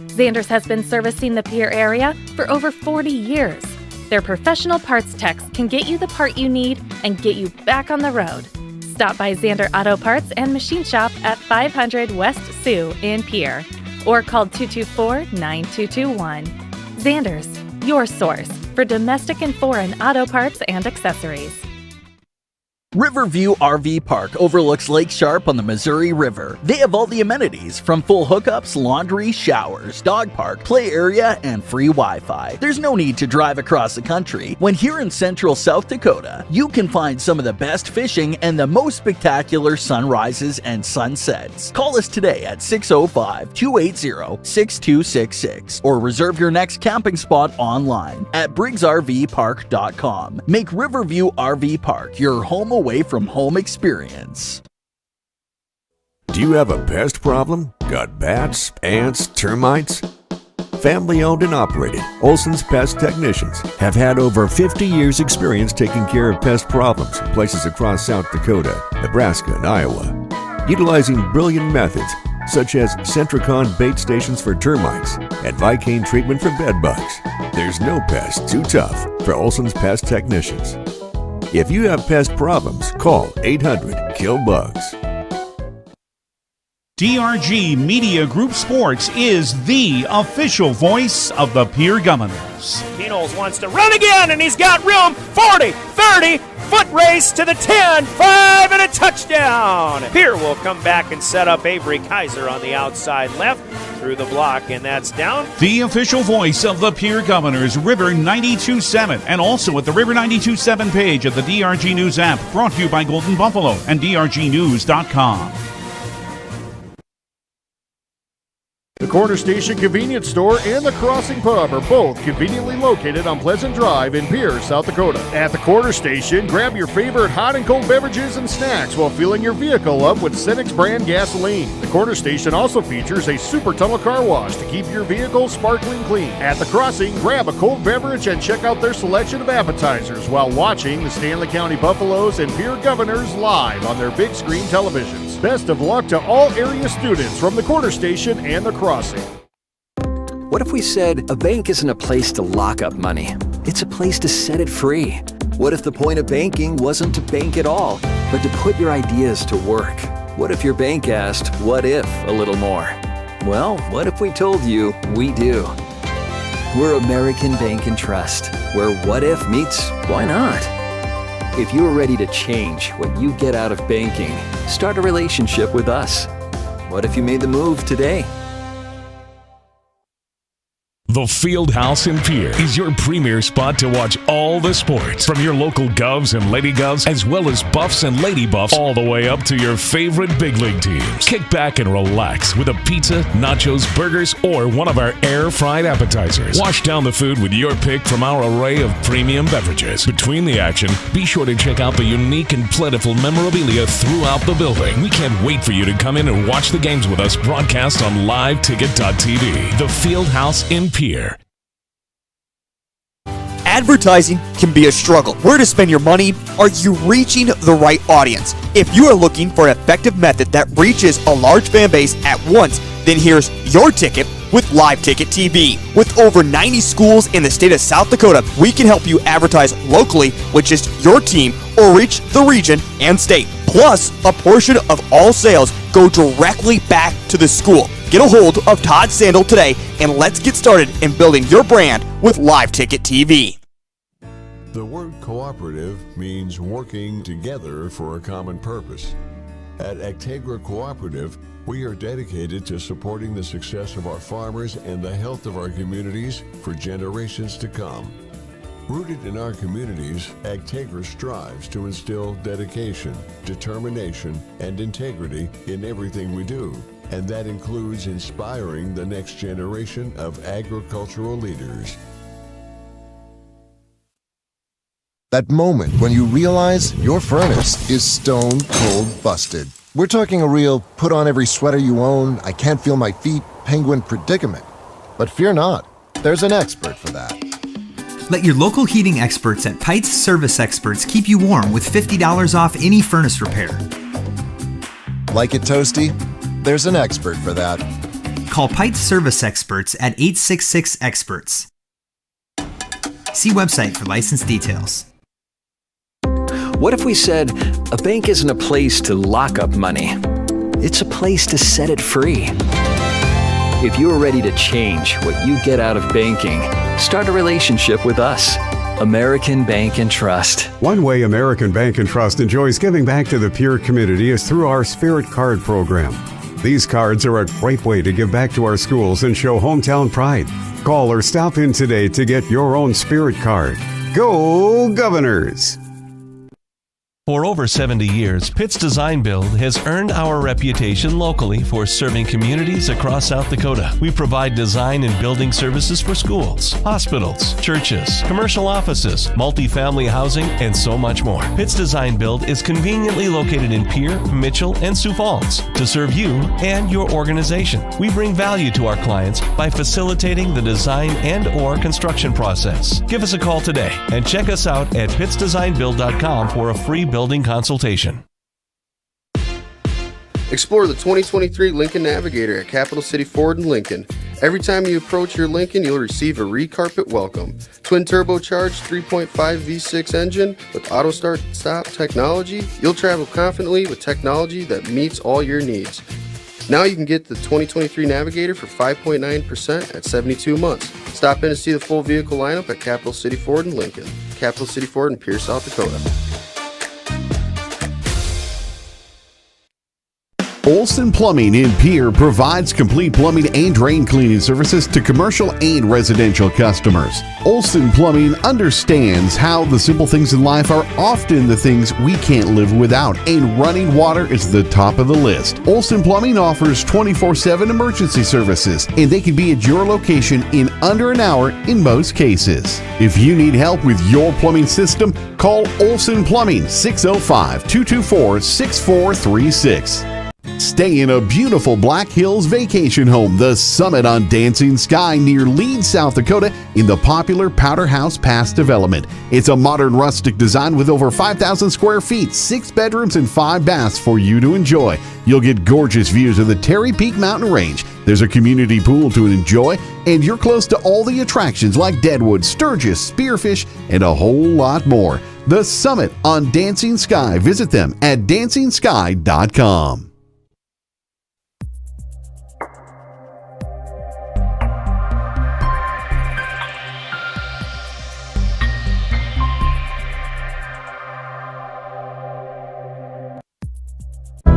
Zander's has been servicing the Pierre area for over 40 years. Their professional parts techs can get you the part you need and get you back on the road. Stop by Zander Auto Parts and Machine Shop at 500 West Sioux in Pierre or call 224-9221. Zander's, your source for domestic and foreign auto parts and accessories.
Riverview RV Park overlooks Lake Sharp on the Missouri River. They have all the amenities from full hookups, laundry, showers, dog park, play area, and free Wi-Fi. There's no need to drive across the country. When here in central South Dakota, you can find some of the best fishing and the most spectacular sunrises and sunsets. Call us today at 605-280-6266 or reserve your next camping spot online at briggsrvpark.com. Make Riverview RV Park your home away from home experience.
Do you have a pest problem? Got bats, ants, termites? Family owned and operated, Olson's Pest Technicians have had over 50 years experience taking care of pest problems in places across South Dakota, Nebraska, and Iowa. Utilizing brilliant methods such as Centricon bait stations for termites and Vicane treatment for bed bugs. There's no pest too tough for Olson's Pest Technicians. If you have pest problems, call 800-KILL-BUGS.
DRG Media Group Sports is the official voice of the Pierre Governors.
Knowles wants to run again, and he's got room. 40, 30, foot race to the 10, 5, and a touchdown. Pierre will come back and set up Avery Kaiser on the outside left through the block, and that's down.
The official voice of the Pierre Governors, River 92.7, and also at the River 92.7 page of the DRG News app, brought to you by Golden Buffalo and drgnews.com.
The Corner Station Convenience Store and the Crossing Pub are both conveniently located on Pleasant Drive in Pierce, South Dakota. At the Corner Station, grab your favorite hot and cold beverages and snacks while filling your vehicle up with Signage brand gasoline. The Corner Station also features a super tunnel car wash to keep your vehicle sparkling clean. At the Crossing, grab a cold beverage and check out their selection of appetizers while watching the Stanley County Buffaloes and Pierre Governors live on their big screen televisions. Best of luck to all area students from the Corner Station and the Crossing.
What if we said a bank isn't a place to lock up money? It's a place to set it free. What if the point of banking wasn't to bank at all, but to put your ideas to work? What if your bank asked, what if, a little more? Well, what if we told you we do? We're American Bank and Trust, where what if meets why not? If you're ready to change what you get out of banking, start a relationship with us. What if you made the move today?
The Fieldhouse in Pierre is your premier spot to watch all the sports, from your local Govs and Lady Govs, as well as Buffs and Lady Buffs, all the way up to your favorite big league teams. Kick back and relax with a pizza, nachos, burgers, or one of our air-fried appetizers. Wash down the food with your pick from our array of premium beverages. Between the action, be sure to check out the unique and plentiful memorabilia throughout the building. We can't wait for you to come in and watch the games with us broadcast on liveticket.tv. The Fieldhouse in Pierre.
Advertising can be a struggle. Where to spend your money? Are you reaching the right audience? If you are looking for an effective method that reaches a large fan base at once, then here's your ticket with Live Ticket TV. With over 90 schools in the state of South Dakota, we can help you advertise locally with just your team or reach the region and state. Plus, a portion of all sales go directly back to the school. Get a hold of Todd Sandel today and let's get started in building your brand with Live Ticket TV.
The word cooperative means working together for a common purpose. At Actegra Cooperative, we are dedicated to supporting the success of our farmers and the health of our communities for generations to come. Rooted in our communities, Actegra strives to instill dedication, determination, and integrity in everything we do. And that includes inspiring the next generation of agricultural leaders.
That moment when you realize your furnace is stone cold busted. We're talking a real put on every sweater you own, I can't feel my feet, penguin predicament. But fear not, there's an expert for that.
Let your local heating experts at Pites Service Experts keep you warm with $50 off any furnace repair.
Like it toasty? There's an expert for that.
Call Pites Service Experts at 866-EXPERTS. See website for license details.
What if we said a bank isn't a place to lock up money? It's a place to set it free. If you're ready to change what you get out of banking, start a relationship with us. American Bank and Trust.
One way American Bank and Trust enjoys giving back to the Pierre community is through our Spirit Card program. These cards are a great way to give back to our schools and show hometown pride. Call or stop in today to get your own Spirit Card. Go Governors!
For over 70 years, Pitt's Design Build has earned our reputation locally for serving communities across South Dakota. We provide design and building services for schools, hospitals, churches, commercial offices, multifamily housing, and so much more. Pitt's Design Build is conveniently located in Pierre, Mitchell, and Sioux Falls to serve you and your organization. We bring value to our clients by facilitating the design and/or construction process. Give us a call today and check us out at pittsdesignbuild.com for a free building consultation.
Explore the 2023 Lincoln Navigator at Capital City Ford in Lincoln. Every time you approach your Lincoln, you'll receive a recarpet welcome. Twin turbocharged 3.5 V6 engine with auto start-stop technology, you'll travel confidently with technology that meets all your needs. Now you can get the 2023 Navigator for 5.9% at 72 months. Stop in to see the full vehicle lineup at Capital City Ford in Lincoln. Capital City Ford in Pierce, South Dakota.
Olson Plumbing in Pierre provides complete plumbing and drain cleaning services to commercial and residential customers. Olson Plumbing understands how the simple things in life are often the things we can't live without, and running water is the top of the list. Olson Plumbing offers 24/7 emergency services, and they can be at your location in under an hour in most cases. If you need help with your plumbing system, call Olson Plumbing 605-224-6436. Stay in a beautiful Black Hills vacation home, the Summit on Dancing Sky near Leeds, South Dakota, in the popular Powder House Pass development. It's a modern rustic design with over 5,000 square feet, 6 bedrooms, and 5 baths for you to enjoy. You'll get gorgeous views of the Terry Peak Mountain Range. There's a community pool to enjoy, and you're close to all the attractions like Deadwood, Sturgis, Spearfish, and a whole lot more. The Summit on Dancing Sky. Visit them at DancingSky.com.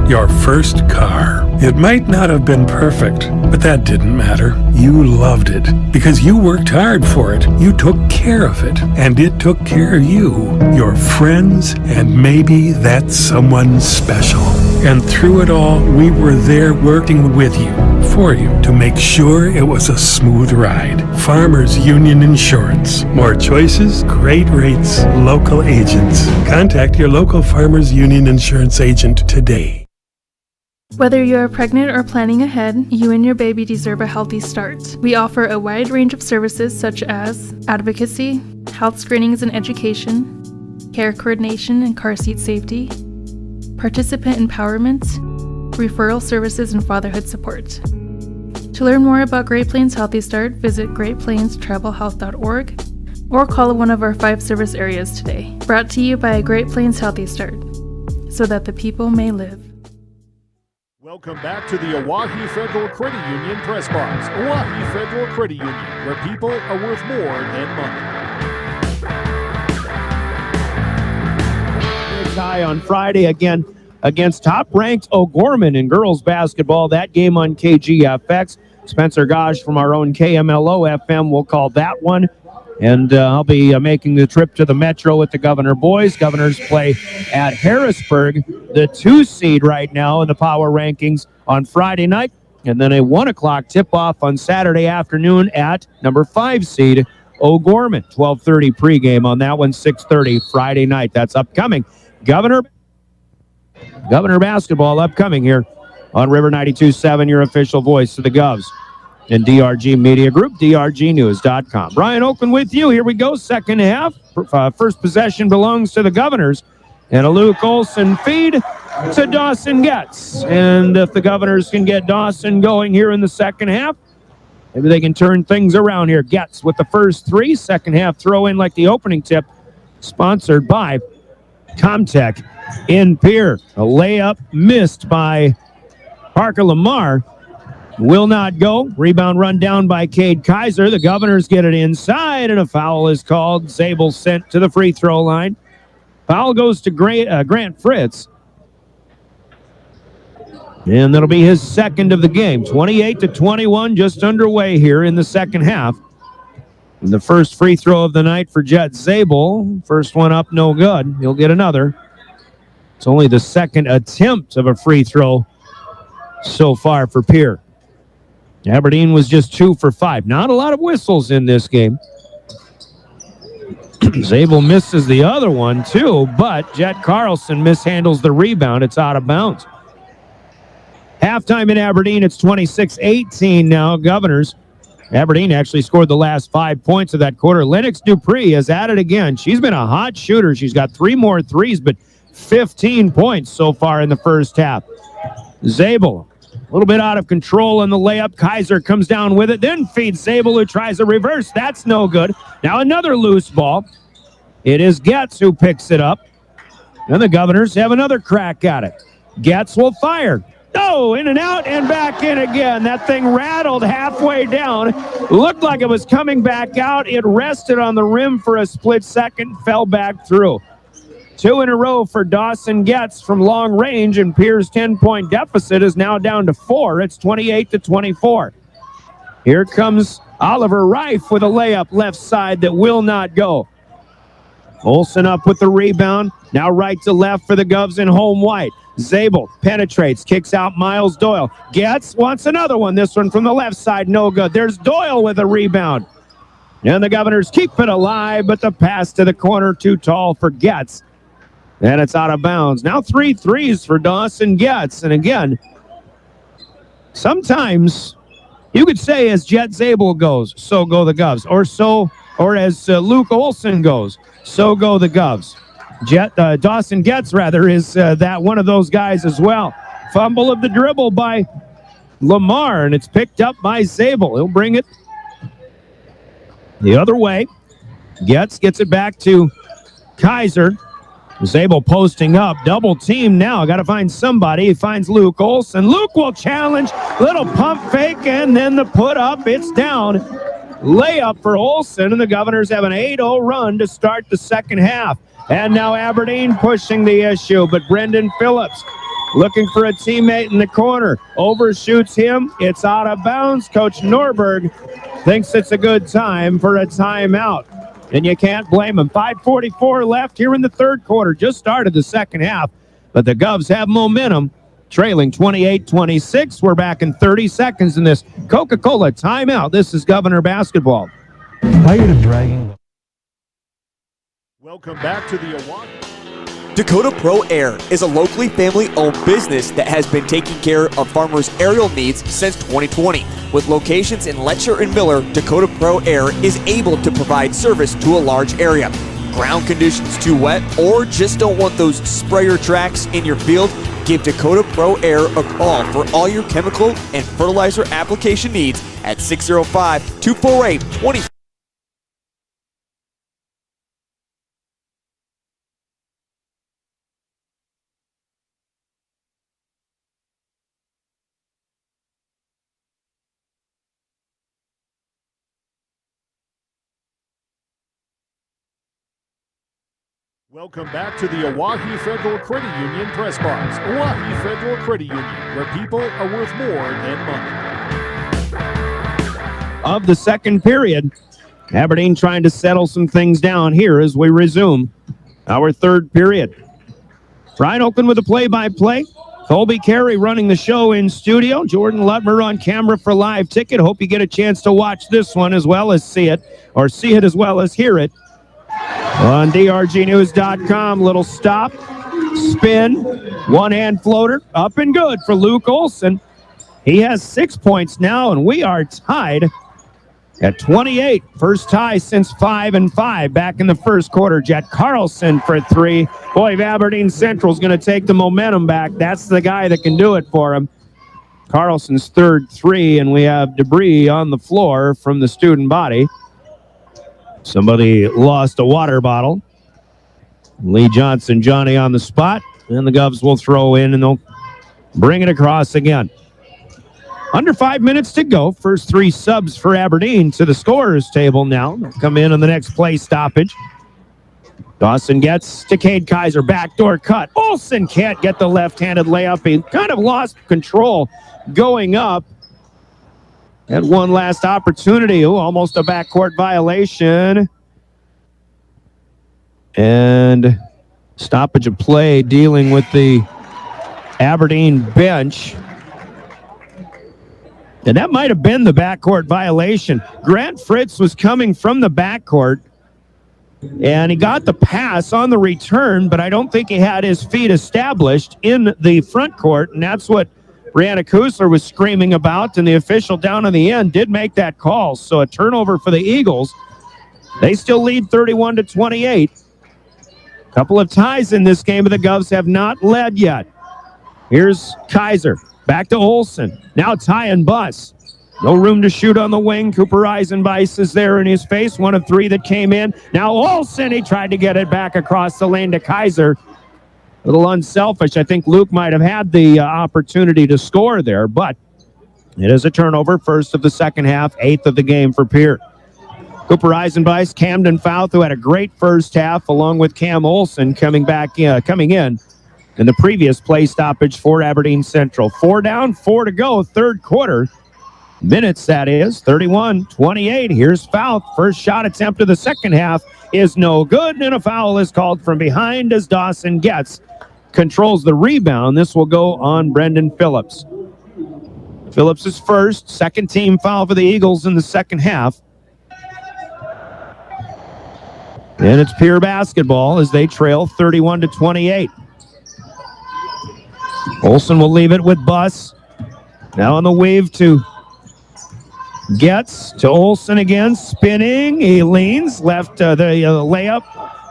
Your first car. It might not have been perfect, but that didn't matter. You loved it because you worked hard for it. You took care of it, and it took care of you, your friends, and maybe that someone special. And through it all, we were there working with you, for you, to make sure it was a smooth ride. Farmers Union Insurance. More choices, great rates, local agents. Contact your local Farmers Union Insurance agent today.
Whether you are pregnant or planning ahead, you and your baby deserve a healthy start. We offer a wide range of services such as advocacy, health screenings and education, care coordination and car seat safety, participant empowerment, referral services, and fatherhood support. To learn more about Great Plains Healthy Start, visit greatplainstravelhealth.org or call one of our 5 service areas today. Brought to you by Great Plains Healthy Start, so that the people may live.
Welcome back to the Oahe Federal Credit Union Press Box. Oahe Federal Credit Union, where people are worth more than money.
High on Friday again against top-ranked O'Gorman in girls basketball. That game on KGFX. Spencer Gosh from our own KMLO FM will call that one. And I'll be making the trip to the Metro with the Governor boys. Governors play at Harrisburg, the 2 seed right now in the power rankings on Friday night. And then a 1 o'clock tip-off on Saturday afternoon at number 5 seed O'Gorman. 12:30 pregame on that one, 6:30 Friday night. That's upcoming. Governor basketball upcoming here on River 92.7, your official voice of the Govs. And DRG Media Group, drgnews.com. Brian Oakland with you. Here we go, second half. First possession belongs to the Governors. And a Luke Olson feed to Dawson Getz. And if the Governors can get Dawson going here in the second half, maybe they can turn things around here. Getz with the first 3. Second half throw in like the opening tip, sponsored by Comtech in Pierre. A layup missed by Parker Lamar. Will not go. Rebound run down by Cade Kaiser. The Governors get it inside, and a foul is called. Zabel sent to the free throw line. Foul goes to Grant Fritz. And that'll be his second of the game. 28-21, just underway here in the second half. And the first free throw of the night for Jet Zabel. First one up, no good. He'll get another. It's only the second attempt of a free throw so far for Pierre. Aberdeen was just 2 for 5. Not a lot of whistles in this game. Zabel misses the other one too, but Jet Carlson mishandles the rebound. It's out of bounds. Halftime in Aberdeen, it's 26-18 now. Governors. Aberdeen actually scored the last 5 points of that quarter. Lennox Dupree is at it again. She's been a hot shooter. She's got 3 more threes, but 15 points so far in the first half. Zabel, a little bit out of control in the layup. Kaiser comes down with it, then feeds Zabel, who tries a reverse. That's no good. Now another loose ball. It is Getz who picks it up. And the Governors have another crack at it. Getz will fire. Oh, in and out and back in again. That thing rattled halfway down. Looked like it was coming back out. It rested on the rim for a split second, fell back through. 2 in a row for Dawson Getz from long range, and Pierre's 10-point deficit is now down to 4. It's 28-24. Here comes Oliver Reif with a layup left side that will not go. Olsen up with the rebound. Now right to left for the Govs in home white. Zabel penetrates, kicks out Miles Doyle. Getz wants another one. This one from the left side, no good. There's Doyle with a rebound. And the Governors keep it alive, but the pass to the corner too tall for Getz. And it's out of bounds. Now 3 threes for Dawson Getz. And again, sometimes you could say as Jet Zabel goes, so go the Govs. Or as Luke Olsen goes, so go the Govs. Dawson Getz, rather, is that one of those guys as well. Fumble of the dribble by Lamar, and it's picked up by Zabel. He'll bring it the other way. Getz gets it back to Kaiser. Zabel posting up, double team now. Got to find somebody. He finds Luke Olsen. Luke will challenge. Little pump fake, and then the put up. It's down. Layup for Olsen, and the Governors have an 8-0 run to start the second half. And now Aberdeen pushing the issue, but Brendan Phillips looking for a teammate in the corner. Overshoots him. It's out of bounds. Coach Norberg thinks it's a good time for a timeout. And you can't blame him. 5:44 left here in the third quarter. Just started the second half, but the Govs have momentum, trailing 28-26. We're back in 30 seconds in this Coca-Cola timeout. This is Governor Basketball.
Tired of dragging.
Welcome back to the Awani.
Dakota Pro Air is a locally family-owned business that has been taking care of farmers' aerial needs since 2020. With locations in Letcher and Miller, Dakota Pro Air is able to provide service to a large area. Ground conditions too wet, or just don't want those sprayer tracks in your field? Give Dakota Pro Air a call for all your chemical and fertilizer application needs at 605-248-20.
Welcome back to the Oahe Federal Credit Union Press Box. Oahe Federal Credit Union, where people are worth more than money.
Of the second period, Aberdeen trying to settle some things down here as we resume our third period. Brian Oakland with the play-by-play. Colby Carey running the show in studio. Jordan Lutmer on camera for Live Ticket. Hope you get a chance to watch this one as well as see it, or see it as well as hear it on drgnews.com. Little stop, spin, one-hand floater, up and good for Luke Olsen. He has 6 points now, and we are tied at 28. First tie since 5-5 back in the first quarter. Jet Carlson for 3. Boy, if Aberdeen Central's going to take the momentum back, that's the guy that can do it for him. Carlson's third 3, and we have debris on the floor from the student body. Somebody lost a water bottle. Lee Johnson, Johnny on the spot. And the Govs will throw in, and they'll bring it across again. Under 5 minutes to go. First 3 subs for Aberdeen to the scorer's table now. They'll come in on the next play stoppage. Dawson gets to Cade Kaiser. Backdoor cut. Olsen can't get the left-handed layup. He kind of lost control going up. Had one last opportunity. Oh, almost a backcourt violation. And stoppage of play dealing with the Aberdeen bench. And that might have been the backcourt violation. Grant Fritz was coming from the backcourt, and he got the pass on the return, but I don't think he had his feet established in the front court, and that's what Brianna Kusler was screaming about, and the official down on the end did make that call. So a turnover for the Eagles. They still lead 31-28. Couple of ties in this game, but the Govs have not led yet. Here's Kaiser. Back to Olsen. Now tie and bus. No room to shoot on the wing. Cooper Eisenbeis is there in his face. 1 of 3 that came in. Now Olsen, he tried to get it back across the lane to Kaiser. A little unselfish. I think Luke might have had the opportunity to score there, but it is a turnover. First of the second half, 8th of the game for Pierre. Cooper Eisenbeis, Camden Fouth, who had a great first half, along with Cam Olson coming in the previous play stoppage for Aberdeen Central. 4 down, 4 to go, third quarter. Minutes, that is, 31-28. Here's Fouth. First shot attempt of the second half is no good, and a foul is called from behind as Dawson controls the rebound. This will go on Brendan Phillips. Phillips is first, second team foul for the Eagles in the second half. And it's Pierre basketball as they trail 31-28. Olson will leave it with Buss. Now on the wave to Getz to Olson again, spinning. He leans left. The layup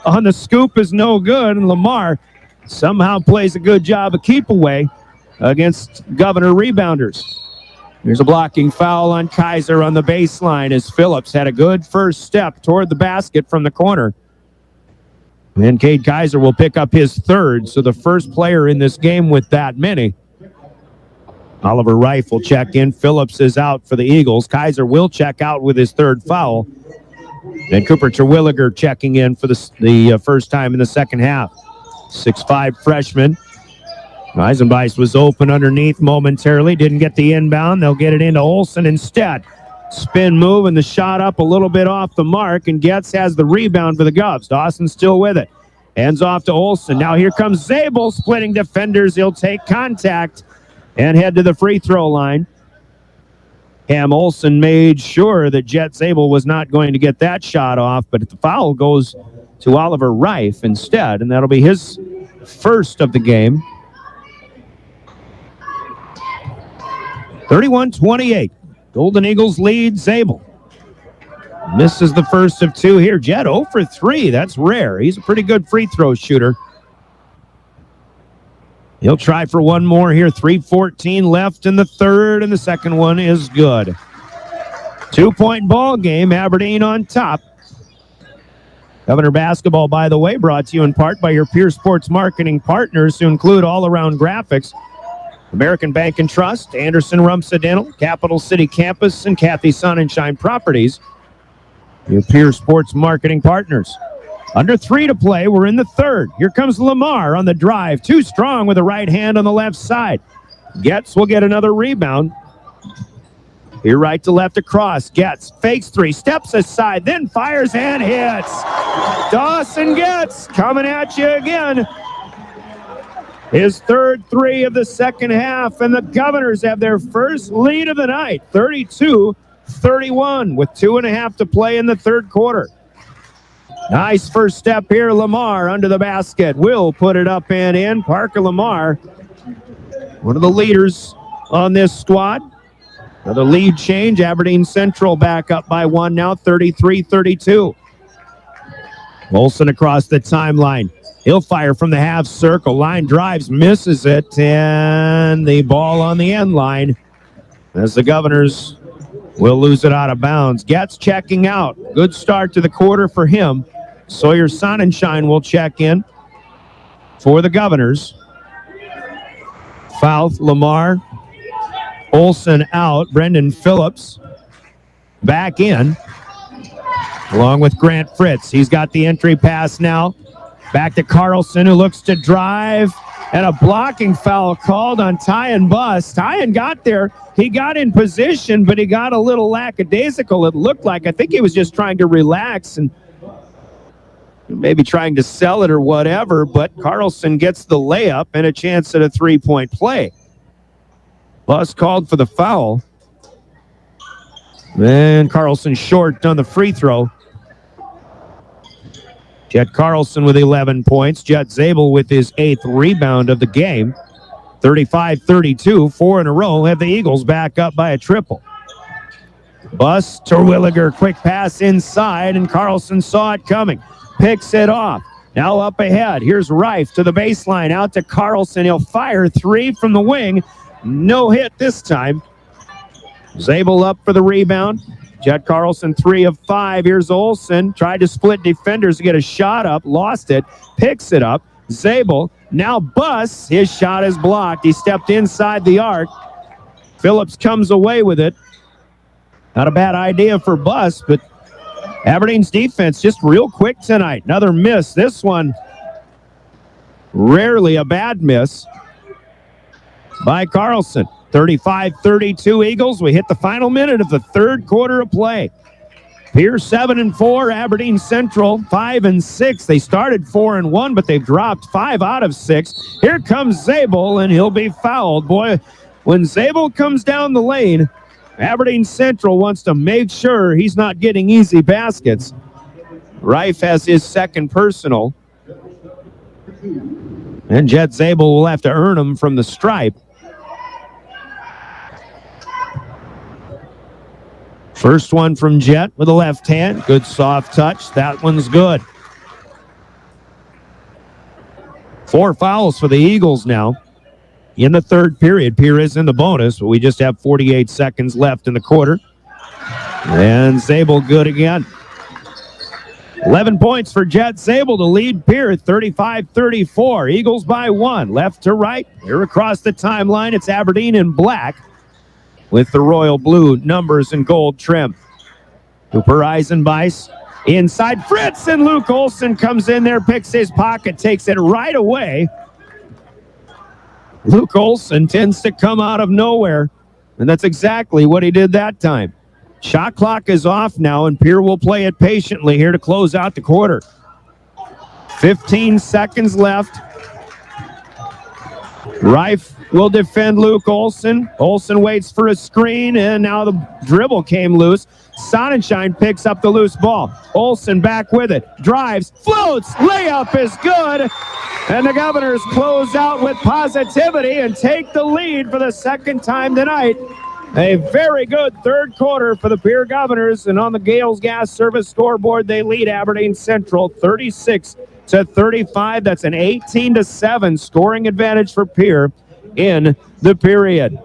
on the scoop is no good, and Lamar somehow plays a good job of keep away against Governor rebounders. There's a blocking foul on Kaiser on the baseline as Phillips had a good first step toward the basket from the corner. And Cade Kaiser will pick up his third, so the first player in this game with that many. Oliver Reif will check in. Phillips is out for the Eagles. Kaiser will check out with his third foul. And Cooper Terwilliger checking in for the first time in the second half. 6'5" freshman. Eisenbeis was open underneath momentarily. Didn't get the inbound. They'll get it into Olson instead. Spin move and the shot up a little bit off the mark, and Getz has the rebound for the Govs. Dawson still with it. Hands off to Olson. Now here comes Zabel splitting defenders. He'll take contact and head to the free throw line. Cam Olson made sure that Jet Zabel was not going to get that shot off, but the foul goes to Oliver Reif instead, and that'll be his first of the game. 31-28. Golden Eagles lead Zabel. Misses the first of two here. Jet 0 for 3. That's rare. He's a pretty good free throw shooter. He'll try for one more here. 3:14 left in the third, and the second one is good. 2-point ball game. Aberdeen on top. Governor basketball, by the way, brought to you in part by your Pierre Sports marketing partners, who include all-around graphics, American Bank and Trust, Anderson Rumsa Dental, Capital City Campus, and Kathy Sonnenschein Properties. Your Pierre Sports marketing partners. Under 3 to play. We're in the third. Here comes Lamar on the drive. Too strong with the right hand on the left side. Getz will get another rebound. Here right to left across. Getz fakes 3, steps aside, then fires and hits. Dawson Getz coming at you again. His third 3 of the second half, and the Governors have their first lead of the night, 32-31, with 2.5 to play in the third quarter. Nice first step here. Lamar under the basket. Will put it up and in. Parker Lamar, one of the leaders on this squad. Another lead change. Aberdeen Central back up by 1 now, 33-32. Olson across the timeline. He'll fire from the half circle. Line drives, misses it, and the ball on the end line as the Governors will lose it out of bounds. Getz checking out. Good start to the quarter for him. Sawyer Sonnenschein will check in for the Governors. Fouth, Lamar, Olson out. Brendan Phillips back in, along with Grant Fritz. He's got the entry pass now. Back to Carlson, who looks to drive, and a blocking foul called on Tyan Buss. Tyan got there. He got in position, but he got a little lackadaisical, it looked like. I think he was just trying to relax and maybe trying to sell it or whatever, but Carlson gets the layup and a chance at a 3-point play. Buss called for the foul. And Carlson short on the free throw. Jet Carlson with 11 points. Jet Zabel with his 8th rebound of the game. 35-32, 4 in a row. Have the Eagles back up by a triple. Buss, Terwilliger, quick pass inside, and Carlson saw it coming. Picks it off. Now up ahead. Here's Reif to the baseline. Out to Carlson. He'll fire 3 from the wing. No hit this time. Zabel up for the rebound. Jet Carlson 3 of 5. Here's Olson. Tried to split defenders to get a shot up. Lost it. Picks it up. Zabel. Now Buss. His shot is blocked. He stepped inside the arc. Phillips comes away with it. Not a bad idea for Buss, but Aberdeen's defense just real quick tonight. Another miss. This one, rarely a bad miss by Carlson. 35-32 Eagles. We hit the final minute of the third quarter of play. Pierre 7-4, Aberdeen Central 5-6. They started 4-1, but they've dropped 5 out of 6. Here comes Zabel, and he'll be fouled. Boy, when Zabel comes down the lane, Aberdeen Central wants to make sure he's not getting easy baskets. Reif has his second personal. And Jet Zabel will have to earn them from the stripe. First one from Jet with a left hand. Good soft touch. That one's good. 4 fouls for the Eagles now. In the third period, Pierre is in the bonus, but we just have 48 seconds left in the quarter. And Zabel good again. 11 points for Jet Zabel to lead Pierre 35-34. Eagles by 1. Left to right. Here across the timeline, it's Aberdeen in black with the royal blue numbers and gold trim. Cooper Eisenbeiss inside Fritz, and Luke Olson comes in there, picks his pocket, takes it right away. Luke Olson tends to come out of nowhere, and that's exactly what he did that time. Shot clock is off now, and Pierre will play it patiently here to close out the quarter. 15 seconds left. Reif will defend Luke Olson. Olson waits for a screen, and now the dribble came loose. Sonnenschein picks up the loose ball. Olson back with it. Drives, floats, layup is good. And the Governors close out with positivity and take the lead for the second time tonight. A very good third quarter for the Pierre Governors, and on the Gales Gas Service scoreboard, they lead Aberdeen Central 36-35. That's an 18-7 scoring advantage for Pierre in the period.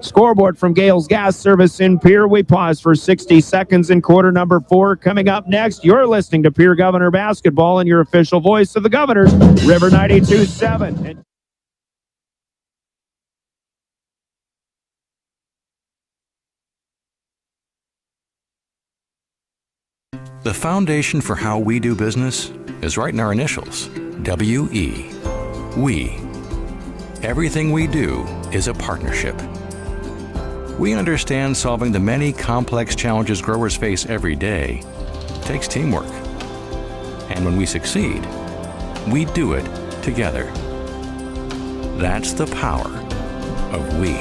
Scoreboard from Gales Gas Service in Pierre. We pause for 60 seconds in quarter number 4. Coming up next, you're listening to Pierre Governor Basketball and your official voice of the Governors, River 92.7.
The foundation for how we do business is right in our initials, W-E. We. Everything we do is a partnership. We understand solving the many complex challenges growers face every day takes teamwork. And when we succeed, we do it together. That's the power of we.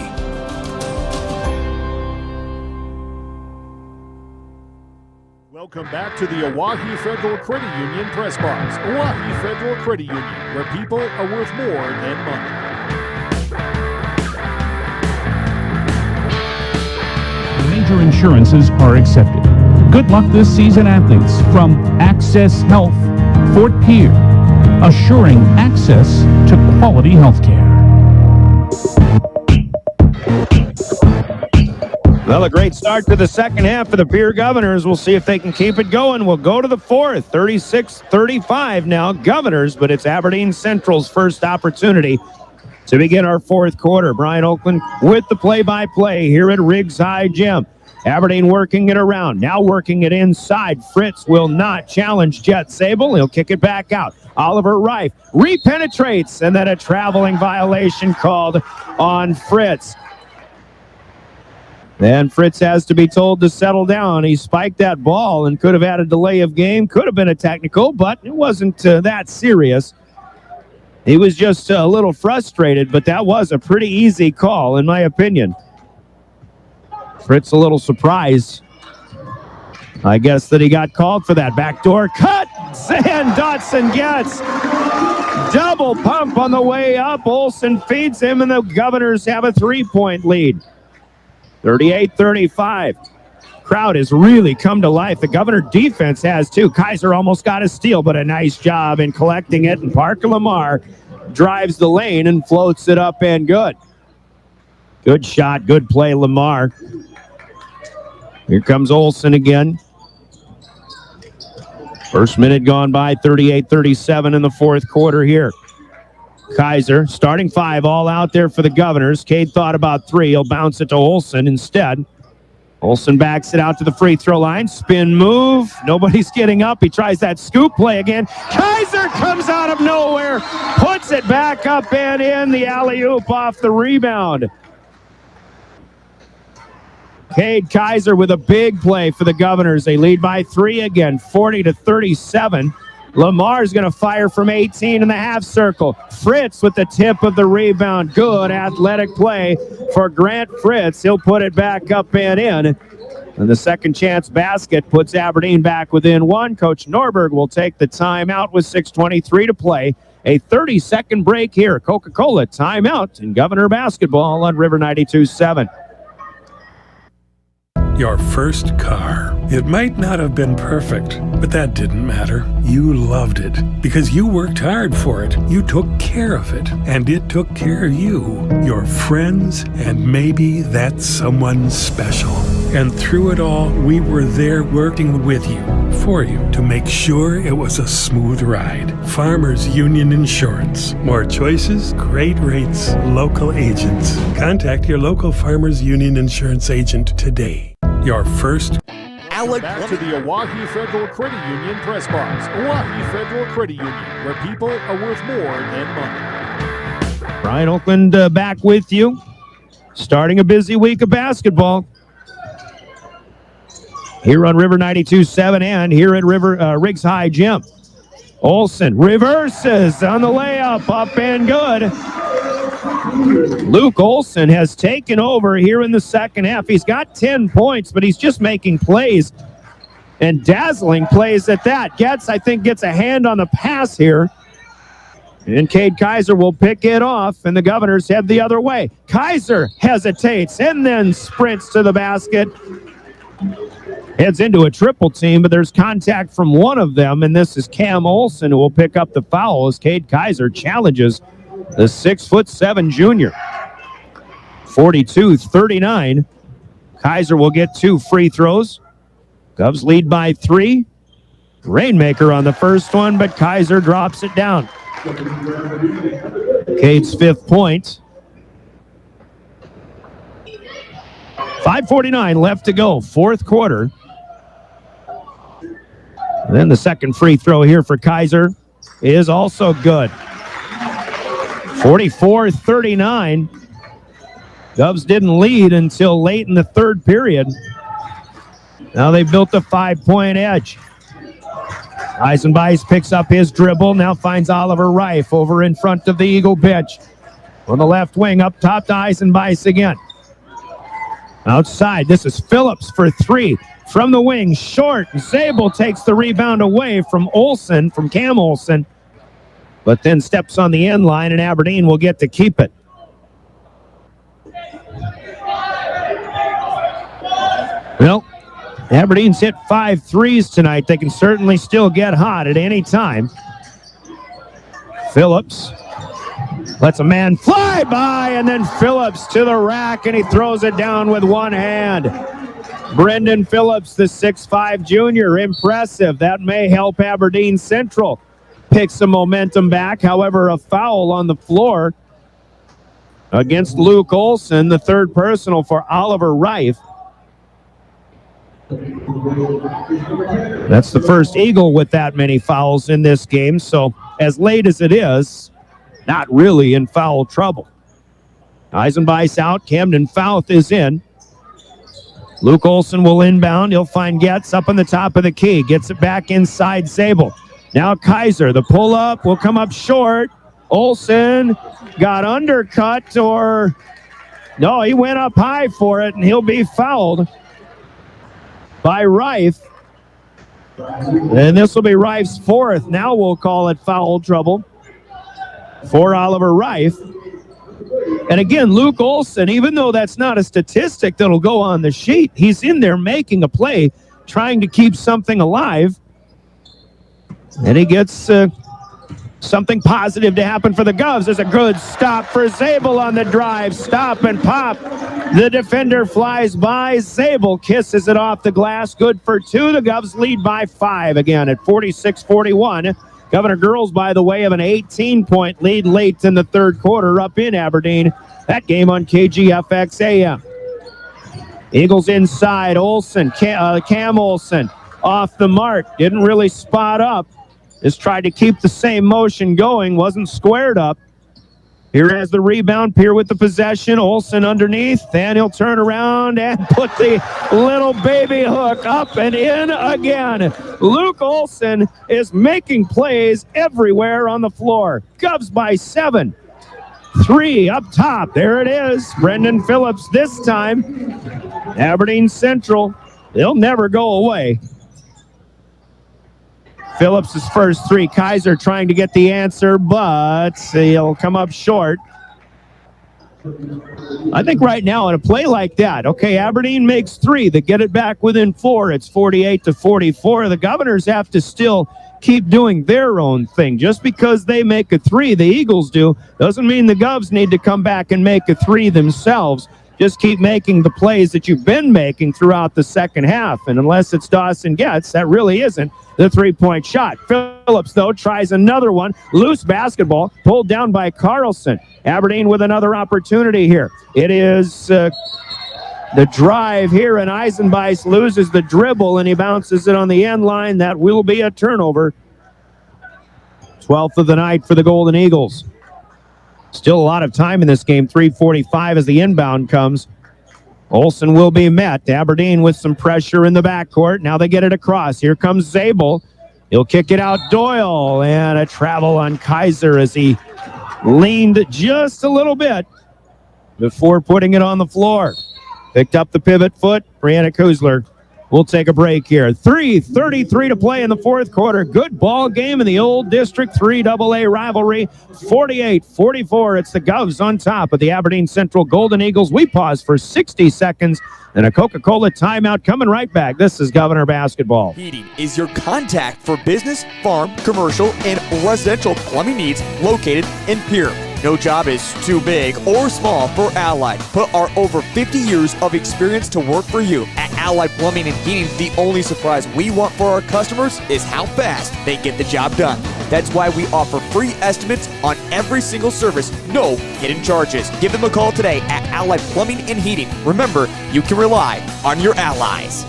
Welcome back to the Oahe Federal Credit Union Press Box. Oahe Federal Credit Union, where people are worth more than money.
Major insurances are accepted. Good luck this season, athletes. From Access Health, Fort Pierre, assuring access to quality health care.
Well, a great start to the second half for the Pierre Governors. We'll see if they can keep it going. We'll go to the fourth, 36-35 now, Governors, but it's Aberdeen Central's first opportunity to begin our fourth quarter. Brian Oakland with the play-by-play here at Riggs High Gym. Aberdeen working it around, now working it inside. Fritz will not challenge Jet Zabel. He'll kick it back out. Oliver Reif repenetrates, and then a traveling violation called on Fritz. And Fritz has to be told to settle down. He spiked that ball and could have had a delay of game. Could have been a technical, but it wasn't that serious. He was just a little frustrated, but that was a pretty easy call, in my opinion. Fritz a little surprised, I guess, that he got called for that. Backdoor cut. Zan Dotson gets double pump on the way up. Olson feeds him, and the Governors have a 3-point lead. 38-35. Crowd has really come to life. The Governor defense has too. Kaiser almost got a steal, but a nice job in collecting it. And Parker Lamar drives the lane and floats it up and good. Good shot, good play, Lamar. Here comes Olson again. First minute gone by, 38-37 in the fourth quarter here. Kaiser, starting 5, all out there for the Governors. Cade thought about 3. He'll bounce it to Olson instead. Olsen backs it out to the free throw line. Spin move. Nobody's getting up. He tries that scoop play again. Kaiser comes out of nowhere. Puts it back up and in. The alley-oop off the rebound. Cade Kaiser with a big play for the Governors. They lead by 3 again, 40-37. Lamar's going to fire from 18 in the half circle. Fritz with the tip of the rebound. Good athletic play for Grant Fritz. He'll put it back up and in. And the second chance basket puts Aberdeen back within 1. Coach Norberg will take the timeout with 6:23 to play. A 30-second break here. Coca-Cola timeout in Governor basketball on River 92.7.
Your first car. It might not have been perfect, but that didn't matter. You loved it because you worked hard for it. You took care of it, and it took care of you, your friends, and maybe that someone special. And through it all, we were there working with you, for you, to make sure it was a smooth ride. Farmers Union Insurance. More choices, great rates, local agents. Contact your local Farmers Union Insurance agent today. Your first.
Back to the Oahe Federal Credit Union press box. Oahe Federal Credit Union, where people are worth more than money.
Brian Oakland back with you. Starting a busy week of basketball here on River 92.7 and here at Riggs High Gym. Olsen reverses on the layup, up and good. Luke Olsen has taken over here in the second half. He's got 10 points, but he's just making plays and dazzling plays at that. Gets a hand on the pass here. And Cade Kaiser will pick it off, and the Governors head the other way. Kaiser hesitates and then sprints to the basket. Heads into a triple team, but there's contact from one of them, and this is Cam Olsen who will pick up the foul as Cade Kaiser challenges the 6'7" junior. 42-39. Kaiser will get 2 free throws. Govs lead by 3. Rainmaker on the first one, but Kaiser drops it down. Cade's 5th point. 5:49 left to go, 4th quarter. And then the second free throw here for Kaiser is also good. 44-39. Govs didn't lead until late in the third period. Now they've built a 5-point edge. Eisenbeis picks up his dribble, now finds Oliver Reif over in front of the Eagle bench. On the left wing, up top to Eisenbeis again. Outside, this is Phillips for 3. From the wing, short. Zabel takes the rebound away from Cam Olsen, but then steps on the end line, and Aberdeen will get to keep it. Well, Aberdeen's hit 5 threes tonight. They can certainly still get hot at any time. Phillips lets a man fly by, and then Phillips to the rack, and he throws it down with one hand. Brendan Phillips, the 6'5" junior, impressive. That may help Aberdeen Central pick some momentum back. However, a foul on the floor against Luke Olsen, the 3rd personal for Oliver Reif. That's the first Eagle with that many fouls in this game, so as late as it is, not really in foul trouble. Eisenbeis out, Camden Fouth is in. Luke Olsen will inbound. He'll find Getz up on the top of the key. Gets it back inside Zabel. Now Kaiser, the pull-up will come up short. Olsen got undercut, or no, he went up high for it, and he'll be fouled by Reif. And this will be Reif's 4th. Now we'll call it foul trouble for Oliver Reif. And again, Luke Olsen, even though that's not a statistic that'll go on the sheet, he's in there making a play, trying to keep something alive. And he gets something positive to happen for the Govs. There's a good stop for Zabel on the drive. Stop and pop. The defender flies by. Zabel kisses it off the glass. Good for 2. The Govs lead by 5 again at 46-41. Governor Girls, by the way, have an 18-point lead late in the 3rd quarter up in Aberdeen. That game on KGFX AM. Eagles inside. Olsen, Cam Olsen off the mark. Didn't really spot up. Just tried to keep the same motion going. Wasn't squared up. Here has the rebound. Pierre with the possession. Olsen underneath. Then he'll turn around and put the little baby hook up and in again. Luke Olsen is making plays everywhere on the floor. Govs by 7. 3 up top. There it is. Brendan Phillips this time. Aberdeen Central. They'll never go away. Phillips' first 3. Kaiser trying to get the answer, but he'll come up short. I think right now in a play like that, okay, Aberdeen makes 3. They get it back within 4. It's 48-44. The Governors have to still keep doing their own thing. Just because they make a 3, the Eagles do, doesn't mean the Govs need to come back and make a 3 themselves. Just keep making the plays that you've been making throughout the second half. And unless it's Dawson Getz, that really isn't the 3-point shot. Phillips, though, tries another one. Loose basketball pulled down by Carlson. Aberdeen with another opportunity here. It is the drive here, and Eisenbeis loses the dribble, and he bounces it on the end line. That will be a turnover. 12th of the night for the Golden Eagles. Still a lot of time in this game. 3:45 as the inbound comes. Olsen will be met. Aberdeen with some pressure in the backcourt. Now they get it across. Here comes Zabel. He'll kick it out. Doyle, and a travel on Kaiser as he leaned just a little bit before putting it on the floor. Picked up the pivot foot. Brianna Kuzler. We'll take a break here. 3:33 to play in the fourth quarter. Good ball game in the old District 3 AA rivalry. 48-44. It's the Govs on top of the Aberdeen Central Golden Eagles. We pause for 60 seconds. And a Coca-Cola timeout coming right back. This is Governor Basketball.
Heating is your contact for business, farm, commercial, and residential plumbing needs located in Pierre. No job is too big or small for Allied. Put our over 50 years of experience to work for you. At Allied Plumbing and Heating, the only surprise we want for our customers is how fast they get the job done. That's why we offer free estimates on every single service, no hidden charges. Give them a call today at Allied Plumbing and Heating. Remember, you can rely on your allies.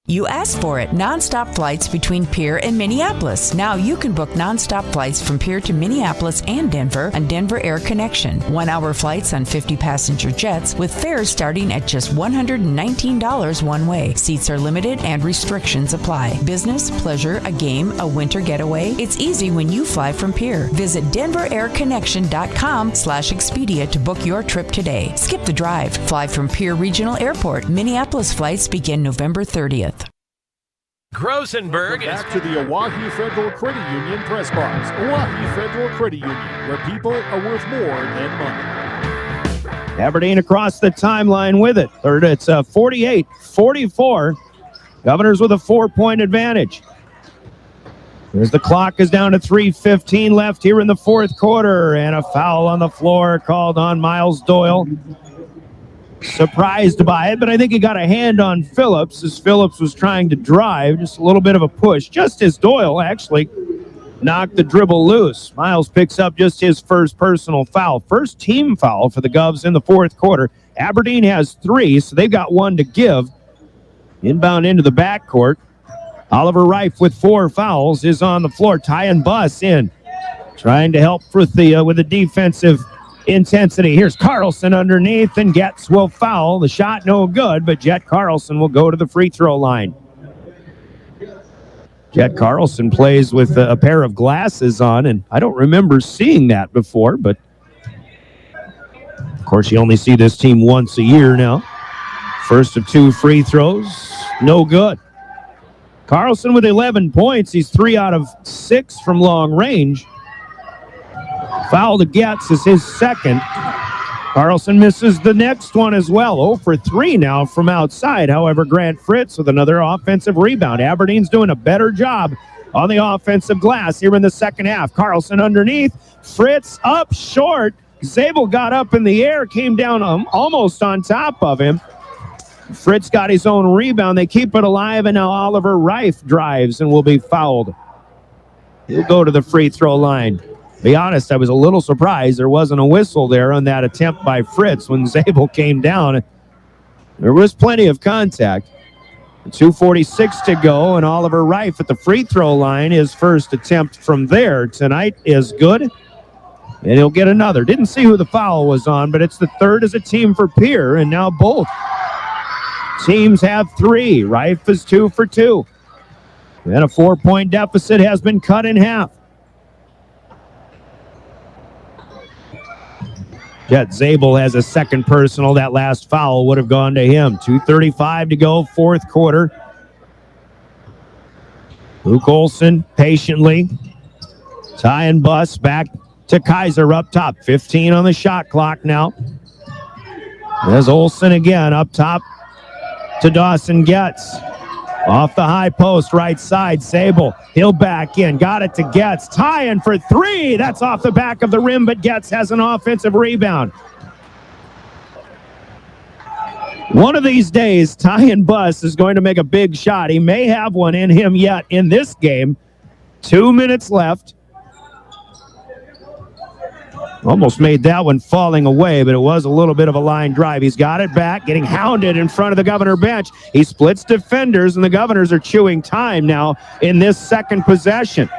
You asked for it. Non-stop flights between Pierre and Minneapolis. Now you can book non-stop flights from Pierre to Minneapolis and Denver on Denver Air Connection. 1-hour flights on 50-passenger jets with fares starting at just $119 one way. Seats are limited and restrictions apply. Business, pleasure, a game, a winter getaway. It's easy when you fly from Pierre. Visit DenverAirConnection.com/Expedia to book your trip today. Skip the drive. Fly from Pierre Regional Airport. Minneapolis flights begin November 30th.
Grosenberg
back to the Oahu Federal Credit Union press box. Oahu Federal Credit Union, where people are worth more than money.
Aberdeen across the timeline with it. It's 48-44. Governors with a 4-point advantage. As the clock is down to 3:15 left here in the fourth quarter, and a foul on the floor called on Miles Doyle. Surprised by it, but I think he got a hand on Phillips as Phillips was trying to drive. Just a little bit of a push, just as Doyle actually knocked the dribble loose. Miles picks up just his first personal foul. First team foul for the Govs in the fourth quarter. Aberdeen has 3, so they've got 1 to give. Inbound into the backcourt. Oliver Reif with 4 fouls is on the floor. Tyan Buss in, trying to help with the defensive intensity. Here's Carlson underneath, and Getz will foul. The shot no good, but Jet Carlson will go to the free throw line. Jet Carlson plays with a pair of glasses on, and I don't remember seeing that before, but of course you only see this team once a year now. First of 2 free throws, no good. Carlson with 11 points. He's 3 out of 6 from long range. Foul to Getz is his second. Carlson misses the next one as well. 0 for 3 now from outside. However, Grant Fritz with another offensive rebound. Aberdeen's doing a better job on the offensive glass here in the second half. Carlson underneath. Fritz up short. Zabel got up in the air, came down almost on top of him. Fritz got his own rebound. They keep it alive, and now Oliver Reif drives and will be fouled. He'll go to the free throw line. Be honest, I was a little surprised there wasn't a whistle there on that attempt by Fritz when Zabel came down. There was plenty of contact. 2:46 to go, and Oliver Reif at the free throw line. His first attempt from there tonight is good, and he'll get another. Didn't see who the foul was on, but it's the third as a team for Pierre, and now both teams have 3. Reif is 2 for 2. And a 4-point deficit has been cut in half. Jet Zabel has a second personal. That last foul would have gone to him. 2:35 to go, fourth quarter. Luke Olson patiently. Tie and bus back to Kaiser up top. 15 on the shot clock now. There's Olson again up top to Dawson Getz. Off the high post, right side, Zabel. He'll back in. Got it to Getz. Tying for 3. That's off the back of the rim, but Getz has an offensive rebound. One of these days, Tyan Buss is going to make a big shot. He may have one in him yet in this game. 2 minutes left. Almost made that one falling away, but it was a little bit of a line drive. He's got it back, getting hounded in front of the Governor bench. He splits defenders, and the Governors are chewing time now in this second possession.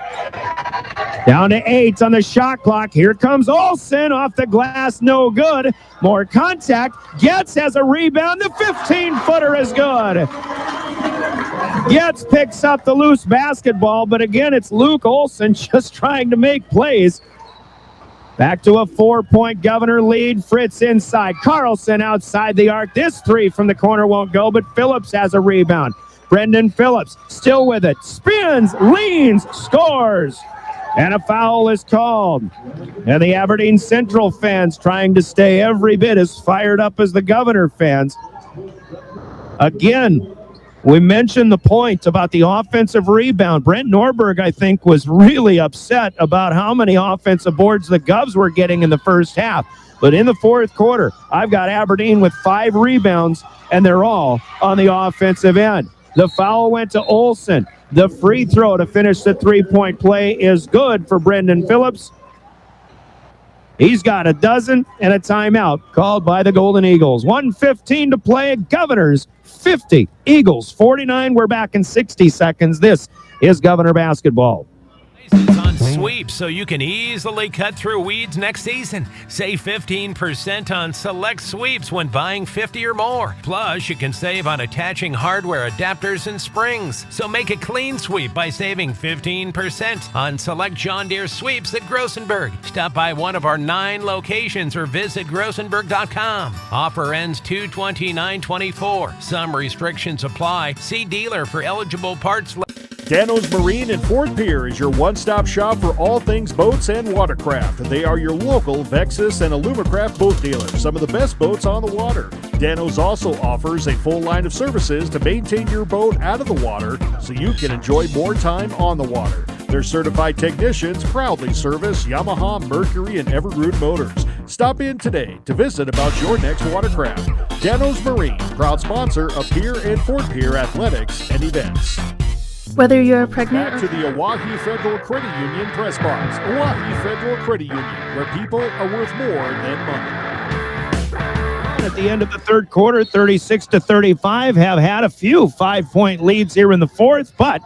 Down to 8 on the shot clock. Here comes Olson off the glass, no good. More contact. Getz has a rebound. The 15-footer is good. Getz picks up the loose basketball, but again, it's Luke Olson just trying to make plays. Back to a 4-point Governor lead. Fritz inside. Carlson outside the arc. This 3 from the corner won't go, but Phillips has a rebound. Brendan Phillips still with it. Spins, leans, scores. And a foul is called. And the Aberdeen Central fans trying to stay every bit as fired up as the Governor fans. Again, we mentioned the point about the offensive rebound. Brent Norberg, I think, was really upset about how many offensive boards the Govs were getting in the first half. But in the fourth quarter, I've got Aberdeen with 5 rebounds, and they're all on the offensive end. The foul went to Olson. The free throw to finish the 3-point play is good for Brendan Phillips. He's got a dozen and a timeout called by the Golden Eagles. 1:15 to play. Governors 50, Eagles 49. We're back in 60 seconds. This is Governor basketball.
On sweeps, so you can easily cut through weeds next season. Save 15% on select sweeps when buying 50 or more. Plus, you can save on attaching hardware adapters and springs. So make a clean sweep by saving 15% on select John Deere sweeps at Grossenberg. Stop by one of our 9 locations or visit grossenberg.com. Offer ends 2/29/24. Some restrictions apply. See dealer for eligible parts.
Dano's Marine in Fort Pierre is your one-stop shop for all things boats and watercraft. They are your local Vexus and Alumacraft boat dealer, some of the best boats on the water. Dano's also offers a full line of services to maintain your boat out of the water so you can enjoy more time on the water. Their certified technicians proudly service Yamaha, Mercury, and Evergreen motors. Stop in today to visit about your next watercraft. Dano's Marine, proud sponsor of Pierre and Fort Pierre athletics and events.
Whether you're pregnant
Back to the Oahe Federal Credit Union press box. Oahe Federal Credit Union, where people are worth more than money.
At the end of the third quarter, 36-35, have had a few 5-point leads here in the fourth, but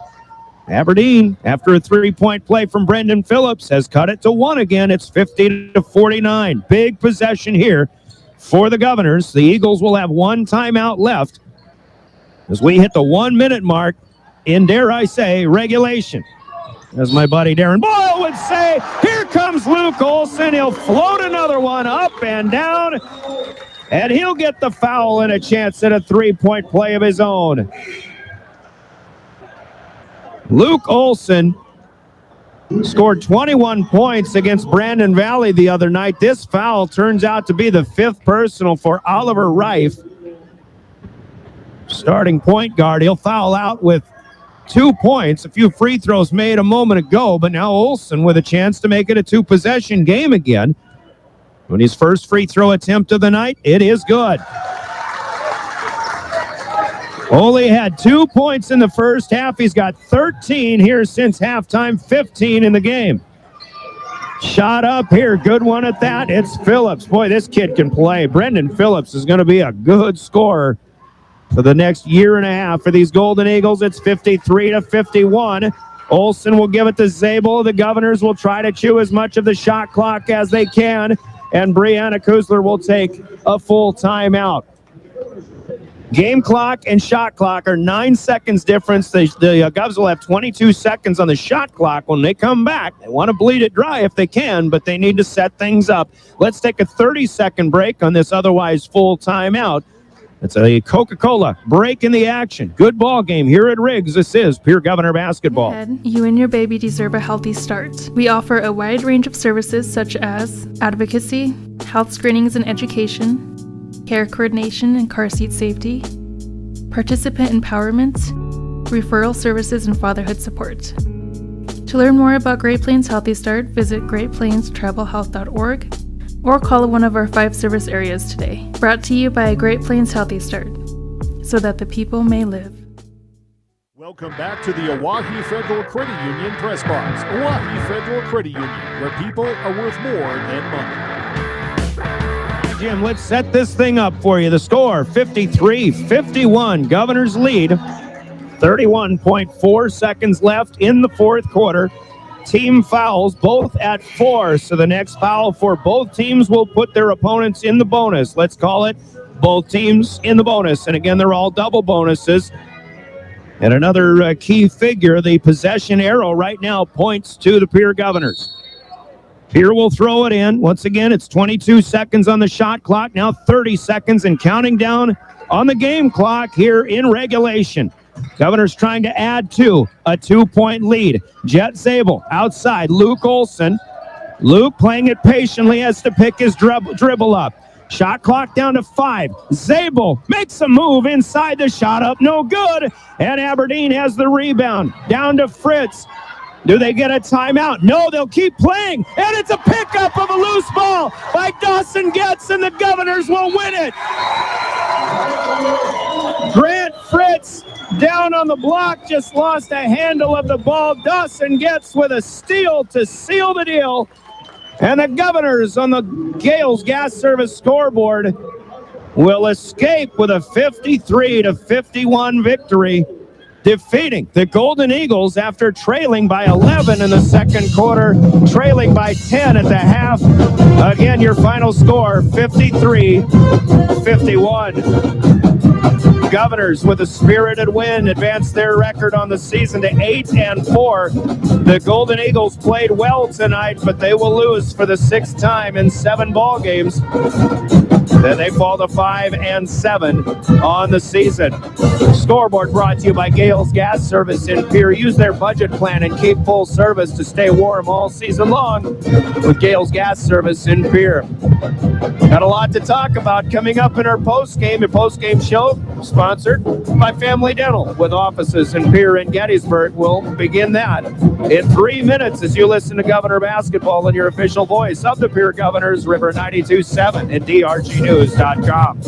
Aberdeen, after a 3-point play from Brendan Phillips, has cut it to 1 again. It's 50-49. Big possession here for the Governors. The Eagles will have 1 timeout left as we hit the 1-minute mark in, dare I say, regulation. As my buddy Darren Boyle would say, here comes Luke Olson. He'll float another one up and down, and he'll get the foul and a chance at a 3-point play of his own. Luke Olson scored 21 points against Brandon Valley the other night. This foul turns out to be the 5th personal for Oliver Reif. Starting point guard, he'll foul out with 2 points. A few free throws made a moment ago, but now Olson with a chance to make it a 2-possession game again. When his first free throw attempt of the night, it is good. Ole had 2 points in the first half. He's got 13 here since halftime, 15 in the game. Shot up here, good one at that. It's Phillips. Boy, this kid can play. Brendan Phillips is going to be a good scorer for the next year and a half for these Golden Eagles. It's 53-51. Olsen will give it to Zabel. The Governors will try to chew as much of the shot clock as they can, and Brianna Kuzler will take a full timeout. Game clock and shot clock are 9 seconds difference. The Govs will have 22 seconds on the shot clock when they come back. They want to bleed it dry if they can, but they need to set things up. Let's take a 30-second break on this otherwise full timeout. It's a Coca-Cola break in the action. Good ball game here at Riggs. This is Pierre Governor basketball.
You and your baby deserve a healthy start. We offer a wide range of services such as advocacy, health screenings and education, care coordination and car seat safety, participant empowerment, referral services, and fatherhood support. To learn more about Great Plains Healthy Start, visit greatplainstravelhealth.org or call one of our 5 service areas today. Brought to you by Great Plains Healthy Start, so that the people may live.
Welcome back to the Oahe Federal Credit Union Press Box. Oahe Federal Credit Union, where people are worth more than money.
Jim, let's set this thing up for you. The score, 53-51. Governors lead. 31.4 seconds left in the fourth quarter. Team fouls, both at 4. So the next foul for both teams will put their opponents in the bonus. Let's call it both teams in the bonus. And again, they're all double bonuses. And another key figure, the possession arrow right now points to the Pierre Governors. Pierre will throw it in. Once again, it's 22 seconds on the shot clock. Now 30 seconds and counting down on the game clock here in regulation. Governors trying to add to a 2-point lead. Jet Zabel outside. Luke Olsen. Luke playing it patiently, has to pick his dribble up. Shot clock down to 5. Zabel makes a move inside the shot up. No good. And Aberdeen has the rebound. Down to Fritz. Do they get a timeout? No, they'll keep playing. And it's a pickup of a loose ball by Dawson Getz, and the Governors will win it. Grant Fritz down on the block, just lost a handle of the ball. Dawson Getz with a steal to seal the deal. And the Governors on the Gales Gas Service scoreboard will escape with a 53-51 victory, defeating the Golden Eagles after trailing by 11 in the second quarter, trailing by 10 at the half. Again, your final score, 53-51. Governors, with a spirited win, advanced their record on the season to 8-4. The Golden Eagles played well tonight, but they will lose for the 6th time in 7 ball games. Then they fall to 5-7 on the season. Scoreboard brought to you by Gales Gas Service in Pierre. Use their budget plan and keep full service to stay warm all season long with Gales Gas Service in Pierre. Got a lot to talk about coming up in our postgame. A postgame show sponsored by Family Dental with offices in Pierre and Gettysburg. We'll begin that in 3 minutes as you listen to Governor Basketball and your official voice of the Pierre Governors, River 92.7 and DRGnews.com.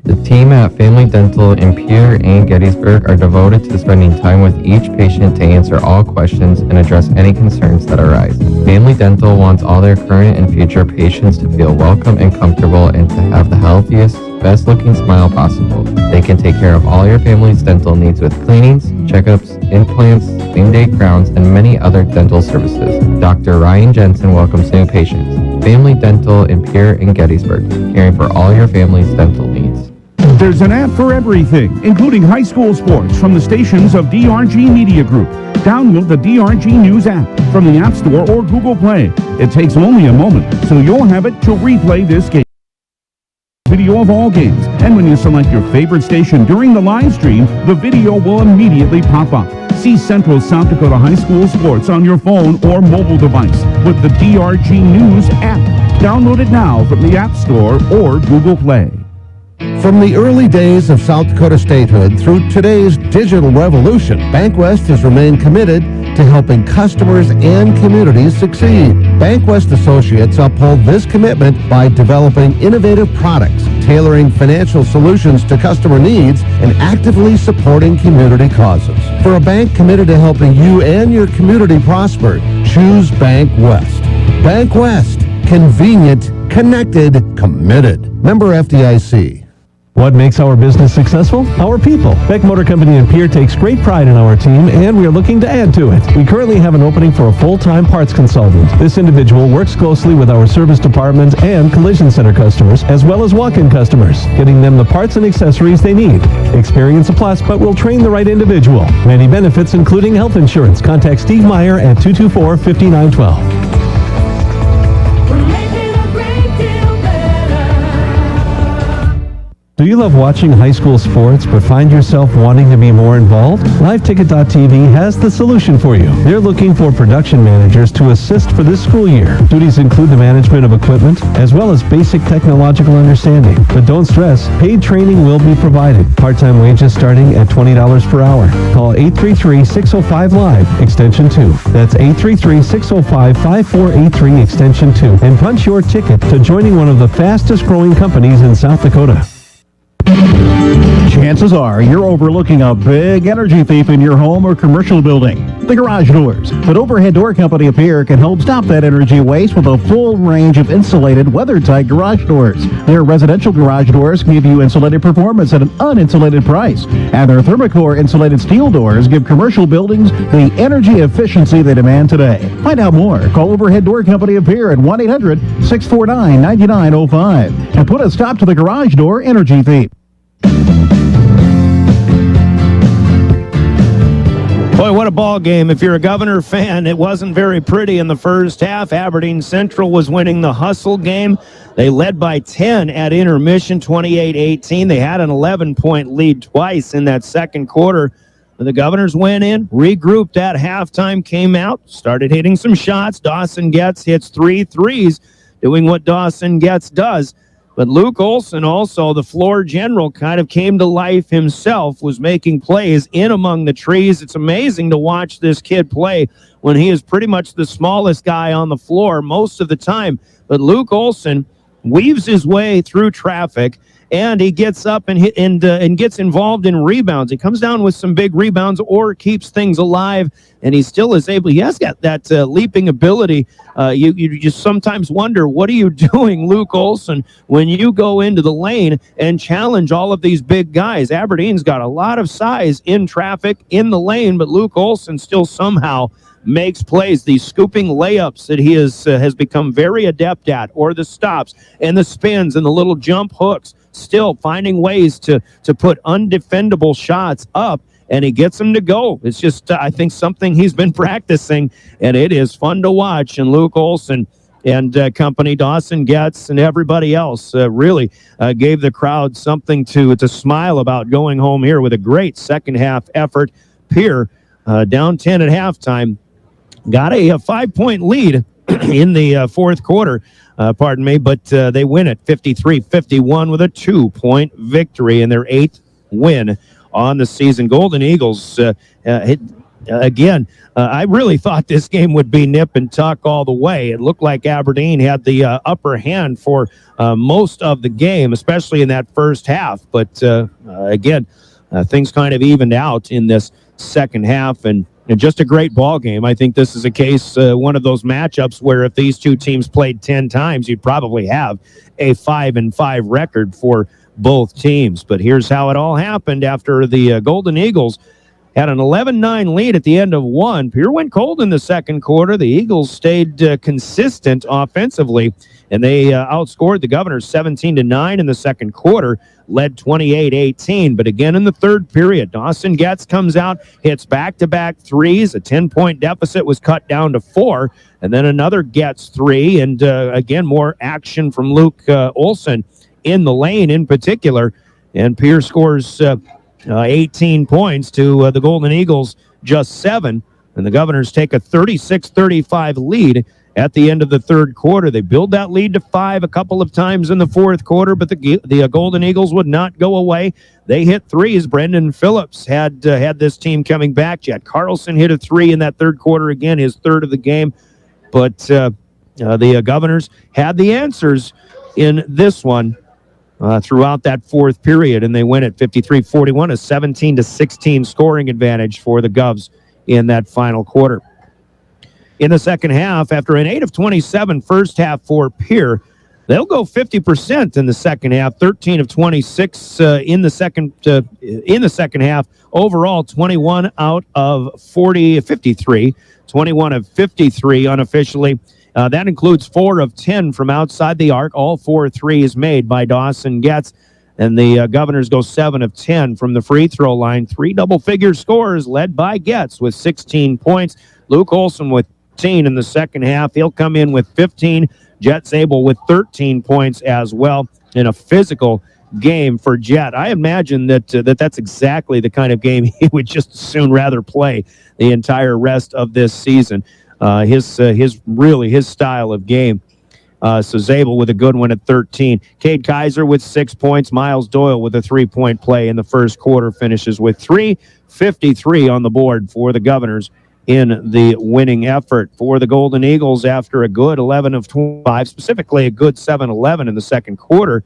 The team at Family Dental in Pierre and Gettysburg are devoted to spending time with each patient to answer all questions and address any concerns that arise. Family Dental wants all their current and future patients to feel welcome and comfortable and to have the healthiest, best-looking smile possible. They can take care of all your family's dental needs with cleanings, checkups, implants, same-day crowns, and many other dental services. Dr. Ryan Jensen welcomes new patients. Family Dental in Pierre and Gettysburg, caring for all your family's dental needs.
There's an app for everything, including high school sports from the stations of DRG Media Group. Download the DRG News app from the App Store or Google Play. It takes only a moment, so you'll have it to replay this game. Video of all games, and when you select your favorite station during the live stream, the video will immediately pop up. See Central South Dakota High School sports on your phone or mobile device with the DRG News app. Download it now from the App Store or Google Play.
From the early days of South Dakota statehood through today's digital revolution, BankWest has remained committed to helping customers and communities succeed. BankWest Associates uphold this commitment by developing innovative products, tailoring financial solutions to customer needs, and actively supporting community causes. For a bank committed to helping you and your community prosper, choose BankWest. BankWest. Convenient, connected, committed. Member FDIC.
What makes our business successful? Our people. Beck Motor Company in Pierre takes great pride in our team, and we are looking to add to it. We currently have an opening for a full-time parts consultant. This individual works closely with our service department and collision center customers, as well as walk-in customers, getting them the parts and accessories they need. Experience a plus, but we'll train the right individual. Many benefits, including health insurance. Contact Steve Meyer at 224-5912. Do you love watching high school sports but find yourself wanting to be more involved? LiveTicket.tv has the solution for you. They're looking for production managers to assist for this school year. Duties include the management of equipment as well as basic technological understanding. But don't stress, paid training will be provided. Part-time wages starting at $20 per hour. Call 833-605-LIVE, extension 2. That's 833-605-5483, extension 2. And punch your ticket to joining one of the fastest growing companies in South Dakota.
Chances are you're overlooking a big energy thief in your home or commercial building. The Garage Doors. The Overhead Door Company of Pierre can help stop that energy waste with a full range of insulated, weather-tight garage doors. Their residential garage doors give you insulated performance at an uninsulated price. And their Thermocore insulated steel doors give commercial buildings the energy efficiency they demand today. Find out more. Call Overhead Door Company of Pierre at 1-800-649-9905 and put a stop to the garage door energy thief.
Boy, what a ball game. If you're a Governor fan, it wasn't very pretty in the first half. Aberdeen Central was winning the hustle game. They led by 10 at intermission, 28-18. They had an 11-point lead twice in that second quarter. The Governors went in, regrouped at halftime, came out, started hitting some shots. Dawson Getz hits 3 threes, doing what Dawson Getz does. But Luke Olson, also the floor general, kind of came to life himself, was making plays in among the trees. It's amazing to watch this kid play when he is pretty much the smallest guy on the floor most of the time. But Luke Olson weaves his way through traffic, and he gets up and gets involved in rebounds. He comes down with some big rebounds or keeps things alive, and he still is able. He has got that leaping ability. You just sometimes wonder, what are you doing, Luke Olson, when you go into the lane and challenge all of these big guys? Aberdeen's got a lot of size in traffic in the lane, but Luke Olson still somehow makes plays. These scooping layups that he has become very adept at, or the stops and the spins and the little jump hooks, still finding ways to put undefendable shots up, and he gets them to go. It's just, I think, something he's been practicing, and it is fun to watch. And Luke Olson and company, Dawson Getz and everybody else really gave the crowd something to smile about going home here with a great second half effort. Pierre down 10 at halftime, got a 5-point lead in the fourth quarter, but they win it 53-51 with a 2-point victory in their 8th win on the season. Golden Eagles, again, I really thought this game would be nip and tuck all the way. It looked like Aberdeen had the upper hand for most of the game, especially in that first half. But again, things kind of evened out in this second half, and just a great ball game. I think this is a case, one of those matchups where if these two teams played 10 times, you'd probably have a 5-5 record for both teams. But here's how it all happened after the Golden Eagles had an 11-9 lead at the end of one. Pierre went cold in the second quarter. The Eagles stayed consistent offensively, and they outscored the Governors 17-9 in the second quarter, led 28-18. But again, in the third period, Dawson Getz comes out, hits back-to-back threes. A 10-point deficit was cut down to 4, and then another Getz 3, and again, more action from Luke Olson in the lane in particular. And Pierre scores 18 points to the Golden Eagles just 7, and the Governors take a 36-35 lead at the end of the third quarter. They build that lead to 5 a couple of times in the fourth quarter, but the Golden Eagles would not go away. They hit threes. Brendan Phillips had this team coming back. Jet Carlson hit a 3 in that third quarter, again, his third of the game. But the Governors had the answers in this one throughout that fourth period, and they win at 53-41, a 17-16 scoring advantage for the Govs in that final quarter. In the second half, after an 8 of 27 first half for Pierre, They'll go 50% in the second half, 13 of 26 in the second half. Overall, 21 out of 53, 21 of 53 unofficially. That includes 4 of 10 from outside the arc. All 4 threes made by Dawson Getz. And the Governors go 7 of 10 from the free throw line. 3 double-figure scores led by Getz with 16 points. Luke Olson with 15 in the second half. He'll come in with 15. Jet Zabel with 13 points as well in a physical game for Jet. I imagine that's exactly the kind of game he would just as soon rather play the entire rest of this season. His style of game. So Zabel with a good one at 13. Cade Kaiser with 6 points. Miles Doyle with a 3-point play in the first quarter finishes with 3:53 on the board for the Governors in the winning effort. For the Golden Eagles, after a good 11 of 25, specifically a good 7-11 in the second quarter,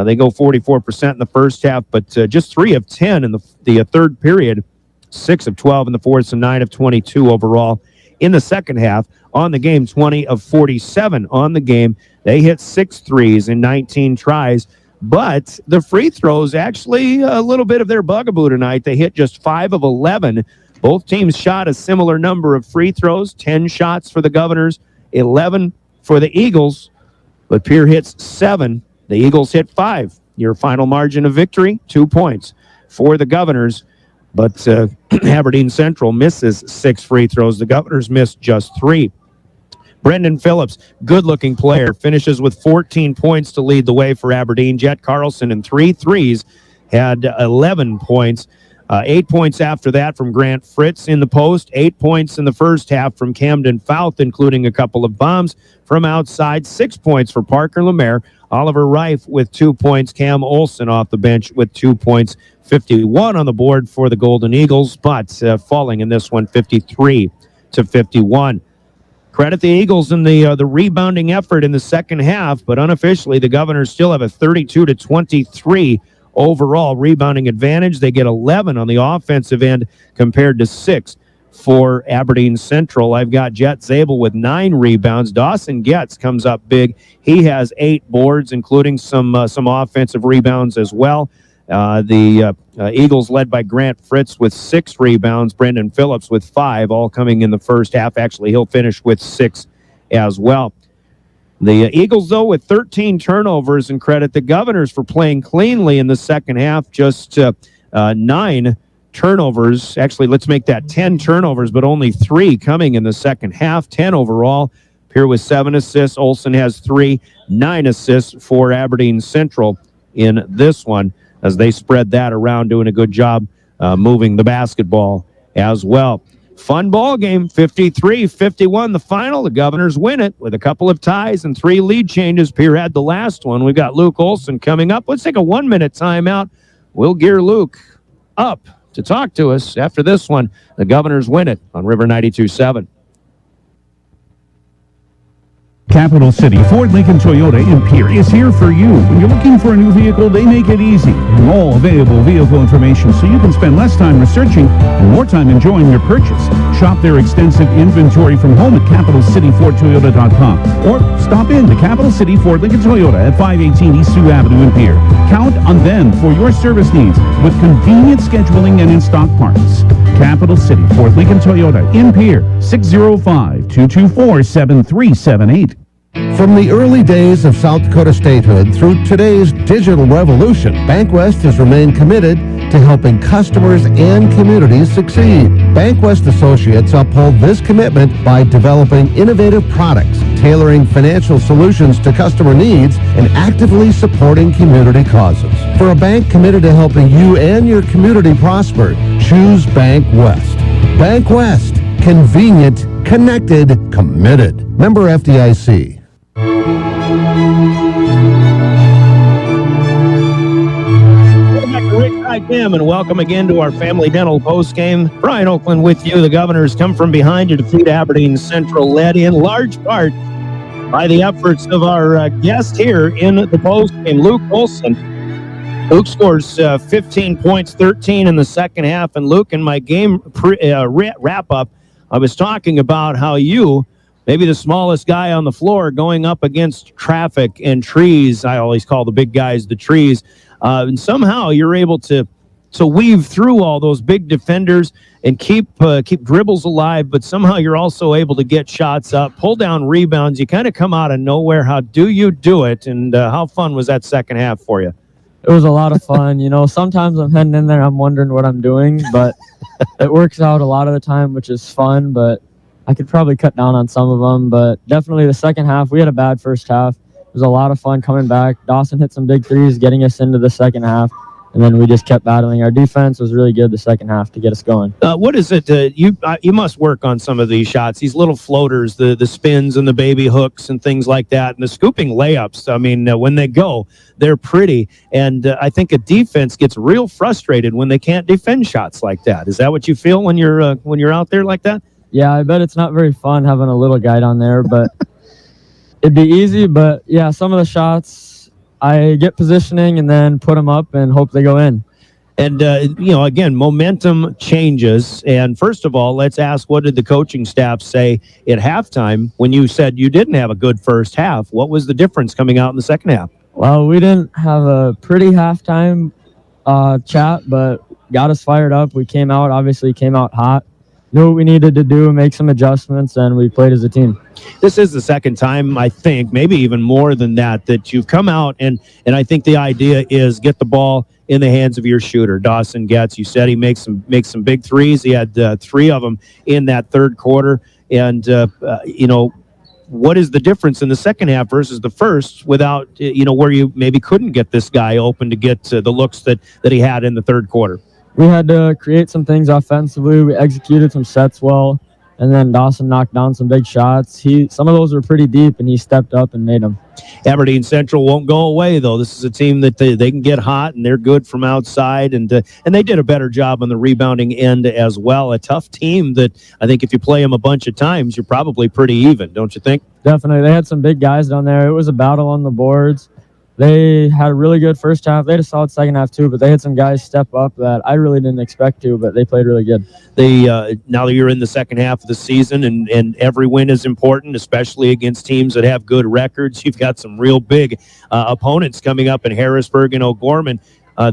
they go 44% in the first half, but just 3 of 10 in the third period, 6 of 12 in the fourth, and 9 of 22 overall in the second half. On the game, 20 of 47 on the game. They hit 6 threes in 19 tries, but the free throws actually a little bit of their bugaboo tonight. They hit just 5 of 11. Both teams shot a similar number of free throws, 10 shots for the Governors, 11 for the Eagles, but Pierre hits 7. The Eagles hit 5. Your final margin of victory, 2 points for the Governors, but Aberdeen Central misses 6 free throws. The Governors missed just 3. Brendan Phillips, good-looking player, finishes with 14 points to lead the way for Aberdeen. Jet Carlson in 3 threes had 11 points. 8 points after that from Grant Fritz in the post. 8 points in the first half from Camden Fouth, including a couple of bombs from outside. 6 points for Parker Lemaire. Oliver Reif with 2 points. Cam Olson off the bench with 2 points. 51 on the board for the Golden Eagles, but falling in this one 53-51. Credit the Eagles in the rebounding effort in the second half, but unofficially the Governors still have a 32-23 overall rebounding advantage. They get 11 on the offensive end compared to 6 for Aberdeen Central. I've got Jet Zabel with 9 rebounds. Dawson Getz comes up big. He has 8 boards, including some offensive rebounds as well. The Eagles led by Grant Fritz with 6 rebounds. Brendan Phillips with 5, all coming in the first half. Actually, he'll finish with 6 as well. The Eagles, though, with 13 turnovers, and credit the Governors for playing cleanly in the second half. Just 9 turnovers. Actually, let's make that 10 turnovers, but only 3 coming in the second half. 10 overall. Pierre with 7 assists. Olson has 3, 9 assists for Aberdeen Central in this one, as they spread that around, doing a good job moving the basketball as well. Fun ball game, 53-51 the final. The Governors win it with a couple of ties and 3 lead changes. Pierre had the last one. We've got Luke Olson coming up. Let's take a 1-minute timeout. We'll gear Luke up to talk to us after this one. The Governors win it on River 92.7.
Capital City Ford, Lincoln, Toyota in Pierre is here for you. When you're looking for a new vehicle, they make it easy. And all available vehicle information so you can spend less time researching and more time enjoying your purchase. Shop their extensive inventory from home at CapitalCityFordToyota.com or stop in to Capital City Ford, Lincoln, Toyota at 518 East Sioux Avenue in Pierre. Count on them for your service needs with convenient scheduling and in-stock parts. Capital City Ford, Lincoln, Toyota in Pierre, 605-224-7378.
From the early days of South Dakota statehood through today's digital revolution, BankWest has remained committed to helping customers and communities succeed. BankWest associates uphold this commitment by developing innovative products, tailoring financial solutions to customer needs, and actively supporting community causes. For a bank committed to helping you and your community prosper, choose BankWest. BankWest. Convenient, connected, committed. Member FDIC.
Welcome back to Rick IM, and welcome again to our Family Dental postgame. Brian Oakland with you. The Governors come from behind to defeat Aberdeen Central, led in large part by the efforts of our guest here in the postgame, Luke Olson. Luke scores 15 points, 13 in the second half, and Luke, in my game wrap-up, I was talking about how you maybe the smallest guy on the floor going up against traffic and trees. I always call the big guys the trees. And somehow you're able to weave through all those big defenders and keep dribbles alive, but somehow you're also able to get shots up, pull down rebounds. You kind of come out of nowhere. How do you do it? And how fun was that second half for you?
It was a lot of fun. Sometimes I'm heading in there, I'm wondering what I'm doing, but it works out a lot of the time, which is fun, but I could probably cut down on some of them. But definitely the second half, we had a bad first half. It was a lot of fun coming back. Dawson hit some big threes, getting us into the second half. And then we just kept battling. Our defense was really good the second half to get us going.
What is it? You must work on some of these shots, these little floaters, the spins and the baby hooks and things like that, and the scooping layups. I mean, when they go, they're pretty. And I think a defense gets real frustrated when they can't defend shots like that. Is that what you feel when you're out there like that?
Yeah, I bet it's not very fun having a little guy down there, but it'd be easy. But yeah, some of the shots, I get positioning and then put them up and hope they go in.
And, again, momentum changes. And first of all, let's ask, what did the coaching staff say at halftime when you said you didn't have a good first half? What was the difference coming out in the second half?
Well, we didn't have a pretty halftime chat, but got us fired up. We came out hot. Knew what we needed to do, make some adjustments, and we played as a team.
This is the second time, I think, maybe even more than that you've come out, and I think the idea is get the ball in the hands of your shooter. Dawson Getz, you said he makes some big threes. He had 3 of them in that third quarter. And, what is the difference in the second half versus the first without, where you maybe couldn't get this guy open to get the looks that he had in the third quarter?
We had to create some things offensively. We executed some sets well, and then Dawson knocked down some big shots. Some of those were pretty deep, and he stepped up and made them.
Aberdeen Central won't go away, though. This is a team that they can get hot, and they're good from outside, and they did a better job on the rebounding end as well. A tough team that I think if you play them a bunch of times, you're probably pretty even, don't you think?
Definitely. They had some big guys down there. It was a battle on the boards. They had a really good first half. They had a solid second half, too, but they had some guys step up that I really didn't expect to, but they played really good.
Now that you're in the second half of the season, and every win is important, especially against teams that have good records. You've got some real big opponents coming up in Harrisburg and O'Gorman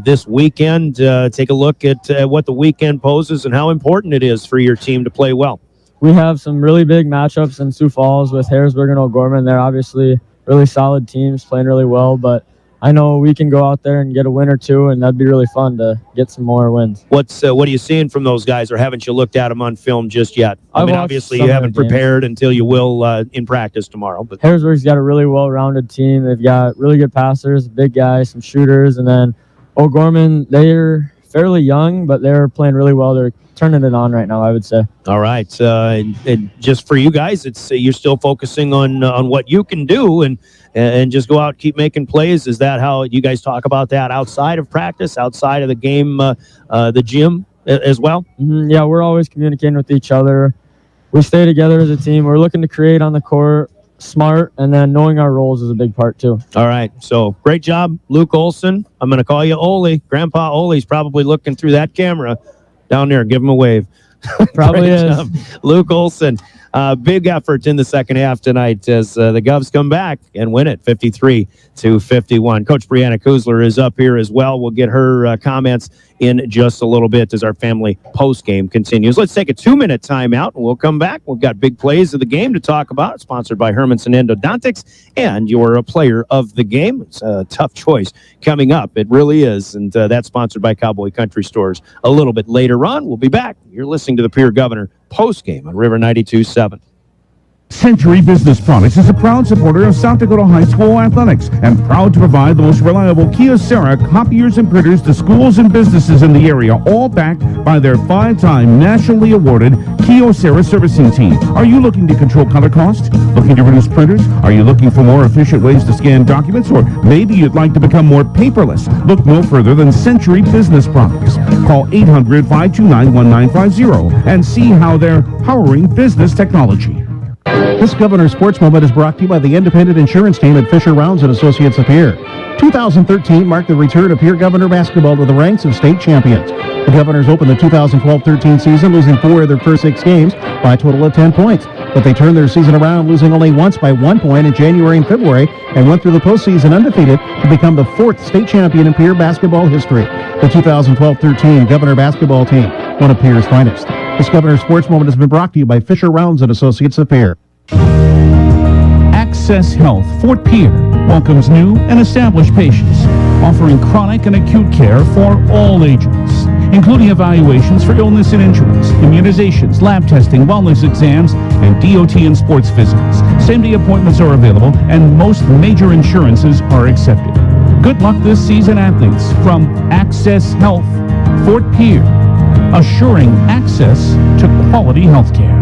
this weekend. Take a look at what the weekend poses and how important it is for your team to play well.
We have some really big matchups in Sioux Falls with Harrisburg and O'Gorman. They're obviously really solid teams playing really well, but I know we can go out there and get a win or two, and that'd be really fun to get some more wins.
What are you seeing from those guys, or haven't you looked at them on film just yet? I mean, obviously you haven't prepared until you will in practice tomorrow. But
Harrisburg's got a really well-rounded team. They've got really good passers, big guys, some shooters, and then O'Gorman, they're fairly young, but they're playing really well. They're turning it on right now, I would say.
All right. And just for you guys, it's you're still focusing on what you can do and just go out and keep making plays. Is that how you guys talk about that outside of practice, outside of the game, the gym as well?
Mm-hmm. Yeah, we're always communicating with each other. We stay together as a team. We're looking to create on the court, smart, and then knowing our roles is a big part too.
All right. So great job, Luke Olson. I'm going to call you Ole. Grandpa Ole's probably looking through that camera down there. Give him a wave.
Probably is.
Job. Luke Olson. Big effort in the second half tonight as the Govs come back and win it 53-51. Coach Brianna Kuzler is up here as well. We'll get her comments in just a little bit as our family post-game continues. Let's take a 2-minute timeout, and we'll come back. We've got big plays of the game to talk about, sponsored by Hermanson Endodontics, and you're a player of the game. It's a tough choice coming up. It really is, and that's sponsored by Cowboy Country Stores. A little bit later on, we'll be back. You're listening to the Pierre Governor post-game on River 92.7.
Century Business Products is a proud supporter of South Dakota High School athletics and proud to provide the most reliable Kyocera copiers and printers to schools and businesses in the area, all backed by their 5-time nationally awarded Kyocera servicing team. Are you looking to control color costs? Looking to reduce printers? Are you looking for more efficient ways to scan documents? Or maybe you'd like to become more paperless? Look no further than Century Business Products. Call 800-529-1950 and see how they're powering business technology.
This Governor Sports Moment is brought to you by the independent insurance team at Fisher Rounds and Associates of Pierre. 2013 marked the return of Pierre Governor basketball to the ranks of state champions. The Governors opened the 2012-13 season losing 4 of their first 6 games by a total of 10 points. But they turned their season around, losing only once by 1 point in January and February, and went through the postseason undefeated to become the 4th state champion in Pierre basketball history. The 2012-13 Governor basketball team, one of Pierre's finest. This Governor Sports Moment has been brought to you by Fisher Rounds and Associates of Pierre.
Access Health Fort Pierre welcomes new and established patients, offering chronic and acute care for all ages, including evaluations for illness and injuries, immunizations, lab testing, wellness exams, and DOT and sports visits. Same-day appointments are available, and most major insurances are accepted. Good luck this season, athletes, from Access Health Fort Pierre, assuring access to quality health care.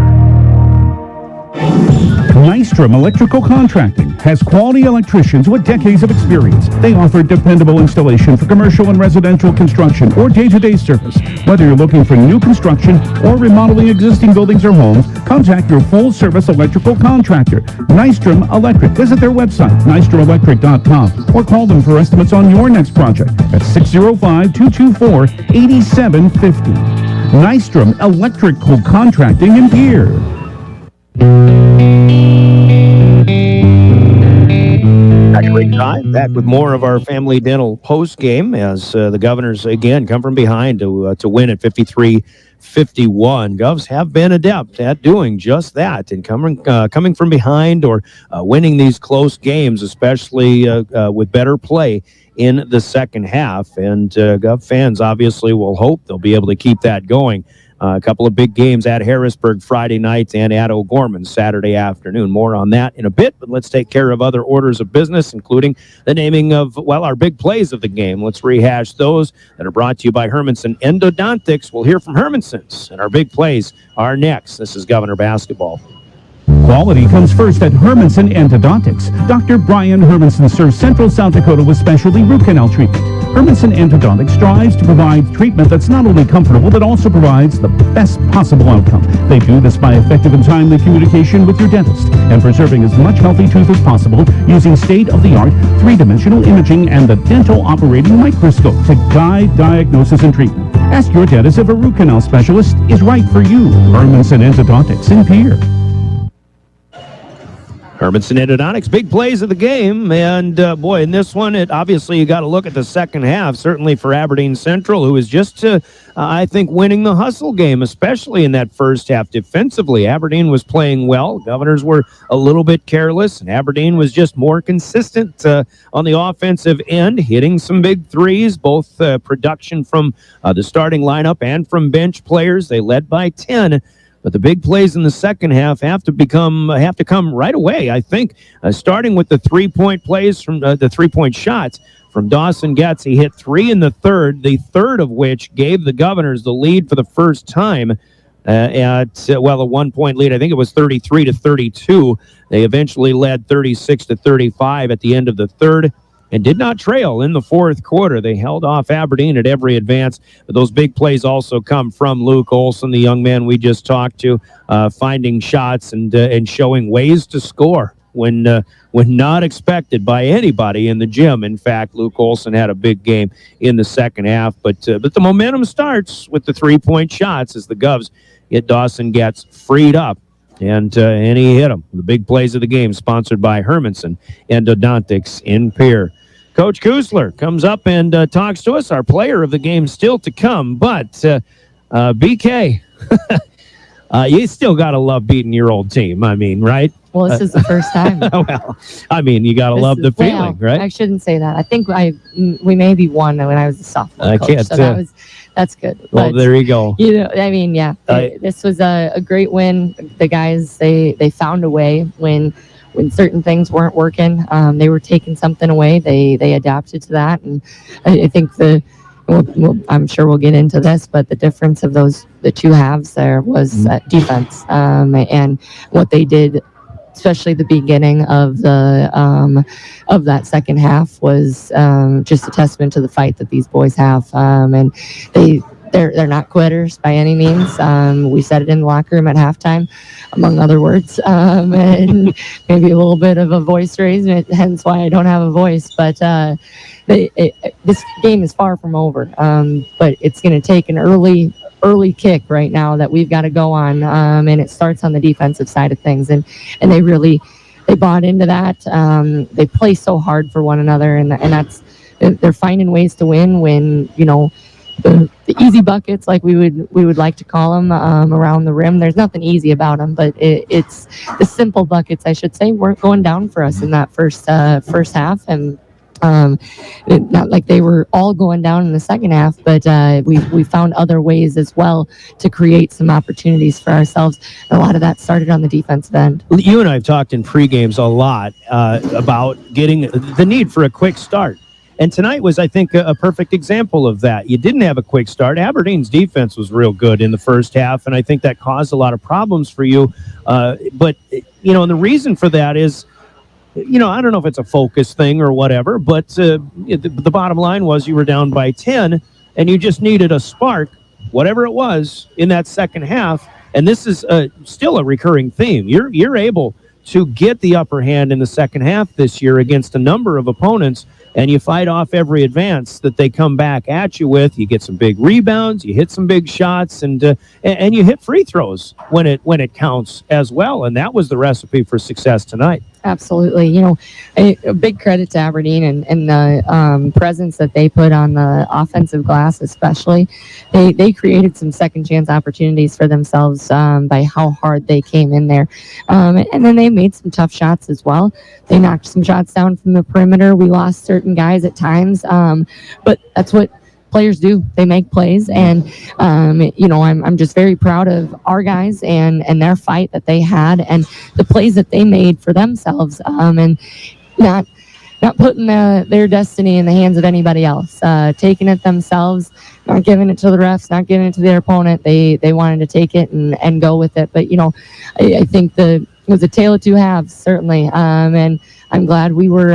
Nystrom Electrical Contracting has quality electricians with decades of experience. They offer dependable installation for commercial and residential construction or day-to-day service. Whether you're looking for new construction or remodeling existing buildings or homes, contact your full-service electrical contractor, Nystrom Electric. Visit their website, nystromelectric.com, or call them for estimates on your next project at 605-224-8750. Nystrom Electrical Contracting in Pierre.
Great time. Back with more of our Family Dental post game as the Governors again come from behind to win at 53-51. Govs have been adept at doing just that and coming from behind or winning these close games, especially with better play in the second half. And Gov fans obviously will hope they'll be able to keep that going. A couple of big games at Harrisburg Friday night and at O'Gorman Saturday afternoon. More on that in a bit, but let's take care of other orders of business, including the naming of, well, our big plays of the game. Let's rehash those that are brought to you by Hermanson Endodontics. We'll hear from Hermanson's, and our big plays are next. This is Governor Basketball.
Quality comes first at Hermanson Endodontics. Dr. Brian Hermanson serves Central South Dakota with specialty root canal treatment. Hermanson Endodontics strives to provide treatment that's not only comfortable, but also provides the best possible outcome. They do this by effective and timely communication with your dentist and preserving as much healthy tooth as possible using state-of-the-art three-dimensional imaging and the dental operating microscope to guide diagnosis and treatment. Ask your dentist if a root canal specialist is right for you. Hermanson Endodontics in Pierre.
Hermanson Endodontics, big plays of the game, and boy, in this one, obviously you got to look at the second half, certainly for Aberdeen Central, who is just, I think, winning the hustle game, especially in that first half defensively. Aberdeen was playing well. Governors were a little bit careless, and Aberdeen was just more consistent on the offensive end, hitting some big threes, both production from the starting lineup and from bench players. They led by 10. But the big plays in the second half have to come right away, I think, starting with the three-point plays from the three-point shots from Dawson Getz. He hit 3 in the third of which gave the Governors the lead for the first time a 1-point lead. I think it was 33-32. They eventually led 36-35 at the end of the third and did not trail in the fourth quarter. They held off Aberdeen at every advance, but those big plays also come from Luke Olson, the young man we just talked to, finding shots and showing ways to score when not expected by anybody in the gym. In fact, Luke Olson had a big game in the second half, but the momentum starts with the three-point shots as the Govs get Dawson Getz freed up. And he hit them. The big plays of the game, sponsored by Hermanson Endodontics in Pierre. Coach Kusler comes up and talks to us. Our player of the game still to come. But, BK, you still got to love beating your old team. I mean, right?
Well, this is the first time.
Well, I mean, you got to love the feeling, right?
I shouldn't say that. I think we maybe won when I was a sophomore coach. So that's good.
Well, but, there you go.
I mean, yeah, this was a great win. The guys, they found a way when certain things weren't working. They were taking something away. They adapted to that, and I think I'm sure we'll get into this, but the difference of the two halves there was defense, and what they did, especially the beginning of that second half, was just a testament to the fight that these boys have. And they're not quitters by any means. We said it in the locker room at halftime, among other words, and maybe a little bit of a voice raise, hence why I don't have a voice. But this game is far from over. But it's going to take an early kick right now that we've got to go on, and it starts on the defensive side of things. And they bought into that. They play so hard for one another, and they're finding ways to win when the easy buckets, like we would like to call them, around the rim. There's nothing easy about them, but it's the simple buckets, I should say, weren't going down for us in that first half, and not like they were all going down in the second half, but we found other ways as well to create some opportunities for ourselves. And a lot of that started on the defensive end.
You and I have talked in pre-games a lot about getting the need for a quick start. And tonight was, I think, a perfect example of that. You didn't have a quick start. Aberdeen's defense was real good in the first half, and I think that caused a lot of problems for you. But and the reason for that is, I don't know if it's a focus thing or whatever, but the bottom line was you were down by 10, and you just needed a spark, whatever it was, in that second half. And this is still a recurring theme. You're able to get the upper hand in the second half this year against a number of opponents, and you fight off every advance that they come back at you with. You get some big rebounds, you hit some big shots, and you hit free throws when it counts as well. And that was the recipe for success tonight.
Absolutely. A big credit to Aberdeen and the presence that they put on the offensive glass, especially. They created some second chance opportunities for themselves by how hard they came in there. And then they made some tough shots as well. They knocked some shots down from the perimeter. We lost certain guys at times, but that's what players do. They make plays, and I'm just very proud of our guys and their fight that they had and the plays that they made for themselves, and not putting their destiny in the hands of anybody else, taking it themselves, not giving it to the refs, not giving it to their opponent. They wanted to take it and go with it. But I think it was a tale of two halves, certainly, and I'm glad we were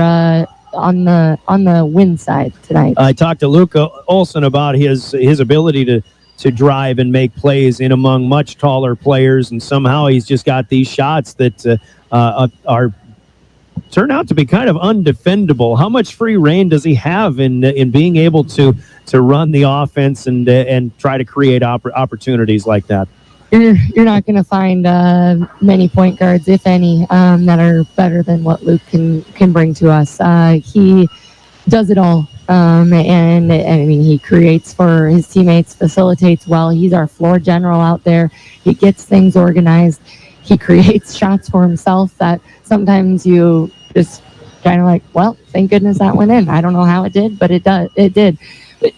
on the win side tonight. I
talked to Luca Olsen about his ability to drive and make plays in among much taller players, and somehow he's just got these shots that are turn out to be kind of undefendable. How much free reign does he have in being able to run the offense and try to create opportunities like that?
You're not going to find many point guards, if any, that are better than what Luke can bring to us. He does it all, and I mean, he creates for his teammates, facilitates well. He's our floor general out there. He gets things organized. He creates shots for himself that sometimes you just kind of like, well, thank goodness that went in. I don't know how it did, but it did. But,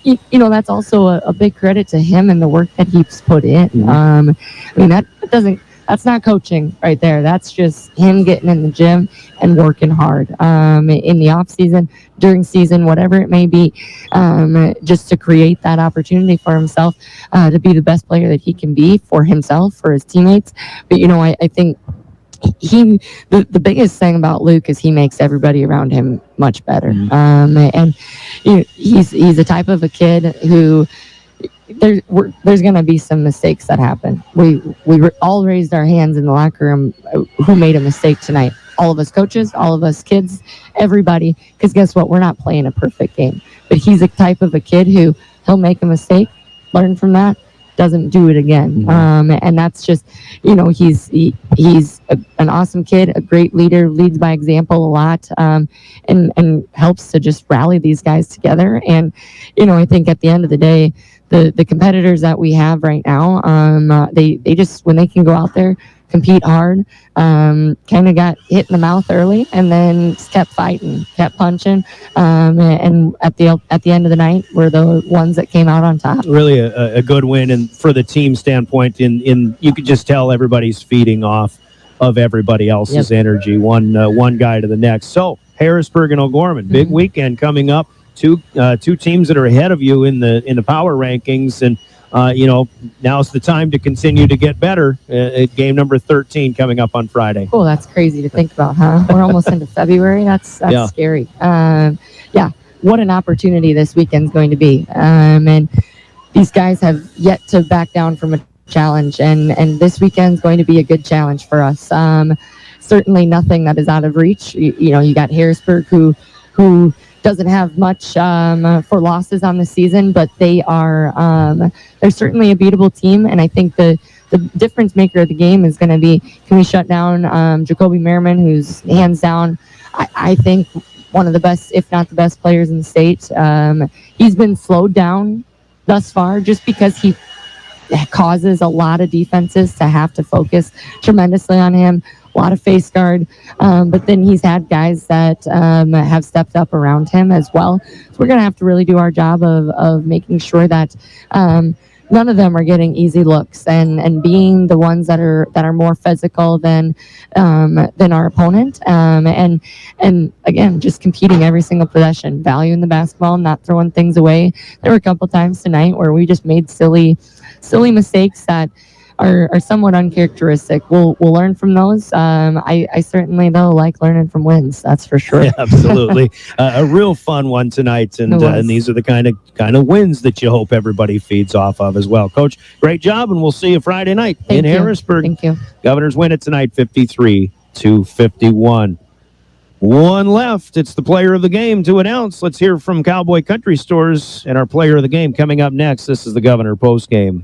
that's also a big credit to him and the work that he's put in. Mm-hmm. That's not coaching right there. That's just him getting in the gym and working hard in the off season, during season, whatever it may be, just to create that opportunity for himself to be the best player that he can be for himself, for his teammates. But, I think the biggest thing about Luke is he makes everybody around him much better. And he's the type of a kid who there's going to be some mistakes that happen. We all raised our hands in the locker room who made a mistake tonight. All of us coaches, all of us kids, everybody, because guess what? We're not playing a perfect game. But he's the type of a kid who he'll make a mistake, learn from that, doesn't do it again. And that's just, he's an awesome kid, a great leader, leads by example a lot, and helps to just rally these guys together. And, I think at the end of the day, the competitors that we have right now, they just, when they can go out there, compete hard, kind of got hit in the mouth early and then kept fighting, kept punching, and at the end of the night were the ones that came out on top.
Really a good win, and for the team standpoint, in you could just tell everybody's feeding off of everybody else's energy, one guy to the next. So Harrisburg and O'Gorman, big weekend coming up. Two teams that are ahead of you in the power rankings, and now's the time to continue to get better. At game number 13 coming up on Friday.
Oh, that's crazy to think about, huh? We're almost into February. That's scary. What an opportunity this weekend's going to be. And these guys have yet to back down from a challenge, and this weekend's going to be a good challenge for us. Certainly nothing that is out of reach. You got Harrisburg who doesn't have much for losses on the season, but they're certainly a beatable team, and I think the difference maker of the game is going to be, can we shut down Jacoby Merriman, who's hands down, I think, one of the best, if not the best players in the state. He's been slowed down thus far just because he causes a lot of defenses to have to focus tremendously on him, a lot of face guard, but then he's had guys that have stepped up around him as well. So we're going to have to really do our job of making sure that none of them are getting easy looks, and being the ones that are more physical than our opponent, and again, just competing every single possession, valuing the basketball, not throwing things away. There were a couple times tonight where we just made silly mistakes that are somewhat uncharacteristic. We'll learn from those. I certainly, though, like learning from wins. That's for sure.
Yeah, absolutely. A real fun one tonight, and these are the kind of wins that you hope everybody feeds off of as well. Coach, great job, and we'll see you Friday night in Harrisburg.
Thank you.
Governors win it tonight, 53-51. One left. It's the player of the game to announce. Let's hear from Cowboy Country Stores and our player of the game coming up next. This is the Governor postgame.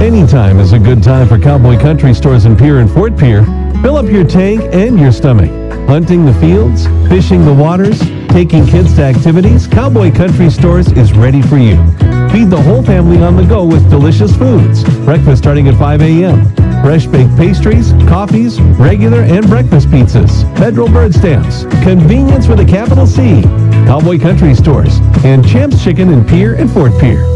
Anytime is a good time for Cowboy Country Stores in Pierre and Fort Pierre. Fill up your tank and your stomach. Hunting the fields, fishing the waters, taking kids to activities, Cowboy Country Stores is ready for you. Feed the whole family on the go with delicious foods. Breakfast starting at 5 a.m. Fresh baked pastries, coffees, regular and breakfast pizzas, federal bird stamps, convenience with a capital C. Cowboy Country Stores and Champ's Chicken in Pierre and Fort Pierre.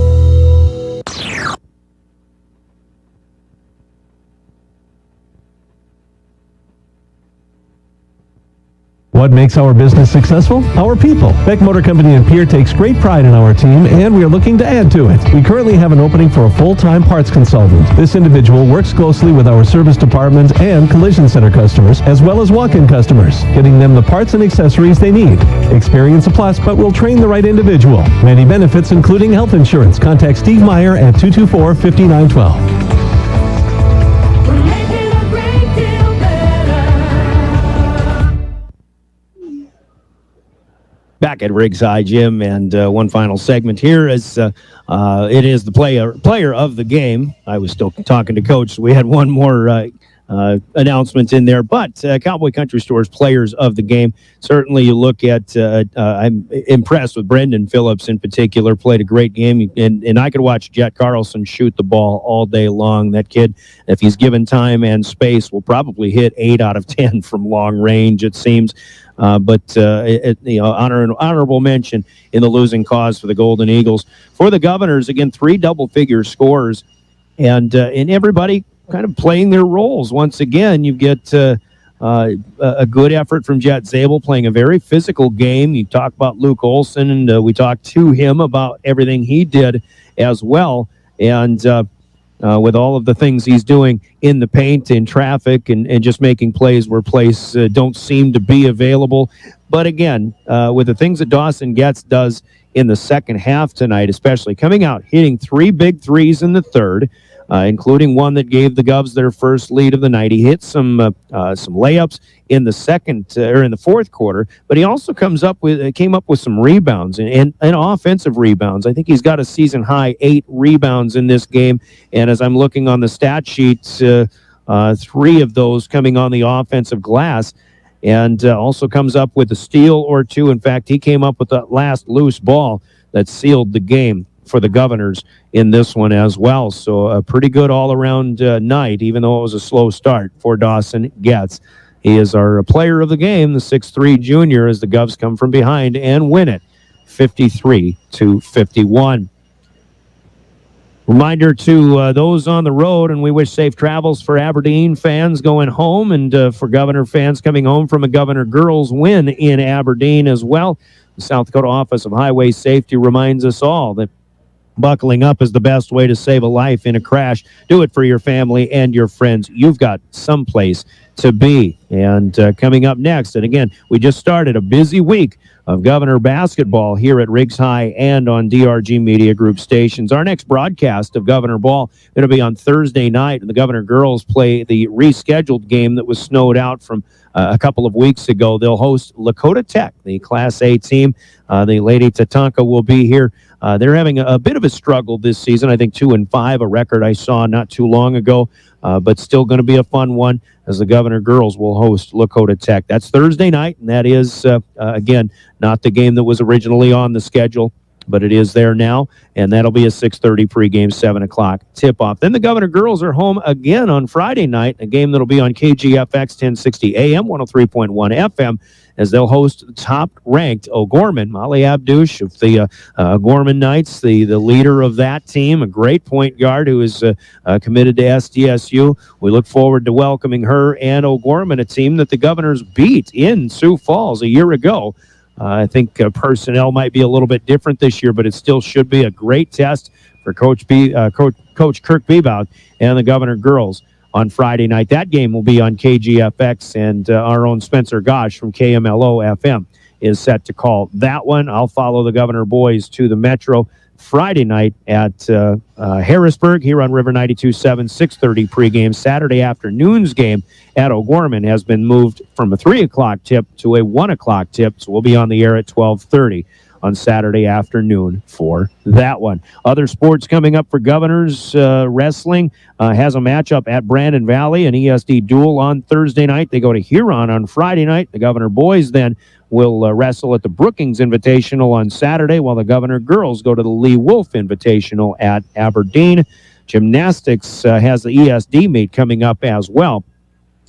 What makes our business successful? Our people. Beck Motor Company in Pierre takes great pride in our team, and we are looking to add to it. We currently have an opening for a full-time parts consultant. This individual works closely with our service department and collision center customers, as well as walk-in customers, getting them the parts and accessories they need. Experience a plus, but we'll train the right individual. Many benefits, including health insurance. Contact Steve Meyer at 224-5912.
Back at Rigside, Jim, and one final segment here as it is the player of the game. I was still talking to Coach, so we had one more announcement in there, but Cowboy Country Stores players of the game. Certainly you look at, I'm impressed with Brendan Phillips in particular, played a great game, and I could watch Jet Carlson shoot the ball all day long. That kid, if he's given time and space, will probably hit 8 out of 10 from long range, it seems. Honorable mention in the losing cause for the Golden Eagles. For the Governors, again, 3 double-figure scores, and everybody kind of playing their roles. Once again, you get a good effort from Jet Zabel, playing a very physical game. You talk about Luke Olson, and we talked to him about everything he did as well. And with all of the things he's doing in the paint, in traffic, and just making plays where plays don't seem to be available. But again, with the things that Dawson Getz does in the second half tonight, especially coming out, hitting 3 big threes in the third, including one that gave the Govs their first lead of the night. He hit some layups in the in the fourth quarter, but he also came up with some rebounds and offensive rebounds. I think he's got a season high 8 rebounds in this game, and as I'm looking on the stat sheets, 3 of those coming on the offensive glass, and also comes up with a steal or 2. In fact, he came up with that last loose ball that sealed the game for the Governors in this one as well. So a pretty good all-around night, even though it was a slow start for Dawson Getz. He is our player of the game, the 6'3 junior, as the Govs come from behind and win it 53-51. Reminder to those on the road, and we wish safe travels for Aberdeen fans going home, and for Governor fans coming home from a Governor girls win in Aberdeen as well. The South Dakota Office of Highway Safety reminds us all that Buckling up is the best way to save a life in a crash. Do it for your family and your friends. You've got someplace to be. And coming up next, and again, we just started a busy week of Governor basketball here at Riggs High and on DRG Media Group stations. Our next broadcast of Governor Ball going to be on Thursday night, and the Governor girls play the rescheduled game that was snowed out from a couple of weeks ago. They'll host Lakota Tech, the Class A team. The Lady Tatanka will be here. They're having a bit of a struggle this season. I think 2-5, a record I saw not too long ago, but still going to be a fun one as the Governor girls will host Lakota Tech. That's Thursday night, and that is, again, not the game that was originally on the schedule, but it is there now, and that'll be a 6:30 pregame, 7 o'clock tip-off. Then the Governor girls are home again on Friday night, a game that'll be on KGFX 1060 AM, 103.1 FM, as they'll host top-ranked O'Gorman. Molly Abdush of the O'Gorman Knights, the leader of that team, a great point guard who is committed to SDSU. We look forward to welcoming her and O'Gorman, a team that the Governors beat in Sioux Falls a year ago. I think personnel might be a little bit different this year, but it still should be a great test for Coach Kirk Bebout and the Governor girls on Friday night. That game will be on KGFX, and our own Spencer Gosh from KMLO FM is set to call that one. I'll follow the Governor boys to the Metro Friday night at Harrisburg here on River 92.7, 6:30 pregame. Saturday afternoon's game at O'Gorman has been moved from a 3 o'clock tip to a 1 o'clock tip, so we'll be on the air at 12:30 on Saturday afternoon for that one. Other sports coming up for Governors. Wrestling has a matchup at Brandon Valley, an ESD duel on Thursday night. They go to Huron on Friday night. The Governor boys then will wrestle at the Brookings Invitational on Saturday, while the Governor girls go to the Lee Wolf Invitational at Aberdeen. Gymnastics has the ESD meet coming up as well,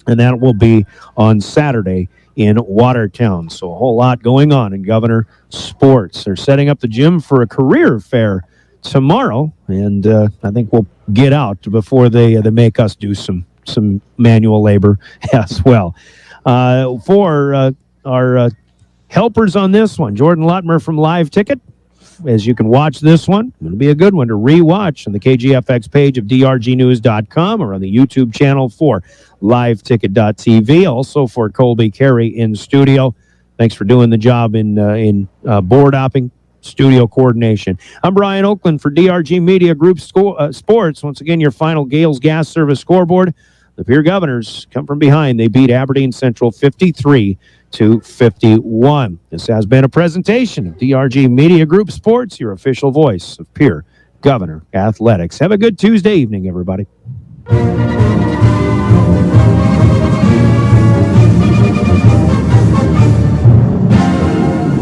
and that will be on Saturday in Watertown. So a whole lot going on in Governor sports. They're setting up the gym for a career fair tomorrow, and I think we'll get out before they make us do some manual labor as well. For our helpers on this one, Jordan Lutmer from Live Ticket. As you can watch this one, it'll be a good one to re-watch on the KGFX page of drgnews.com or on the YouTube channel for liveticket.tv. Also for Colby Carey in studio. Thanks for doing the job in board hopping, studio coordination. I'm Brian Oakland for DRG Media Group Sports. Once again, your final Gales Gas Service scoreboard. The Pierre Governors come from behind. They beat Aberdeen Central 53-51. This has been a presentation of DRG Media Group Sports, your official voice of Pierre Governor Athletics. Have a good Tuesday evening, everybody.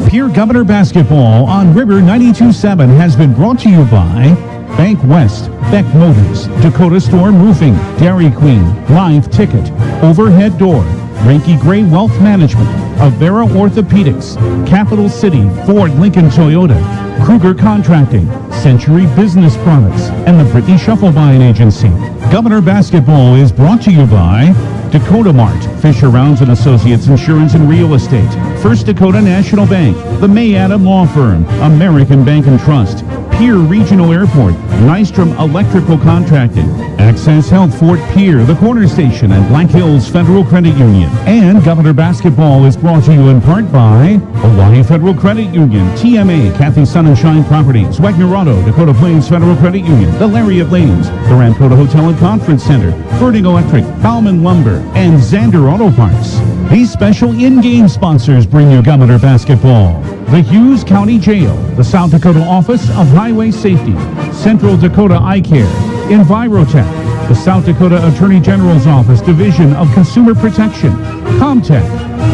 Pierre Governor Basketball on River 92.7 has been brought to you by Bank West, Beck Motors, Dakota Storm Roofing, Dairy Queen, Live Ticket, Overhead Door, Ranky Gray Wealth Management, Avera Orthopedics, Capital City, Ford Lincoln Toyota, Kruger Contracting, Century Business Products, and the Brittany Shufflebine Agency. Governor Basketball is brought to you by Dakota Mart, Fisher Rounds and Associates Insurance and Real Estate, First Dakota National Bank, the May Adam Law Firm, American Bank and Trust, Pierre Regional Airport, Nystrom Electrical Contracting, Access Health Fort Pierre, the Corner Station, and Black Hills Federal Credit Union. And Governor Basketball is brought to you in part by Hawaii Federal Credit Union, TMA, Kathy Sun and Shine Properties, Wagner Auto, Dakota Plains Federal Credit Union, the Lariat Lanes, the Ramkota Hotel and Conference Center, Ferding Electric, Bauman Lumber, and Xander Auto Parts. These special in-game sponsors bring you Governor Basketball. The Hughes County Jail, the South Dakota Office of Highway Safety, Central Dakota Eye Care, Envirotech, the South Dakota Attorney General's Office Division of Consumer Protection, Comtech,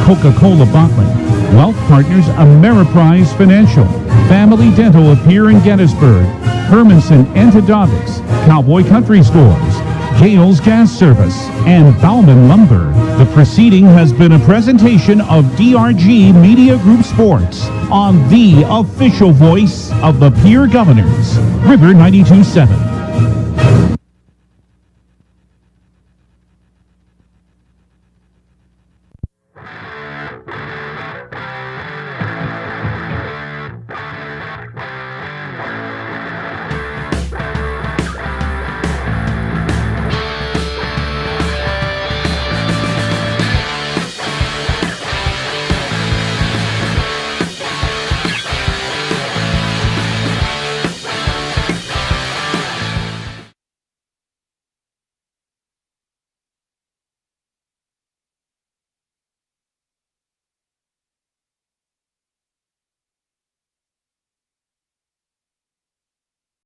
Coca-Cola Bottling, Wealth Partners Ameriprise Financial, Family Dental of Pierre and Gettysburg, Hermanson Antidodics, Cowboy Country Stores, Gales Gas Service, and Bauman Lumber. The proceeding has been a presentation of DRG Media Group Sports on the official voice of the Pierre Governors, River 92.7.